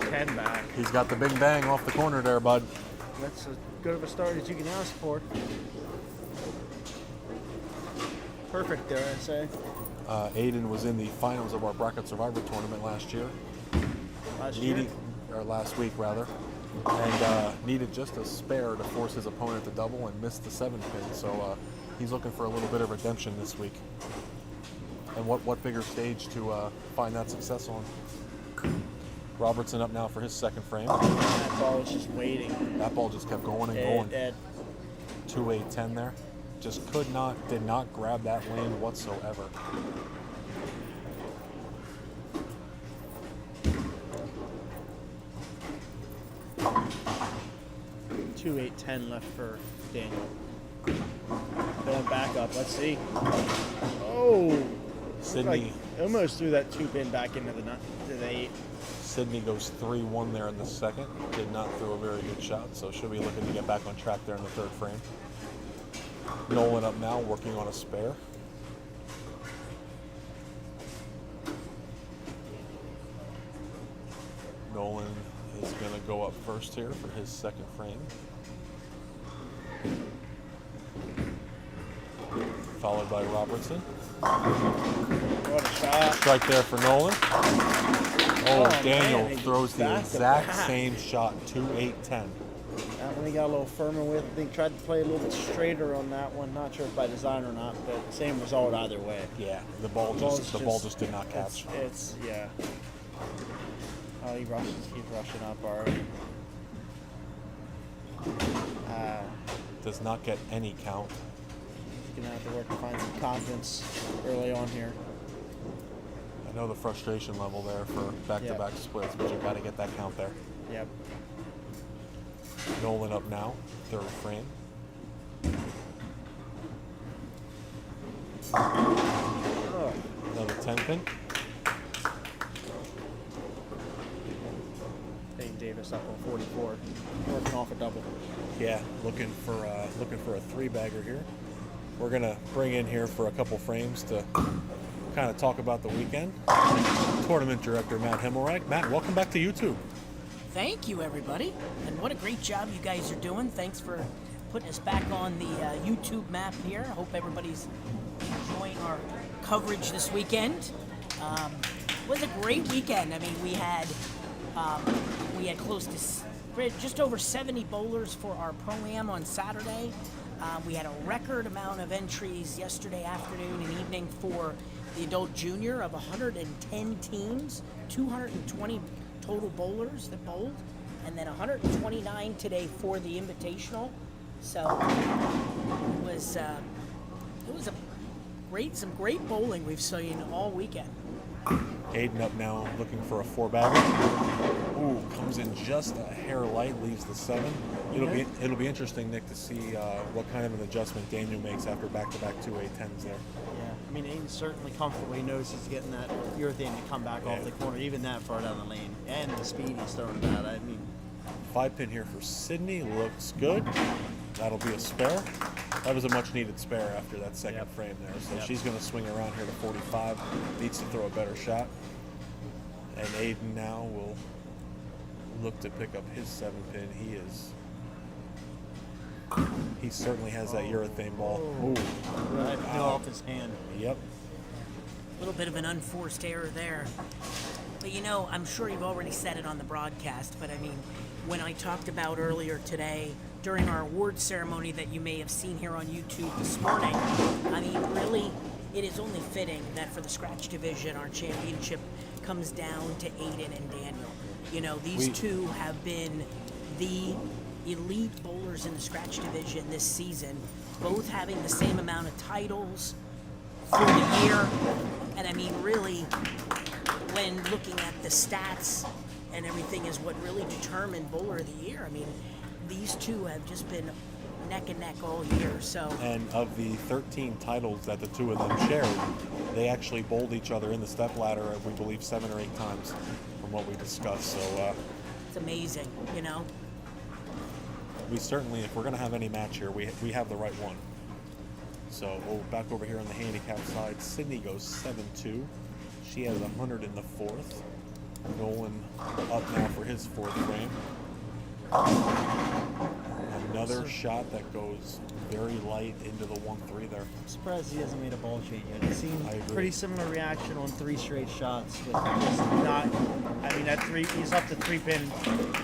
10 back. He's got the big bang off the corner there, bud. That's as good of a start as you can ask for. Perfect there, I'd say. Aiden was in the finals of our Bracket Survivor tournament last year. Last week rather, and needed just a spare to force his opponent to double and missed the 7-pin. So he's looking for a little bit of redemption this week. And what bigger stage to find that success on? Robertson up now for his second frame. That ball was just waiting. That ball just kept going and going. 2-8-10 there. Just did not grab that lane whatsoever. 2-8-10 left for Daniel. Going back up. Let's see. Oh! Sydney almost threw that 2-pin back into the 8. Sydney goes 3-1 there in the second. Did not throw a very good shot, so she'll be looking to get back on track there in the third frame. Nolan up now, working on a spare. Nolan is going to go up first here for his second frame. Followed by Robertson. What a shot. Strike there for Nolan. Oh, Daniel man, throws the exact same shot, 2-8-10. That one he got a little firmer with. I think tried to play a little bit straighter on that one. Not sure if by design or not, but same result either way. Yeah, the ball just did not catch. It's yeah. Oh, he's rushing up already. Does not get any count. He's gonna have to work to find some confidence early on here. I know the frustration level there for back-to-back splits, but you've got to get that count there. Yep. Nolan up now, third frame. Oh. Another 10-pin. Dane Davis up on 44, working off a double. Yeah, looking for a 3-bagger here. We're gonna bring in here for a couple frames to kind of talk about the weekend. Tournament director Matt Himmelreich. Matt, welcome back to YouTube. Thank you, everybody. And what a great job you guys are doing. Thanks for putting us back on the YouTube map here. I hope everybody's enjoying our coverage this weekend. It was a great weekend. I mean, we had close to just over 70 bowlers for our Pro-Am on Saturday. We had a record amount of entries yesterday afternoon and evening for the adult junior of 110 teams, 220 total bowlers that bowled, and then 129 today for the Invitational. So it was some great bowling we've seen all weekend. Aiden up now, looking for a 4-bagger. Ooh, comes in just a hair light, leaves the 7. It'll be interesting, Nick, to see what kind of an adjustment Daniel makes after back-to-back 2-8-10s there. Yeah, I mean, Aiden's certainly comfortable. He knows he's getting that urethane to come back off the corner, even that far down the lane, and the speed he's throwing that. I mean, 5-pin here for Sydney, looks good. That'll be a spare. That was a much-needed spare after that second frame there. So she's going to swing around here to 45. Needs to throw a better shot. And Aiden now will look to pick up his 7-pin. He certainly has that urethane ball. Ooh. Right, fell off his hand. Yep. A little bit of an unforced error there. But you know, I'm sure you've already said it on the broadcast, but I mean, when I talked about earlier today during our award ceremony that you may have seen here on YouTube this morning, I mean, really, it is only fitting that for the scratch division, our championship comes down to Aiden and Daniel. You know, these two have been the elite bowlers in the scratch division this season, both having the same amount of titles for the year. And I mean, really, when looking at the stats and everything is what really determined bowler of the year. I mean, these two have just been neck and neck all year. So, and of the 13 titles that the two of them shared, they actually bowled each other in the step ladder, we believe, 7 or 8 times from what we discussed. So it's amazing, you know. We certainly, if we're going to have any match here, we have the right one. So back over here on the handicap side, Sydney goes 7-2. She has 100 in the 4th. Nolan up now for his 4th frame. Another shot that goes very light into the 1-3 there. I'm surprised he hasn't made a ball change yet. It seemed pretty similar reaction on 3 straight shots, but just not. I mean, that 3, he's up to 3-pin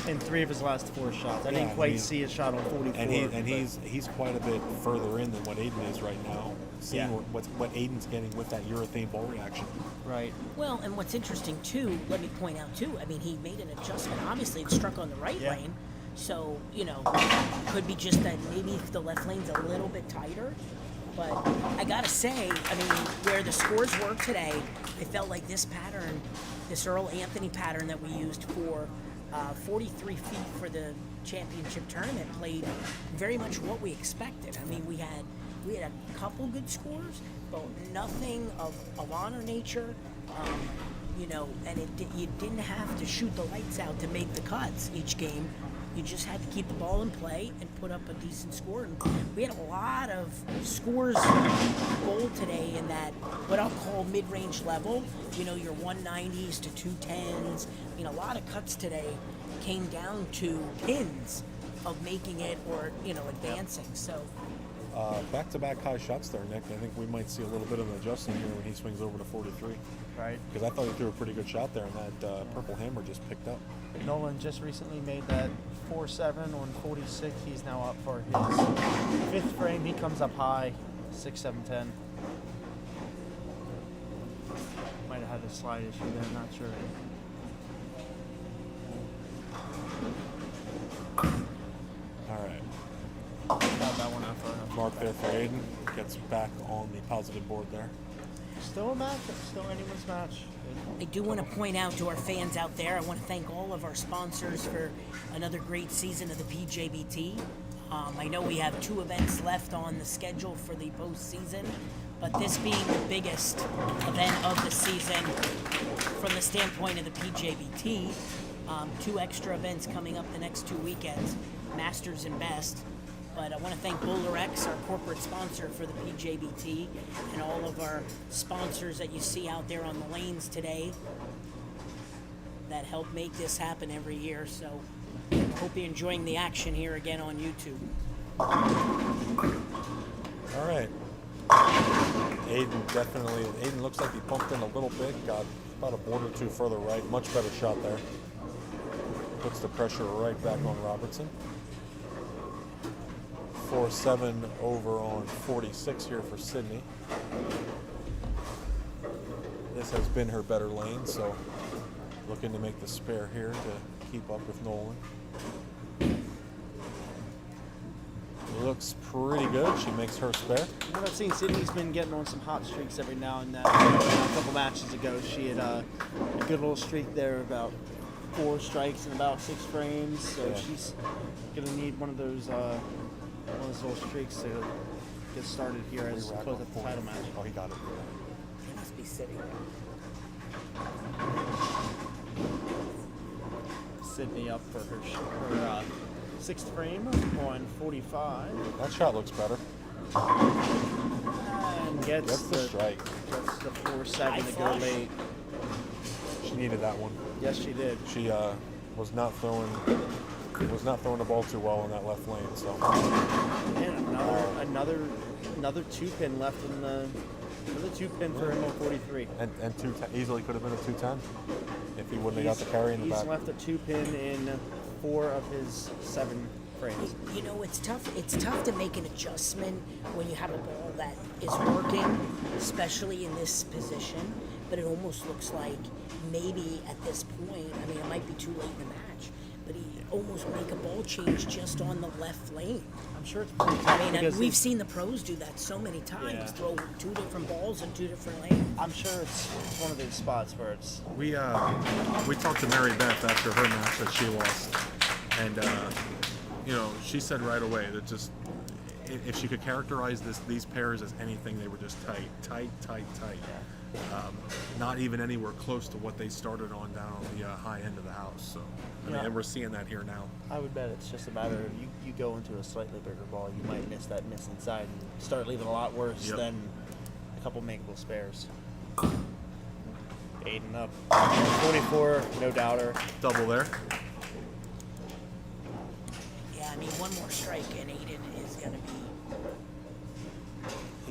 in 3 of his last 4 shots. I didn't quite see a shot on 44. And he's quite a bit further in than what Aiden is right now. Seeing what Aiden's getting with that urethane ball reaction. Right. Well, and what's interesting too, let me point out too. I mean, he made an adjustment. Obviously, it struck on the right lane. So, you know, could be just that maybe if the left lane's a little bit tighter. But I gotta say, I mean, where the scores were today, I felt like this pattern, this Earl Anthony pattern that we used for 43 feet for the championship tournament played very much what we expected. I mean, we had a couple good scores, but nothing of honor nature. You know, and you didn't have to shoot the lights out to make the cuts each game. You just had to keep the ball in play and put up a decent score. And we had a lot of scores bowled today in that what I'll call mid-range level. You know, your 190s to 210s. I mean, a lot of cuts today came down to pins of making it or, you know, advancing. So back-to-back high shots there, Nick. I think we might see a little bit of an adjustment here when he swings over to 43. Right. Because I thought he threw a pretty good shot there, and that purple hammer just picked up. Nolan just recently made that 4-7 on 46. He's now up for his 5th frame. He comes up high, 6-7-10. Might have had a slide issue there, not sure. All right. Got that one out for him. Mark there for Aiden. Gets back on the positive board there. Still a match. Still anyone's match. I do want to point out to our fans out there, I want to thank all of our sponsors for another great season of the PJBT. I know we have 2 events left on the schedule for the postseason, but this being the biggest event of the season from the standpoint of the PJBT, 2 extra events coming up the next 2 weekends, Masters and Best. But I want to thank Bowlero, our corporate sponsor for the PJBT, and all of our sponsors that you see out there on the lanes today that help make this happen every year. So I hope you're enjoying the action here again on YouTube. All right. Aiden looks like he pumped in a little bit, got about a board or 2 further right. Much better shot there. Puts the pressure right back on Robertson. 4-7 over on 46 here for Sydney. This has been her better lane, so looking to make the spare here to keep up with Nolan. Looks pretty good. She makes her spare. What I've seen, Sydney's been getting on some hot streaks every now and then. A couple matches ago, she had a good little streak there, about 4 strikes in about 6 frames. So she's gonna need one of those little streaks to get started here as close at the title match. Oh, he got it. He must be sitting. Sydney up for her 6th frame on 45. That shot looks better. And gets That's the strike. Gets the 4-7 to go late. She needed that one. Yes, she did. She was not throwing the ball too well in that left lane. So. And another 2-pin left in the. Another 2-pin for him on 43. And easily could have been a 210 if he wouldn't have got the carry in the back. He's left a 2-pin in 4 of his 7 frames. You know, it's tough. It's tough to make an adjustment when you have a ball that is working, especially in this position. But it almost looks like maybe at this point, I mean, it might be too late in the match, but he almost make a ball change just on the left lane. I'm sure it's pretty tough. I mean, we've seen the pros do that so many times. Yeah. Throw 2 different balls in 2 different lanes. I'm sure it's one of those spots where it's. We talked to Mary Beth after her match that she lost, and she said right away that just if she could characterize these pairs as anything, they were just tight. Not even anywhere close to what they started on down on the high end of the house. So and we're seeing that here now. I would bet it's just a matter of you go into a slightly bigger ball, you might miss that miss inside and start leaving a lot worse than a couple makeable spares. Aiden up. 44, no doubter. Double there. Yeah, I mean, one more strike and Aiden is going to be.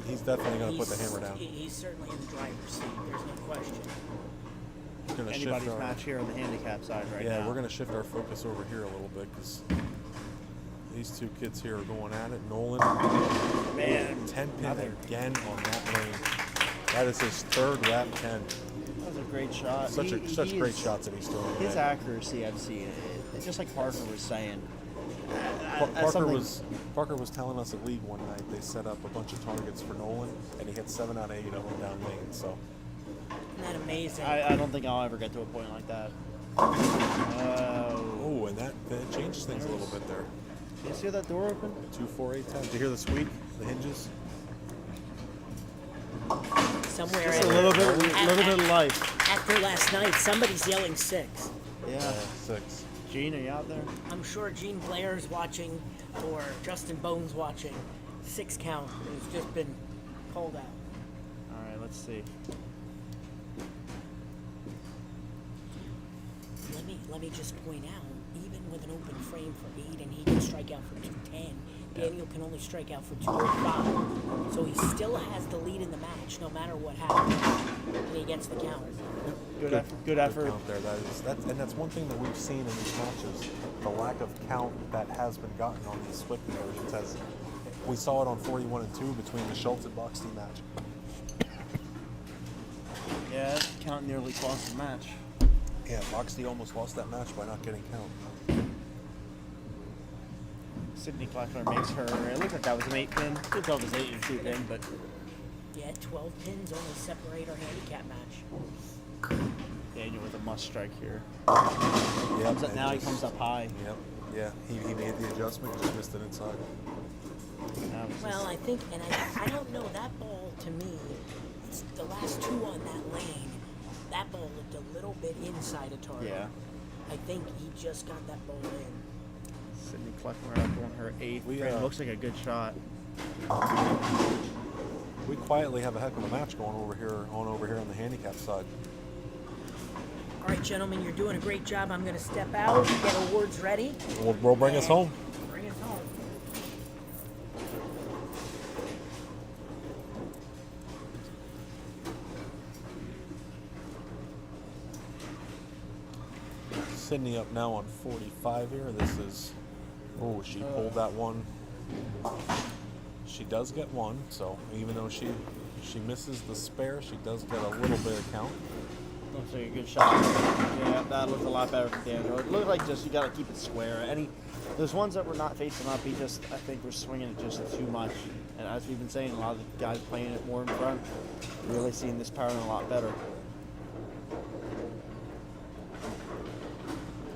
He's definitely going to put the hammer down. He's certainly in the driver's seat. There's no question. Anybody's match here on the handicap side right now. Yeah, we're going to shift our focus over here a little bit because these 2 kids here are going at it. Nolan, man, 10 pin again on that lane. That is his 3rd lap 10. That was a great shot. Such great shots that he's throwing. His accuracy, I've seen it. Just like Parker was saying. Parker was telling us at League one night they set up a bunch of targets for Nolan, and he hit 7 out of 8 of them down lane. So. Isn't that amazing? I don't think I'll ever get to a point like that. Oh, and that changes things a little bit there. Did you see that door open? 2, 4, 8, 10. Did you hear the squeak? The hinges? Somewhere. Just a little bit of life. After last night, somebody's yelling 6. Yeah. 6. Gene, are you out there? I'm sure Gene Blair's watching, or Justin Bones watching. 6 count has just been called out. All right, let's see. Let me just point out, even with an open frame for Aiden, he can strike out for 210. Daniel can only strike out for 205. So he still has the lead in the match, no matter what happens. And he gets the count. Good effort. Count there. And that's one thing that we've seen in these matches, the lack of count that has been gotten on these split conversions. We saw it on 41 and 2 between the Schultz and Boxty match. Yeah, count nearly cost the match. Yeah, Boxty almost lost that match by not getting count. Sydney Kleckner makes her. It looked like that was an 8-pin. Could tell it was 8 and 2-pin, but. Yeah, 12 pins only separate our handicap match. Daniel with a must strike here. Yep, Now he comes up high. Yep. Yeah, he made the adjustment, just missed it inside. Well, I think, and I don't know, that ball to me, it's the last 2 on that lane, that ball looked a little bit inside a target. Yeah. I think he just got that ball in. Sydney Kleckner up on her 8th frame. Looks like a good shot. We quietly have a heck of a match going over here on the handicap side. All right, gentlemen, you're doing a great job. I'm going to step out, get awards ready. We'll bring us home. Bring us home. Sydney up now on 45 here. This is, she pulled that one. She does get 1, so even though she misses the spare, she does get a little bit of count. Looks like a good shot. Yeah, that looked a lot better for Daniel. It looked like just you got to keep it square. Those ones that were not facing up, I think were swinging it just too much. And as we've been saying, a lot of the guys playing it more in front, really seeing this pattern a lot better.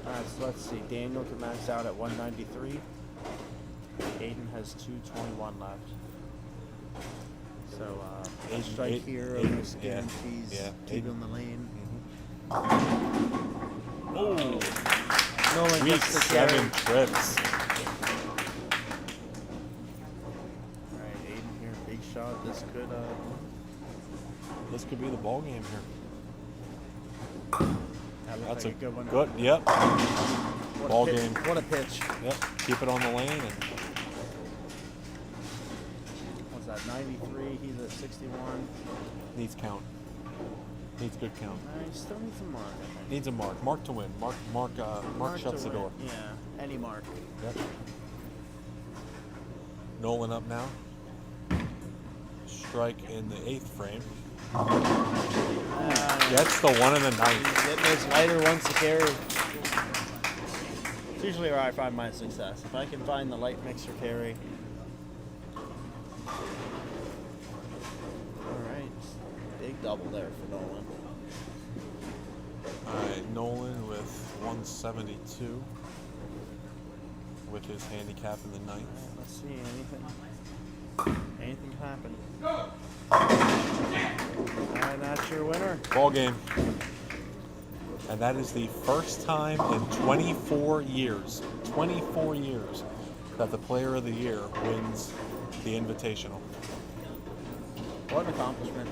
All right, so let's see. Daniel can max out at 193. Aiden has 221 left. So, a strike here almost guarantees 2 in the lane. Oh, Nolan week gets the 7 carry. trips. All right, Aiden big shot. This could be the ball game here. That's like a good one. Good. Yep. What Ball a pitch. game. What a pitch. Yep. Keep it on the lane. And What's that? 93. He's at 61. needs count. Needs good count. He still needs a mark. I think. Needs a mark. Mark to win. Mark shuts to the door. win. Yeah. Any mark. Yep. Nolan up now. Strike in the 8th frame. Gets the 1 in the 9th. Getting those lighter ones to carry. It's usually where I find my success. If I can find the light mixer carry. Alright. Big double there for Nolan. Alright, Nolan with 172 with his handicap in the 9th. Let's see, anything happen. And that's your winner. Ball game. And that is the first time in 24 years that the Player of the Year wins the Invitational. What an accomplishment.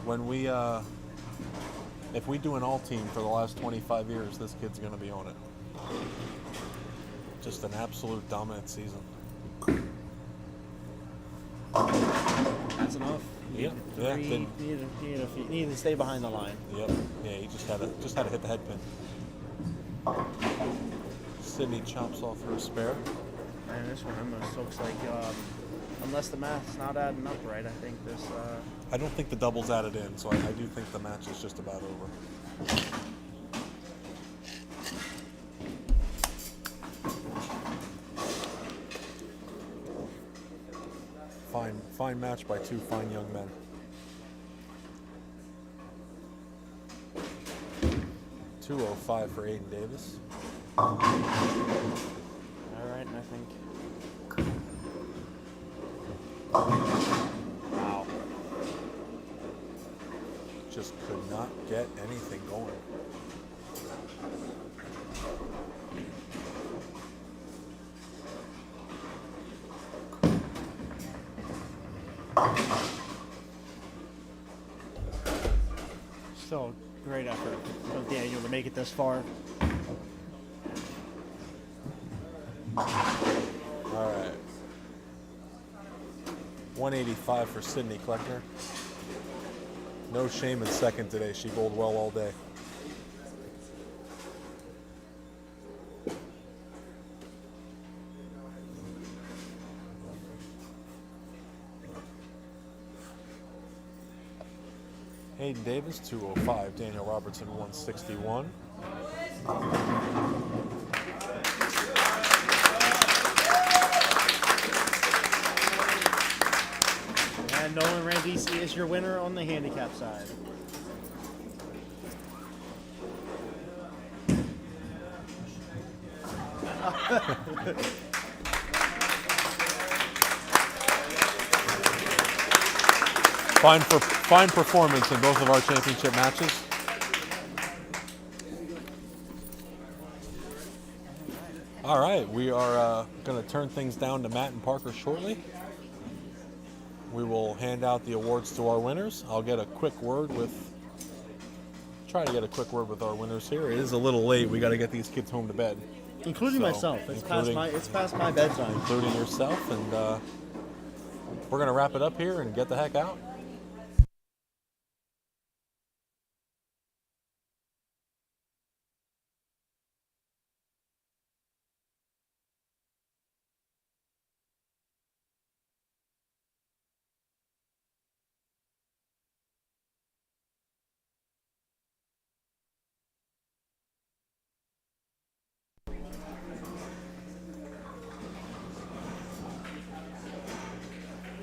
When we if we do an all team for the last 25 years, this kid's going to be on it. Just an absolute dominant season. That's enough. Yep. Yeah. Needed to stay behind the line. Yep. Yeah. He just had to hit the head pin. Sydney chops off her spare. Man, this one almost looks like, unless the math's not adding up right, I think this. I don't think the double's added in, so I do think the match is just about over. Fine match by two fine young men. $205 for Aiden Davis. All right, and I think. Wow. Just could not get anything going. Still a great effort of Daniel to make it this far. All right. 185 for Sydney Kleckner. No shame in second today. She bowled well all day. Hayden Davis, 205. Daniel Robertson, 161. And Nolan Randisi is your winner on the handicap side. Fine performance in both of our championship matches. All right, we are going to turn things down to Matt and Parker shortly. We will hand out the awards to our winners. I'll get a quick word with, try to get a quick word with our winners here. It is a little late. We got to get these kids home to bed. Including myself. It's past my bedtime. Including yourself, and we're going to wrap it up here and get the heck out.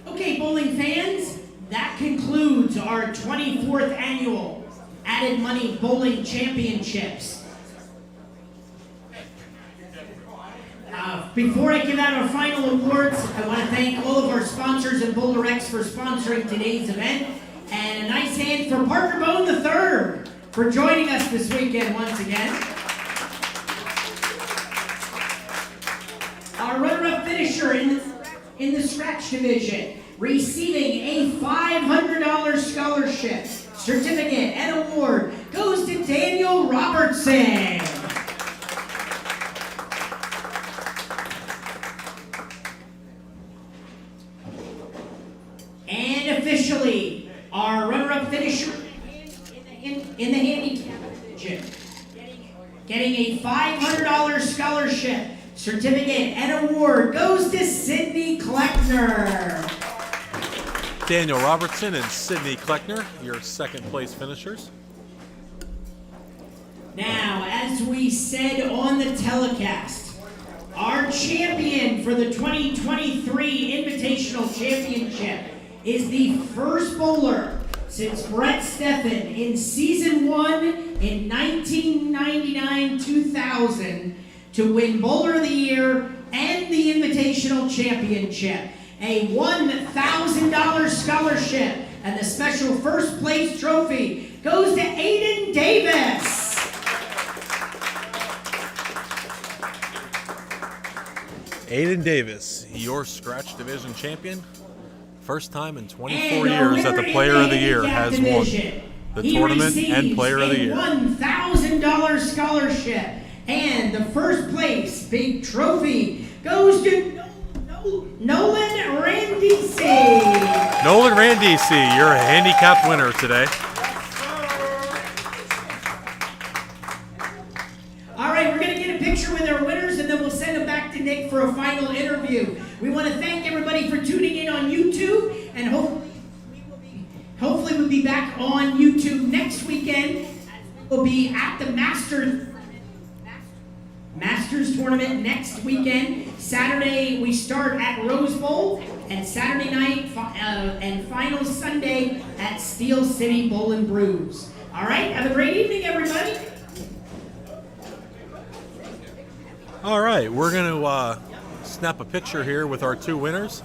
Okay, bowling fans, that concludes our 24th annual Added Money Bowling Championships. Before I give out our final awards, I want to thank all of our sponsors and Bowlerex for sponsoring today's event. And a nice hand for Parker Bone III for joining us this weekend once again. in the scratch division, receiving a $500 scholarship, certificate, and award goes to Daniel Robertson. And officially, our runner-up finisher in the handicap division, getting a $500 scholarship, certificate, and award goes to Sydney Kleckner. Daniel Robertson and Sydney Kleckner, your second place finishers. Now, as we said on the telecast, our champion for the 2023 Invitational Championship is the first bowler since Brett Steffen in Season 1 in 1999-2000 to win Bowler of the Year and the Invitational Championship. A $1,000 scholarship and the special first place trophy goes to Aiden Davis. Aiden Davis, your scratch division champion. First time in 24 years that the Player of the Year has won the tournament and Player of the Year. $1,000 scholarship and the first place big trophy goes to Nolan Randisi. Nolan Randisi, you're a handicapped winner today. All right, we're going to get a picture with our winners, and then we'll send them back to Nick for a final interview. We want to thank everybody for tuning in on YouTube, and hopefully we'll be back on YouTube next weekend. We'll be at the Masters tournament next weekend. Saturday we start at Rose Bowl, and Saturday night and final Sunday at Steel City Bowl and Brews. All right, have a great evening, everybody. All right, we're going to snap a picture here with our two winners,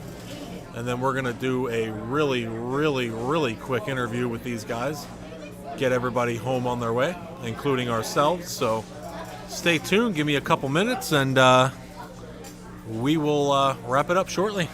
and then we're going to do a really quick interview with these guys, get everybody home on their way, including ourselves. So stay tuned, give me a couple minutes, and we will wrap it up shortly.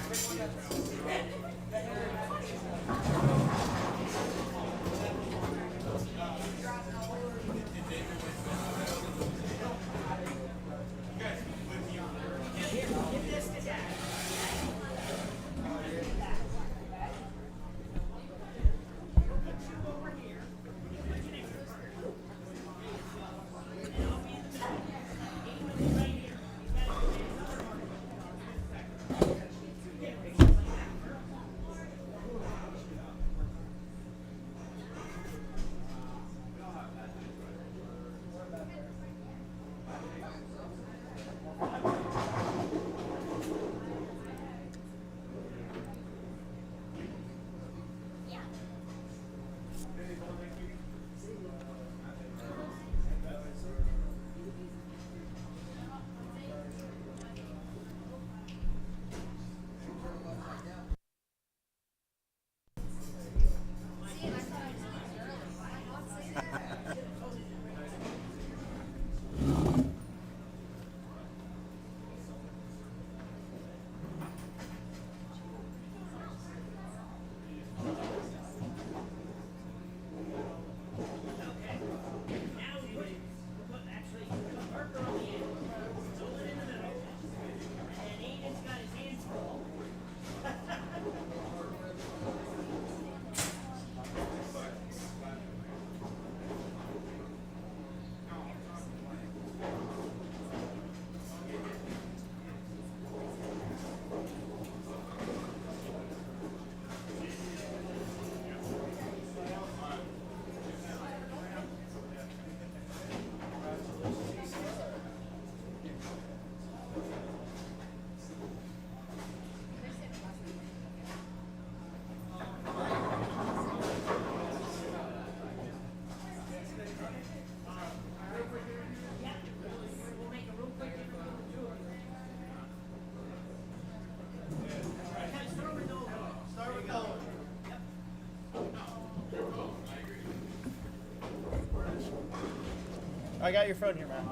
I got your phone here, Matt.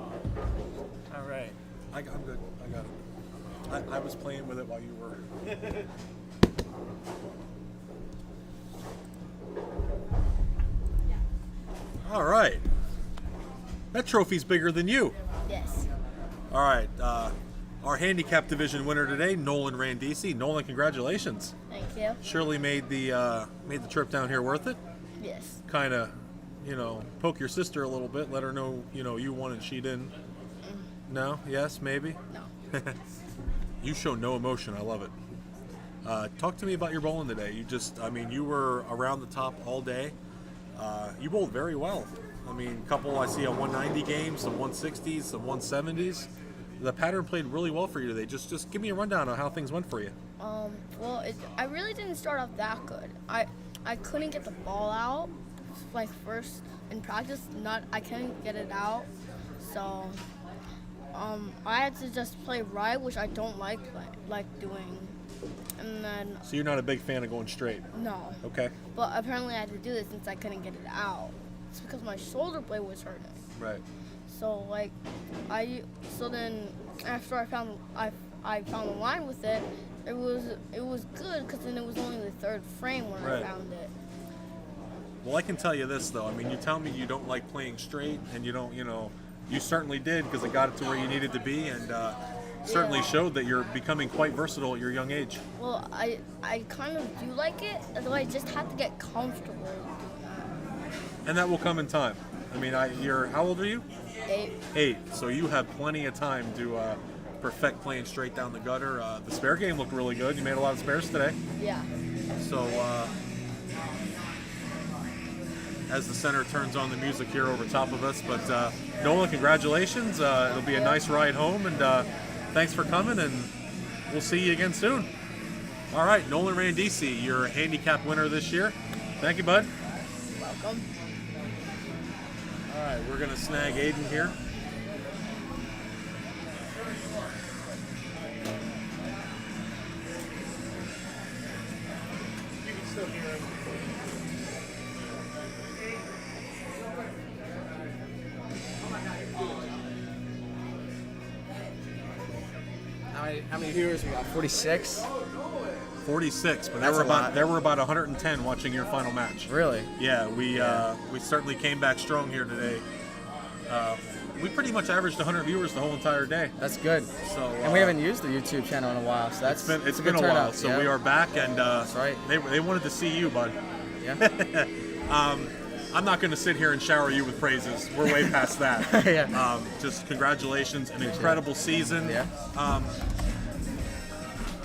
All right. I'm good. I got it. I was playing with it while you were. All right. That trophy's bigger than you. Yes. All right. Our handicap division winner today, Nolan Randisi. Nolan, congratulations. Thank you. Surely made the trip down here worth it. Yes. Kind of, poke your sister a little bit. Let her know, you won and she didn't. No? Yes? Maybe? No. You show no emotion. I love it. Talk to me about your bowling today. You were around the top all day. You bowled very well. I see a 190 game, some 160s, some 170s. The pattern played really well for you today. Just give me a rundown on how things went for you. I really didn't start off that good. I couldn't get the ball out, first in practice. I couldn't get it out, so I had to just play right, which I don't like doing. And then. So you're not a big fan of going straight? No. Okay. But apparently I had to do this since I couldn't get it out. It's because my shoulder blade was hurting. Right. So then after I found the line with it, it was good because then it was only the third frame when Right. I found it. Well, I can tell you this though. You tell me you don't like playing straight, and you don't. You certainly did because it got it to where you needed to be, and certainly showed that you're becoming quite versatile at your young age. Well, I kind of do like it, although I just have to get comfortable doing that. And that will come in time. How old are you? 8. 8. So you have plenty of time to perfect playing straight down the gutter. The spare game looked really good. You made a lot of spares today. Yeah. So as the center turns on the music here over top of us. But Nolan, congratulations. It'll be a nice ride home, and thanks for coming, and we'll see you again soon. All right, Nolan Randisi, your handicap winner this year. Thank you, bud. Welcome. All right, we're going to snag Aiden here. You can still hear him. 46? 46, but That's a lot. there were about 110 watching your final match. Really? Yeah, we certainly came back strong here today. We pretty much averaged 100 viewers the whole entire day. That's good. So and we haven't used the YouTube channel in a while, so that's it's a been good a while. turnout. So yeah. we are back, and That's right. they wanted to see you, bud. Yeah. I'm not going to sit here and shower you with praises. We're way past that. Yeah. Just congratulations, an incredible season. Yeah.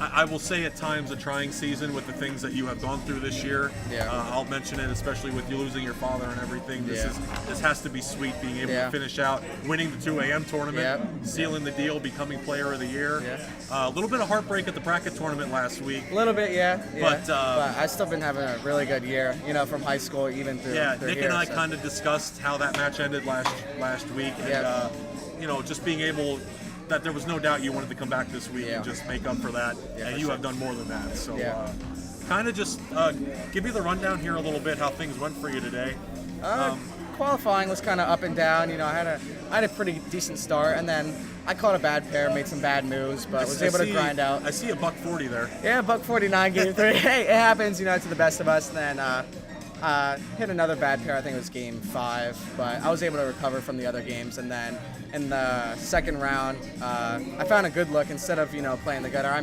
I will say at times a trying season with the things that you have gone through this year. Yeah. I'll mention it, especially with you losing your father and everything. This has to be sweet, being able to finish out, winning the 2 a.m. tournament, sealing the deal, becoming player of the year. A little bit of heartbreak at the bracket tournament last week. A little bit, yeah. But I've still been having a really good year, from high school even through. through Nick here, and I so. kind of discussed how that match ended last week, and just being able. That there was no doubt you wanted to come back this week and just make up for that, and you have done more than that. So, kind of just give me the rundown here a little bit how things went for you today. Qualifying was kind of up and down. I had a pretty decent start, and then I caught a bad pair, made some bad moves, but was able to grind out. I see a $140 there. Yeah, $149 game 3. Hey, it happens, to the best of us. And then hit another bad pair. I think it was game 5, but I was able to recover from the other games, and then. In the second round, I found a good look. Instead of playing the gutter, I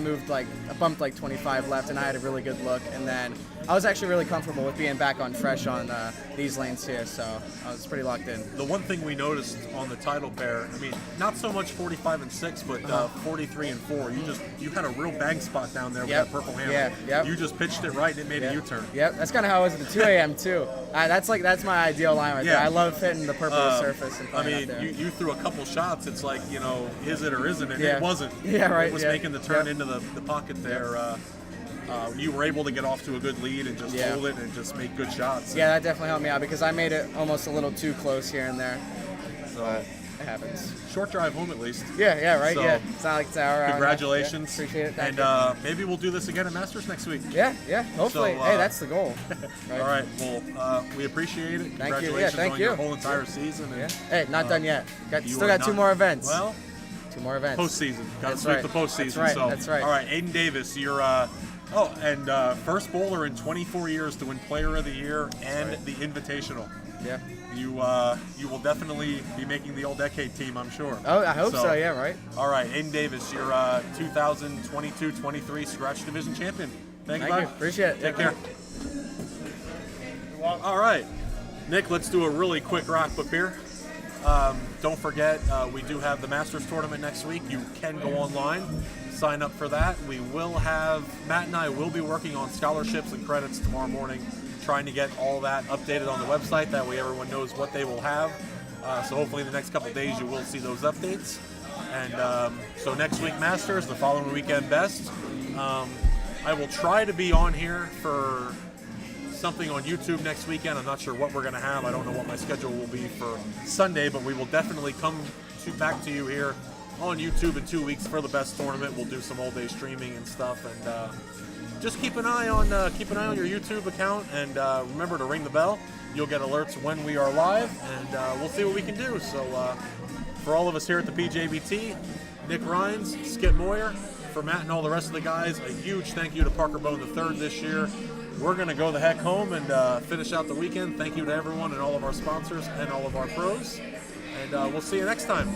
bumped 25 left, and I had a really good look. And then I was actually really comfortable with being back on fresh on these lanes here, so I was pretty locked in. The one thing we noticed on the title pair, not so much 45 and 6, but 43 and 4. You had a real bang spot down there with that purple handle. Yeah. You just pitched it right, and it made a U-turn. Yep, that's kind of how it was at the 2 a.m. too. That's my ideal line right there. I love hitting the purple surface and playing out there. You threw a couple shots. It's like, is it or isn't it? It wasn't. Yeah, right. It was making the turn into the pocket there. You were able to get off to a good lead and just hold it and just make good shots. Yeah, that definitely helped me out because I made it almost a little too close here and there. So it happens. Short drive home at least. Yeah, right. So, It's not like it's our hour. Congratulations. Appreciate it. Thank you. Maybe we'll do this again at Masters next week. Yeah. Hopefully. So, hey, that's the goal. Right. All right. Well, we appreciate it. Thank you. Yeah, thank on you. your whole entire season. And, Hey, not done yet. Still got 2 more events. Well, 2 more events. Postseason. Got to That's sweep right. the postseason. That's right. So, That's right. All right, Aiden Davis, you're first bowler in 24 years to win Player of the Year and the Invitational. Yeah. You will definitely be making the All-Decade team, I'm sure. Oh, I hope so. Yeah, right. All right, Aiden Davis, you're 2022-23 Scratch Division champion. Thank you, Thank bud. you. Appreciate it. Take care. All right, Nick, let's do a really quick rock paper. Don't forget, we do have the Masters tournament next week. You can go online, sign up for that. We will have, Matt and I will be working on scholarships and credits tomorrow morning, trying to get all that updated on the website. That way everyone knows what they will have. So hopefully in the next couple of days you will see those updates. And so next week Masters, the following weekend Best. I will try to be on here for something on YouTube next weekend. I'm not sure what we're going to have. I don't know what my schedule will be for Sunday, but we will definitely come back to you here on YouTube in 2 weeks for the Best tournament. We'll do some all-day streaming and stuff, and just keep an eye on your YouTube account, and remember to ring the bell. You'll get alerts when we are live, and we'll see what we can do. So for all of us here at the PJBT, Nick Rhines, Skip Moyer, for Matt and all the rest of the guys, a huge thank you to Parker Bone III this year. We're going to go the heck home and finish out the weekend. Thank you to everyone and all of our sponsors and all of our pros. And we'll see you next time.